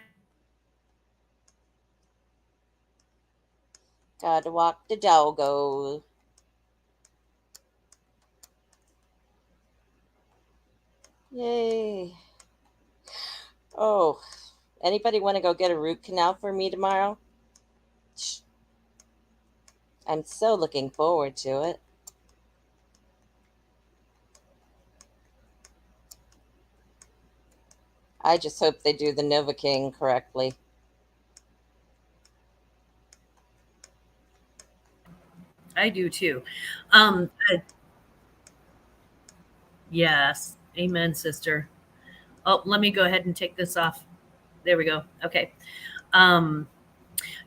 Speaker 2: Gotta walk the doggo. Yay. Oh, anybody want to go get a root canal for me tomorrow? I'm so looking forward to it. I just hope they do the Novocaine correctly.
Speaker 1: I do too. Yes. Amen, sister. Oh, let me go ahead and take this off. There we go. Okay.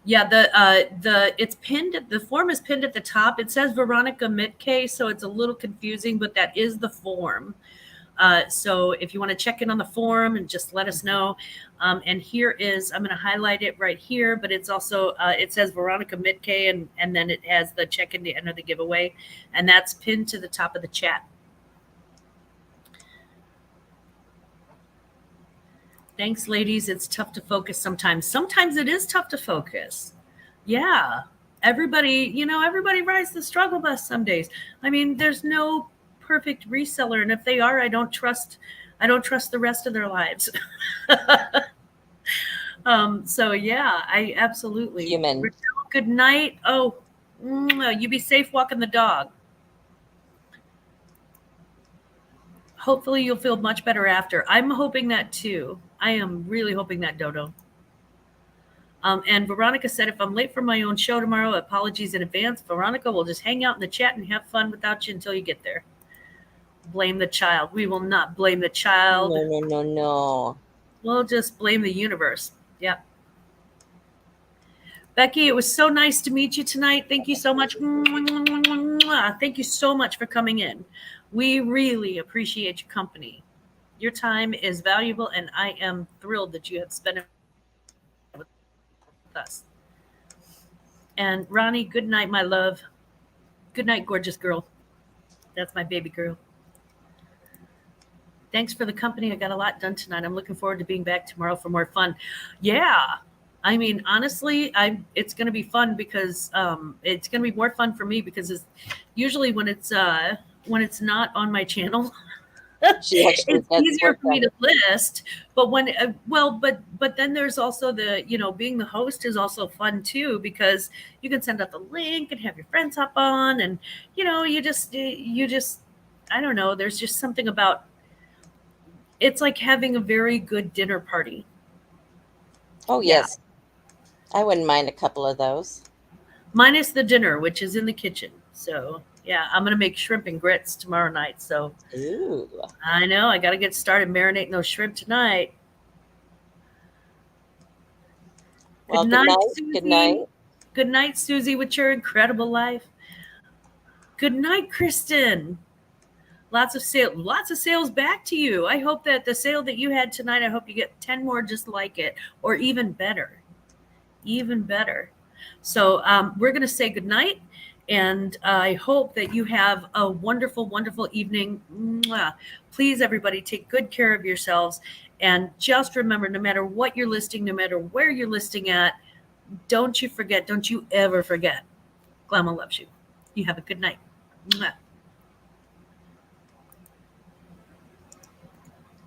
Speaker 1: Yeah, it's pinned, the form is pinned at the top. It says Veronika Mitke, so it's a little confusing, but that is the form. So if you want to check in on the form and just let us know. And here is, I'm going to highlight it right here, but it's also, it says Veronika Mitke, and then it has the check in to enter the giveaway. And that's pinned to the top of the chat. Thanks, ladies. It's tough to focus sometimes. Sometimes it is tough to focus. Yeah. Everybody, everybody rides the struggle bus some days. I mean, there's no perfect reseller, and if they are, I don't trust the rest of their lives. So yeah, I absolutely.
Speaker 2: Human.
Speaker 1: Good night. Oh, you be safe walking the dog. Hopefully you'll feel much better after. I'm hoping that too. I am really hoping that, Dodo. And Veronica said, if I'm late for my own show tomorrow, apologies in advance. Veronica will just hang out in the chat and have fun without you until you get there. Blame the child. We will not blame the child.
Speaker 2: No.
Speaker 1: We'll just blame the universe. Yep. Becky, it was so nice to meet you tonight. Thank you so much. Thank you so much for coming in. We really appreciate your company. Your time is valuable, and I am thrilled that you have spent it with us. And Ronnie, good night, my love. Good night, gorgeous girl. That's my baby girl. Thanks for the company. I got a lot done tonight. I'm looking forward to being back tomorrow for more fun. Yeah. I mean, honestly, it's going to be fun because it's going to be more fun for me because it's usually when it's not on my channel, it's easier for me to list. But when, but then there's also the, being the host is also fun too, because you can send out the link and have your friends hop on, and, you just, I don't know. There's just something about, it's like having a very good dinner party.
Speaker 2: Oh, yes. Yeah. I wouldn't mind a couple of those.
Speaker 1: Minus the dinner, which is in the kitchen. So, yeah, I'm going to make shrimp and grits tomorrow night. So,
Speaker 2: ooh.
Speaker 1: I know. I got to get started marinating those shrimp tonight.
Speaker 2: Well, good night, Susie. Good night.
Speaker 1: Good night, Susie, with your incredible life. Good night, Kristen. Lots of sales back to you. I hope that the sale that you had tonight, I hope you get 10 more just like it, or even better. Even better. So we're going to say goodnight, and I hope that you have a wonderful, wonderful evening. Mwah. Please, everybody, take good care of yourselves, And just remember, no matter what you're listing, no matter where you're listing at, don't you ever forget, Glammaz loves you. You have a good night. Mwah.